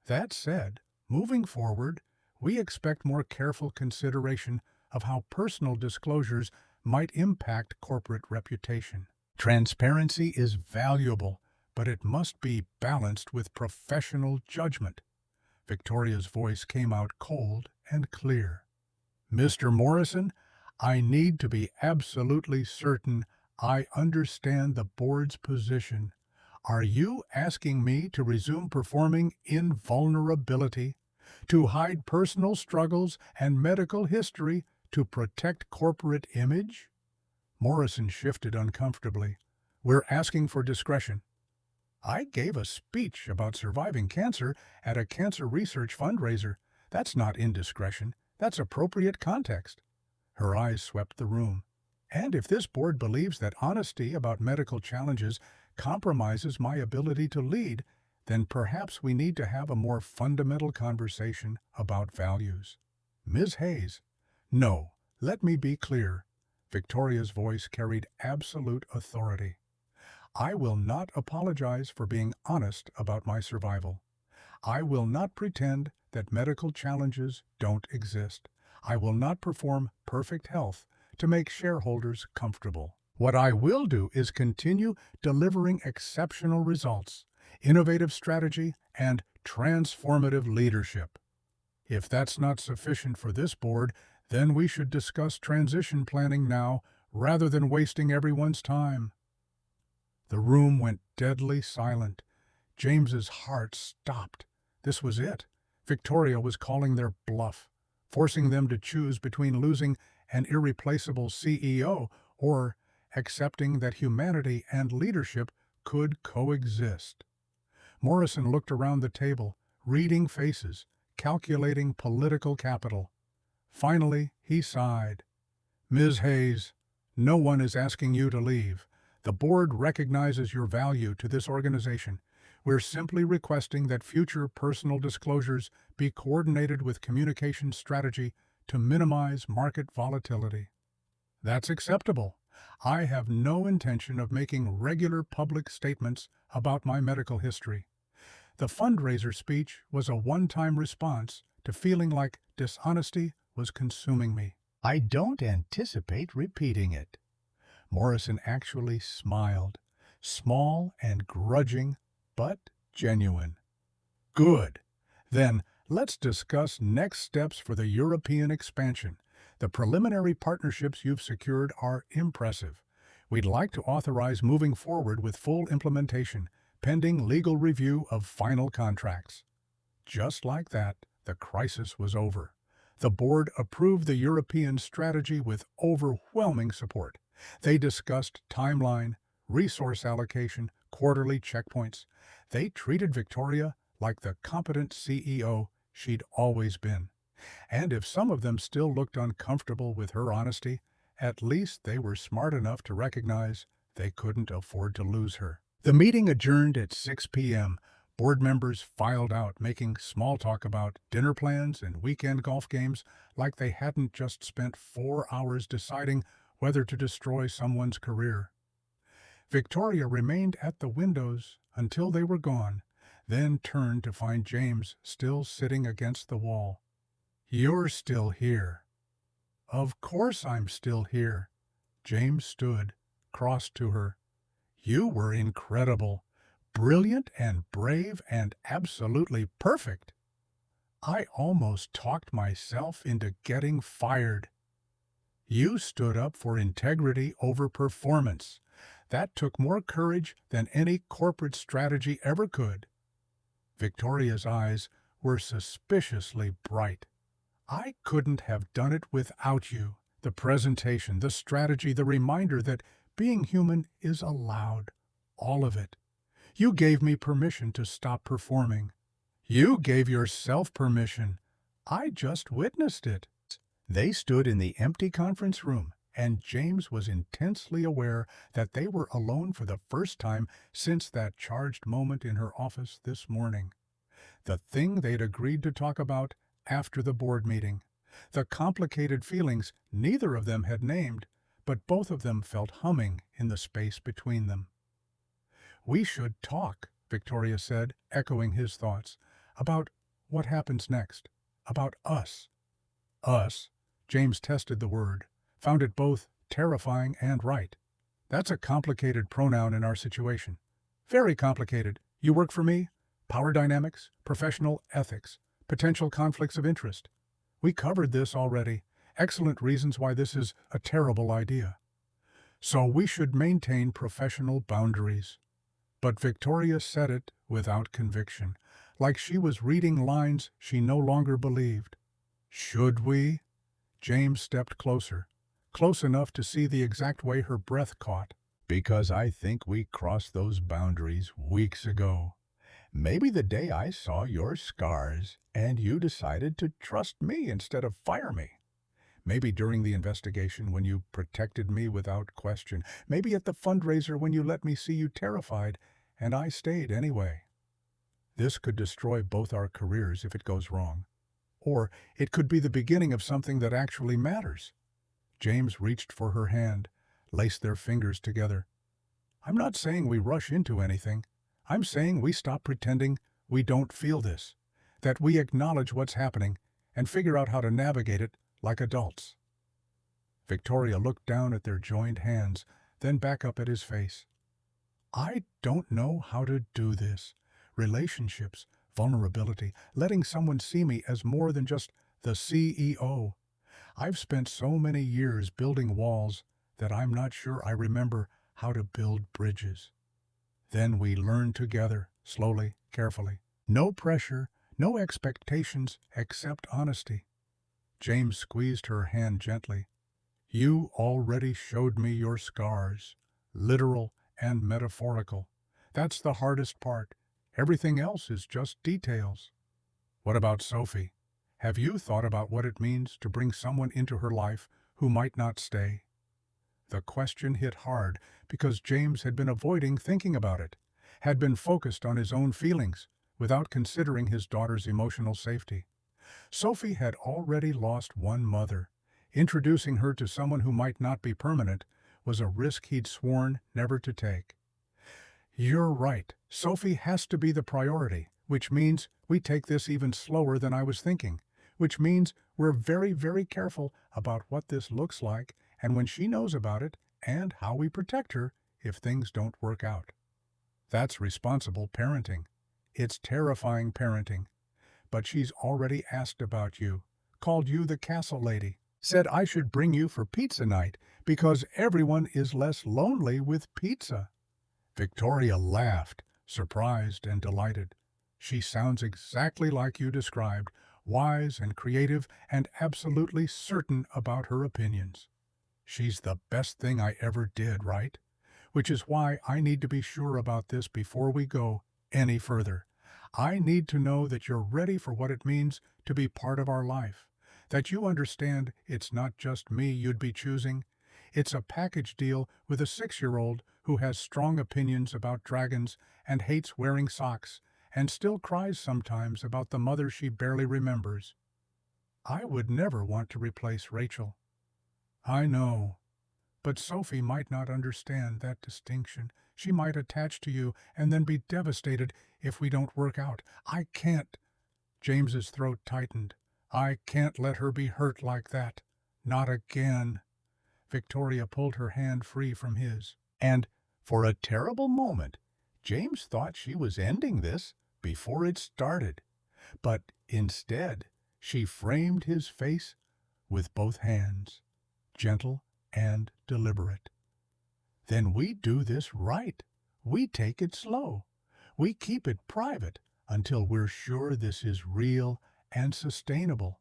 That said, moving forward, we expect more careful consideration of how personal disclosures might impact corporate reputation. Transparency is valuable, but it must be balanced with professional judgment. Victoria's voice came out cold and clear. Mr. Morrison, I need to be absolutely certain I understand the board's position. Are you asking me to resume performing in vulnerability, to hide personal struggles and medical history to protect corporate image? Morrison shifted uncomfortably. We're asking for discretion. I gave a speech about surviving cancer at a cancer research fundraiser. That's not indiscretion. That's appropriate context. Her eyes swept the room. And if this board believes that honesty about medical challenges compromises my ability to lead, then perhaps we need to have a more fundamental conversation about values. Ms. Hayes, no, let me be clear. Victoria's voice carried absolute authority. I will not apologize for being honest about my survival. I will not pretend that medical challenges don't exist. I will not perform perfect health to make shareholders comfortable. What I will do is continue delivering exceptional results, innovative strategy, and transformative leadership. If that's not sufficient for this board, then we should discuss transition planning now rather than wasting everyone's time. The room went deadly silent. James's heart stopped. This was it. Victoria was calling their bluff, forcing them to choose between losing an irreplaceable CEO or accepting that humanity and leadership could coexist. Morrison looked around the table, reading faces, calculating political capital. Finally, he sighed. Ms. Hayes, no one is asking you to leave. The board recognizes your value to this organization. We're simply requesting that future personal disclosures be coordinated with communication strategy to minimize market volatility. That's acceptable. I have no intention of making regular public statements about my medical history. The fundraiser speech was a one-time response to feeling like dishonesty was consuming me. I don't anticipate repeating it. Morrison actually smiled, small and grudging, but genuine. Good. Then let's discuss next steps for the European expansion. The preliminary partnerships you've secured are impressive. We'd like to authorize moving forward with full implementation, pending legal review of final contracts. Just like that, the crisis was over. The board approved the European strategy with overwhelming support. They discussed timeline, resource allocation, quarterly checkpoints. They treated Victoria like the competent CEO she'd always been. And if some of them still looked uncomfortable with her honesty, at least they were smart enough to recognize they couldn't afford to lose her. The meeting adjourned at 6 p.m. Board members filed out, making small talk about dinner plans and weekend golf games like they hadn't just spent 4 hours deciding whether to destroy someone's career. Victoria remained at the windows until they were gone, then turned to find James still sitting against the wall. You're still here. Of course I'm still here. James stood, crossed to her. You were incredible. Brilliant and brave and absolutely perfect. I almost talked myself into getting fired. You stood up for integrity over performance. That took more courage than any corporate strategy ever could. Victoria's eyes were suspiciously bright. I couldn't have done it without you. The presentation, the strategy, the reminder that being human is allowed. All of it. You gave me permission to stop performing. You gave yourself permission. I just witnessed it. They stood in the empty conference room, and James was intensely aware that they were alone for the first time since that charged moment in her office this morning. The thing they'd agreed to talk about after the board meeting. The complicated feelings neither of them had named, but both of them felt humming in the space between them. We should talk, Victoria said, echoing his thoughts. about what happens next, about us. Us, James tested the word, found it both terrifying and right. That's a complicated pronoun in our situation. Very complicated. You work for me? Power dynamics, professional ethics, potential conflicts of interest. We covered this already. Excellent reasons why this is a terrible idea. So we should maintain professional boundaries. But Victoria said it without conviction, like she was reading lines she no longer believed. Should we? James stepped closer, close enough to see the exact way her breath caught. Because I think we crossed those boundaries weeks ago. Maybe the day I saw your scars and you decided to trust me instead of fire me. Maybe during the investigation when you protected me without question. Maybe at the fundraiser when you let me see you terrified and I stayed anyway. This could destroy both our careers if it goes wrong. Or it could be the beginning of something that actually matters. James reached for her hand, laced their fingers together. I'm not saying we rush into anything. I'm saying we stop pretending we don't feel this, that we acknowledge what's happening and figure out how to navigate it like adults. Victoria looked down at their joined hands, then back up at his face. I don't know how to do this. Relationships, vulnerability, letting someone see me as more than just the CEO. I've spent so many years building walls that I'm not sure I remember how to build bridges. Then we learned together, slowly, carefully. No pressure, no expectations except honesty. James squeezed her hand gently. You already showed me your scars, literal and metaphorical. That's the hardest part. Everything else is just details. What about Sophie? Have you thought about what it means to bring someone into her life who might not stay? The question hit hard because James had been avoiding thinking about it, had been focused on his own feelings without considering his daughter's emotional safety. Sophie had already lost one mother. Introducing her to someone who might not be permanent was a risk he'd sworn never to take. You're right. Sophie has to be the priority, which means we take this even slower than I was thinking, which means we're very, very careful about what this looks like and when she knows about it and how we protect her if things don't work out. That's responsible parenting. It's terrifying parenting. But she's already asked about you, called you the castle lady, said I should bring you for pizza night because everyone is less lonely with pizza. Victoria laughed, surprised and delighted. She sounds exactly like you described, wise and creative and absolutely certain about her opinions. She's the best thing I ever did, right? Which is why I need to be sure about this before we go any further. I need to know that you're ready for what it means to be part of our life, that you understand it's not just me you'd be choosing. It's a package deal with a 6-year-old who has strong opinions about dragons and hates wearing socks and still cries sometimes about the mother she barely remembers. I would never want to replace Rachel. I know, but Sophie might not understand that distinction. She might attach to you and then be devastated if we don't work out. I can't. James's throat tightened. I can't let her be hurt like that. Not again. Victoria pulled her hand free from his. And, for a terrible moment, James thought she was ending this before it started. But instead, she framed his face with both hands, gentle and deliberate. Then we do this right. We take it slow. We keep it private until we're sure this is real and sustainable.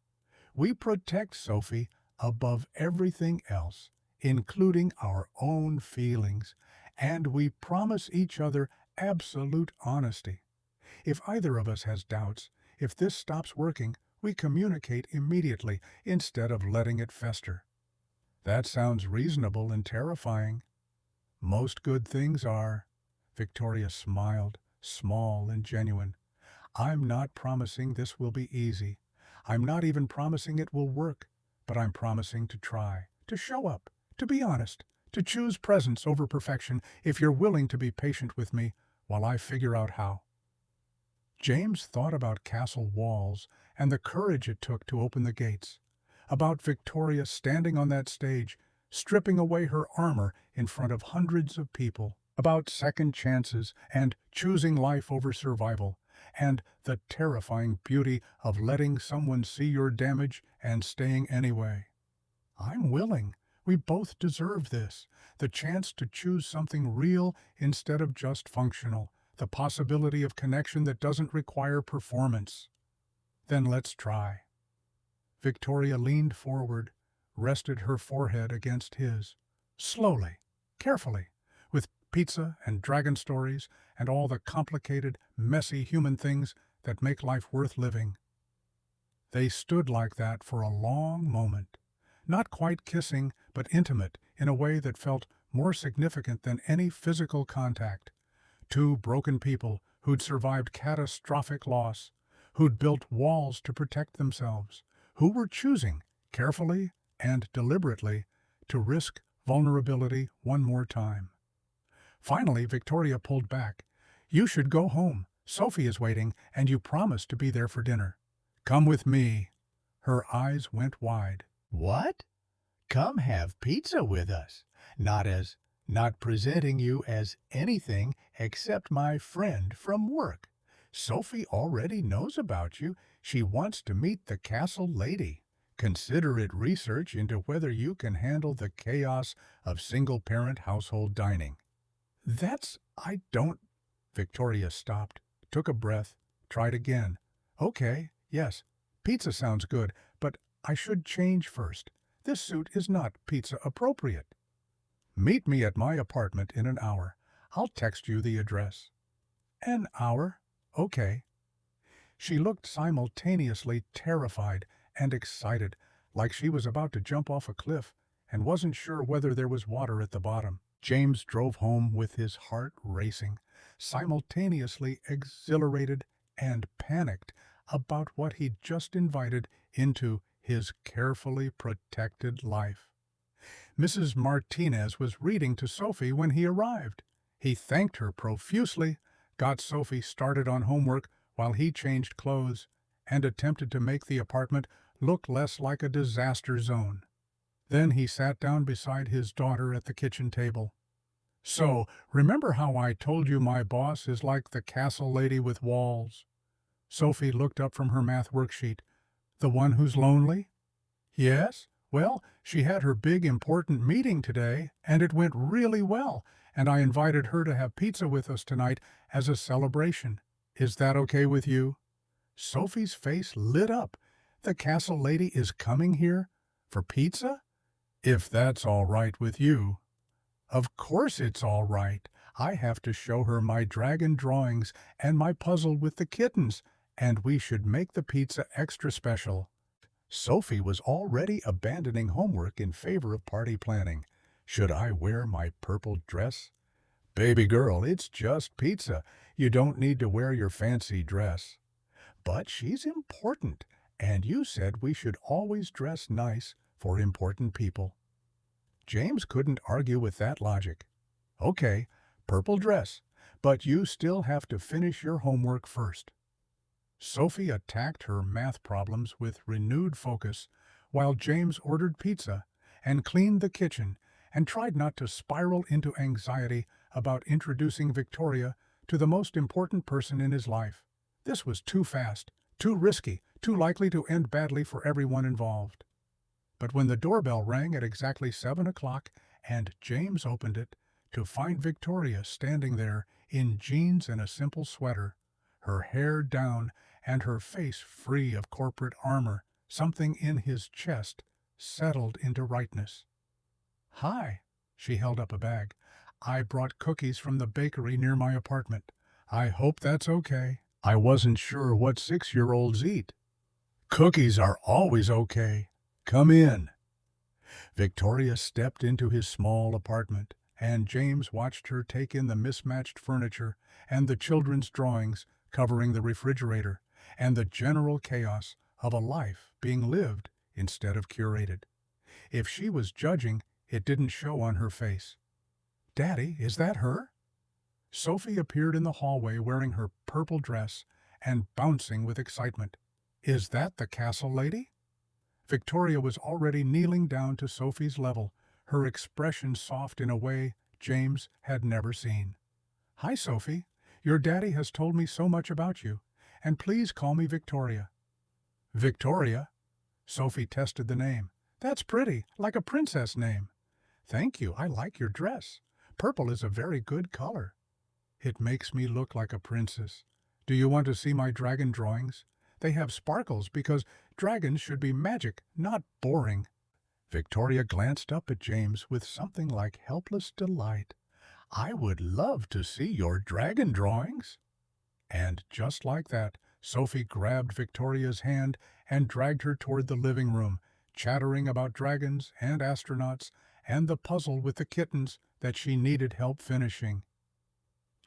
We protect Sophie above everything else, including our own feelings, and we promise each other absolute honesty. If either of us has doubts, if this stops working, we communicate immediately instead of letting it fester. That sounds reasonable and terrifying. Most good things are. Victoria smiled, small and genuine. I'm not promising this will be easy. I'm not even promising it will work, but I'm promising to try, to show up, to be honest, to choose presence over perfection if you're willing to be patient with me while I figure out how. James thought about castle walls and the courage it took to open the gates, about Victoria standing on that stage, stripping away her armor in front of hundreds of people, about second chances and choosing life over survival, and the terrifying beauty of letting someone see your damage and staying anyway. I'm willing. We both deserve this. The chance to choose something real instead of just functional. The possibility of connection that doesn't require performance. Then let's try. Victoria leaned forward, rested her forehead against his. Slowly, carefully, with pizza and dragon stories and all the complicated, messy human things that make life worth living. They stood like that for a long moment. Not quite kissing, but intimate in a way that felt more significant than any physical contact. Two broken people who'd survived catastrophic loss, who'd built walls to protect themselves, who were choosing, carefully and deliberately, to risk vulnerability one more time. Finally, Victoria pulled back. You should go home. Sophie is waiting, and you promised to be there for dinner. Come with me. Her eyes went wide. What? Come have pizza with us. Not presenting you as anything except my friend from work. Sophie already knows about you. She wants to meet the castle lady. Consider it research into whether you can handle the chaos of single-parent household dining. I don't... Victoria stopped, took a breath, tried again. Okay, yes, pizza sounds good, but I should change first. This suit is not pizza appropriate. Meet me at my apartment in an hour. I'll text you the address. An hour? Okay. She looked simultaneously terrified and excited, like she was about to jump off a cliff and wasn't sure whether there was water at the bottom. James drove home with his heart racing, simultaneously exhilarated and panicked about what he'd just invited into his carefully protected life. Mrs. Martinez was reading to Sophie when he arrived. He thanked her profusely, got Sophie started on homework while he changed clothes, and attempted to make the apartment look less like a disaster zone. Then he sat down beside his daughter at the kitchen table. So, remember how I told you my boss is like the castle lady with walls? Sophie looked up from her math worksheet. The one who's lonely? Yes. Well, she had her big important meeting today, and it went really well, and I invited her to have pizza with us tonight as a celebration. Is that okay with you? Sophie's face lit up. The castle lady is coming here? For pizza? If that's all right with you. Of course it's all right. I have to show her my dragon drawings and my puzzle with the kittens, and we should make the pizza extra special. Sophie was already abandoning homework in favor of party planning. Should I wear my purple dress? Baby girl, it's just pizza. You don't need to wear your fancy dress. But she's important, and you said we should always dress nice for important people. James couldn't argue with that logic. Okay, purple dress, but you still have to finish your homework first. Sophie attacked her math problems with renewed focus, while James ordered pizza and cleaned the kitchen and tried not to spiral into anxiety about introducing Victoria to the most important person in his life. This was too fast, too risky, too likely to end badly for everyone involved. But when the doorbell rang at exactly 7 o'clock and James opened it, to find Victoria standing there in jeans and a simple sweater, her hair down and her face free of corporate armor, something in his chest settled into rightness. Hi, she held up a bag. I brought cookies from the bakery near my apartment. I hope that's okay. I wasn't sure what 6-year-olds eat. Cookies are always okay. Come in. Victoria stepped into his small apartment, and James watched her take in the mismatched furniture and the children's drawings covering the refrigerator, and the general chaos of a life being lived instead of curated. If she was judging, it didn't show on her face. Daddy, is that her? Sophie appeared in the hallway wearing her purple dress and bouncing with excitement. "Is that the castle lady?" Victoria was already kneeling down to Sophie's level, her expression soft in a way James had never seen. "Hi, Sophie. Your daddy has told me so much about you, and please call me Victoria." "Victoria?" Sophie tested the name. "That's pretty, like a princess name." "Thank you, I like your dress. Purple is a very good color." "It makes me look like a princess. Do you want to see my dragon drawings? They have sparkles because dragons should be magic, not boring." Victoria glanced up at James with something like helpless delight. "I would love to see your dragon drawings." And just like that, Sophie grabbed Victoria's hand and dragged her toward the living room, chattering about dragons and astronauts and the puzzle with the kittens that she needed help finishing.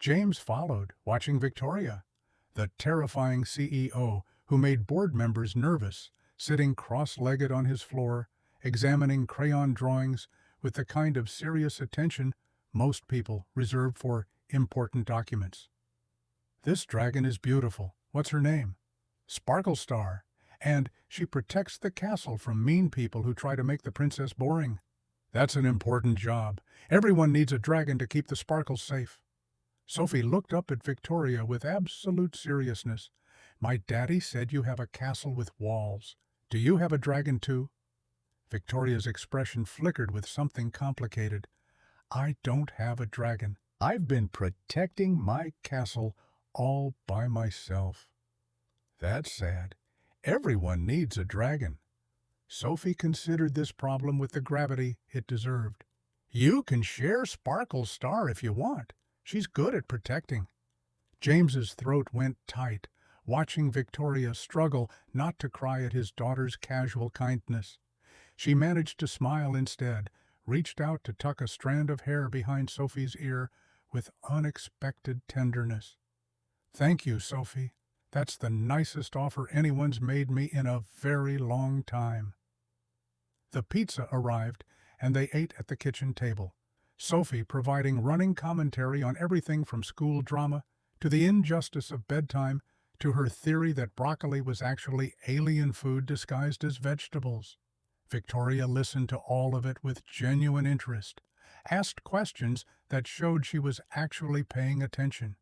James followed, watching Victoria, the terrifying CEO who made board members nervous, sitting cross-legged on his floor, examining crayon drawings with the kind of serious attention most people reserve for important documents. "This dragon is beautiful. What's her name?" "Sparkle Star. And she protects the castle from mean people who try to make the princess boring." "That's an important job. Everyone needs a dragon to keep the sparkles safe." Sophie looked up at Victoria with absolute seriousness. "My daddy said you have a castle with walls. Do you have a dragon too?" Victoria's expression flickered with something complicated. "I don't have a dragon. I've been protecting my castle all by myself." "That's sad. Everyone needs a dragon." Sophie considered this problem with the gravity it deserved. "You can share Sparkle Star if you want. She's good at protecting." James's throat went tight, watching Victoria struggle not to cry at his daughter's casual kindness. She managed to smile instead, reached out to tuck a strand of hair behind Sophie's ear with unexpected tenderness. "Thank you, Sophie. That's the nicest offer anyone's made me in a very long time." The pizza arrived, and they ate at the kitchen table, Sophie providing running commentary on everything from school drama to the injustice of bedtime to her theory that broccoli was actually alien food disguised as vegetables. Victoria listened to all of it with genuine interest, asked questions that showed she was actually paying attention,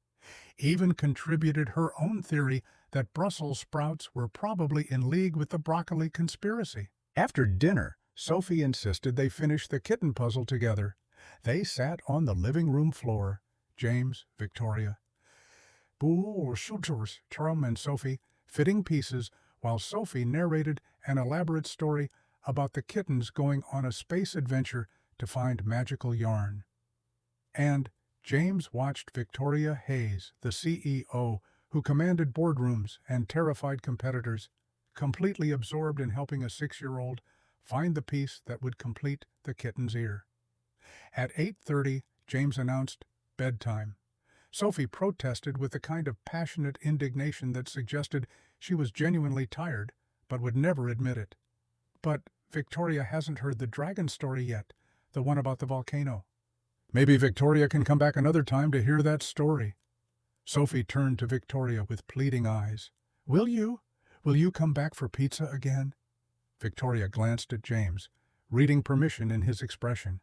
even contributed her own theory that Brussels sprouts were probably in league with the broccoli conspiracy. After dinner, Sophie insisted they finish the kitten puzzle together. They sat on the living room floor, James, Victoria, shooters, Tom and Sophie, fitting pieces while Sophie narrated an elaborate story about the kittens going on a space adventure to find magical yarn. And James watched Victoria Hayes, the CEO, who commanded boardrooms and terrified competitors, completely absorbed in helping a 6-year-old find the piece that would complete the kitten's ear. At 8:30, James announced bedtime. Sophie protested with the kind of passionate indignation that suggested she was genuinely tired, but would never admit it. "But Victoria hasn't heard the dragon story yet, the one about the volcano." "Maybe Victoria can come back another time to hear that story." Sophie turned to Victoria with pleading eyes. Will you come back for pizza again?" Victoria glanced at James, reading permission in his expression.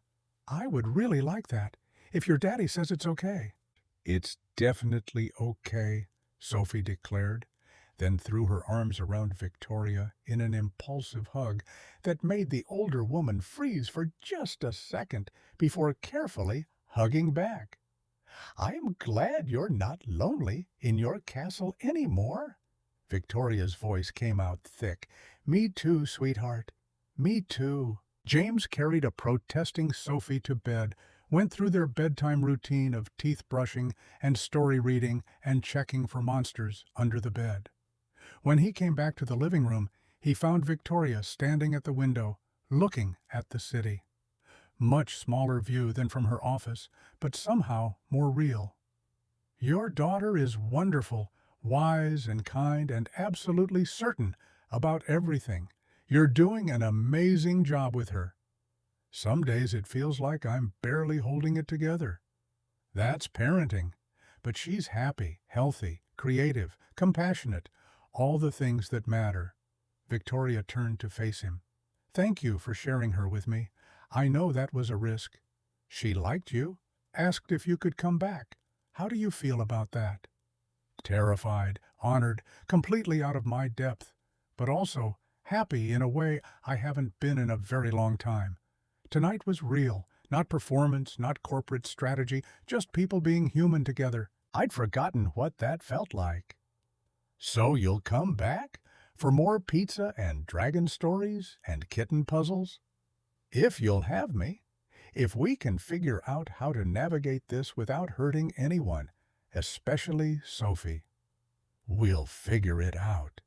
"I would really like that, if your daddy says it's okay." "It's definitely okay," Sophie declared, then threw her arms around Victoria in an impulsive hug that made the older woman freeze for just a second before carefully hugging back. "I'm glad you're not lonely in your castle anymore." Victoria's voice came out thick. "Me too, sweetheart. Me too." James carried a protesting Sophie to bed, went through their bedtime routine of teeth brushing and story reading and checking for monsters under the bed. When he came back to the living room, he found Victoria standing at the window, looking at the city. Much smaller view than from her office, but somehow more real. "Your daughter is wonderful, wise and kind and absolutely certain about everything. You're doing an amazing job with her. Some days it feels like I'm barely holding it together." "That's parenting. But she's happy, healthy, creative, compassionate, all the things that matter. Victoria turned to face him. Thank you for sharing her with me. I know that was a risk. She liked you, asked if you could come back. How do you feel about that? Terrified, honored, completely out of my depth, but also happy in a way I haven't been in a very long time. Tonight was real, not performance, not corporate strategy, just people being human together. I'd forgotten what that felt like. So you'll come back? For more pizza and dragon stories and kitten puzzles? If you'll have me. If we can figure out how to navigate this without hurting anyone, especially Sophie. We'll figure it out.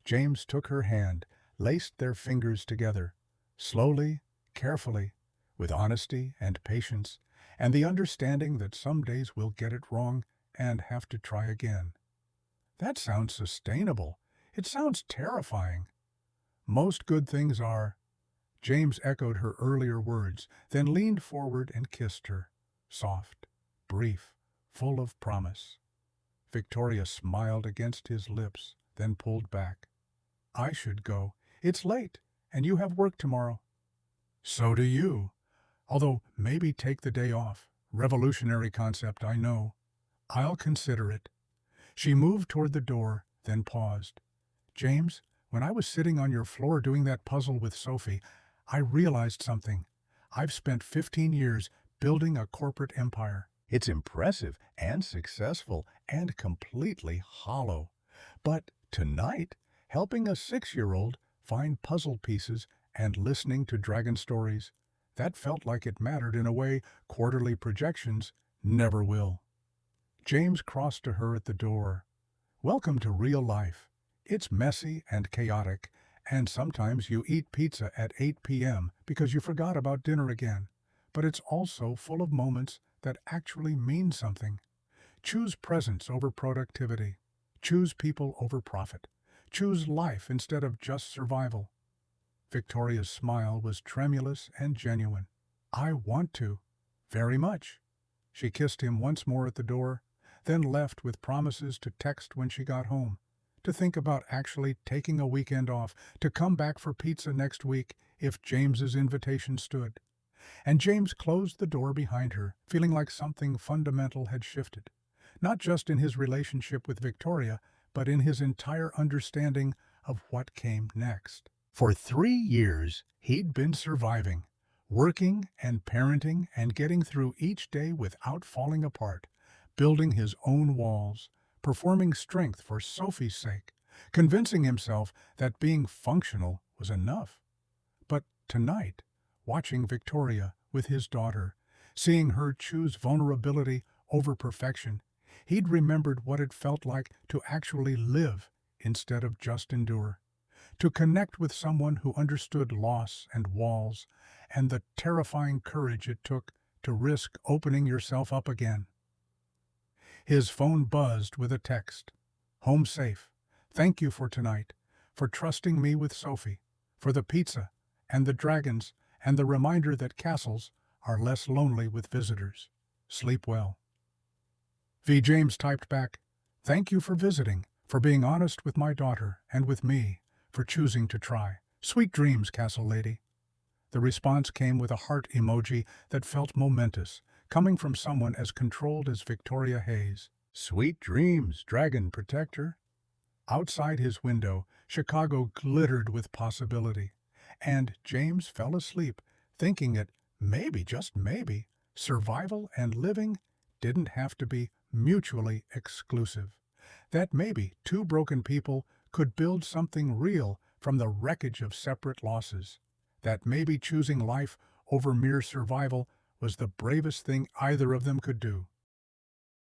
James took her hand, laced their fingers together, slowly, carefully, with honesty and patience, and the understanding that some days we'll get it wrong and have to try again. That sounds sustainable. It sounds terrifying. Most good things are. James echoed her earlier words, then leaned forward and kissed her. Soft, brief, full of promise. Victoria smiled against his lips, then pulled back. I should go. It's late, and you have work tomorrow. So do you. Although maybe take the day off. Revolutionary concept, I know. I'll consider it. She moved toward the door, then paused. James, when I was sitting on your floor doing that puzzle with Sophie, I realized something. I've spent 15 years building a corporate empire. It's impressive and successful and completely hollow. But tonight, helping a 6-year-old find puzzle pieces and listening to dragon stories, that felt like it mattered in a way quarterly projections never will. James crossed to her at the door. Welcome to real life. It's messy and chaotic, and sometimes you eat pizza at 8 p.m. because you forgot about dinner again. But it's also full of moments that actually mean something. Choose presence over productivity. Choose people over profit. Choose life instead of just survival. Victoria's smile was tremulous and genuine. I want to. Very much. She kissed him once more at the door, then left with promises to text when she got home, to think about actually taking a weekend off, to come back for pizza next week if James's invitation stood. And James closed the door behind her, feeling like something fundamental had shifted, not just in his relationship with Victoria, but in his entire understanding of what came next. For 3 years, he'd been surviving, working and parenting and getting through each day without falling apart, building his own walls, performing strength for Sophie's sake, convincing himself that being functional was enough. But tonight, watching Victoria with his daughter, seeing her choose vulnerability over perfection, he'd remembered what it felt like to actually live instead of just endure, to connect with someone who understood loss and walls, and the terrifying courage it took to risk opening yourself up again. His phone buzzed with a text. Home safe. Thank you for tonight, for trusting me with Sophie, for the pizza and the dragons and the reminder that castles are less lonely with visitors. Sleep well. V. James typed back, thank you for visiting, for being honest with my daughter and with me, for choosing to try. Sweet dreams, Castle Lady. The response came with a heart emoji that felt momentous, coming from someone as controlled as Victoria Hayes. Sweet dreams, Dragon Protector. Outside his window, Chicago glittered with possibility, and James fell asleep, thinking that maybe, just maybe, survival and living didn't have to be mutually exclusive. That maybe 2 broken people could build something real from the wreckage of separate losses. That maybe choosing life over mere survival was the bravest thing either of them could do.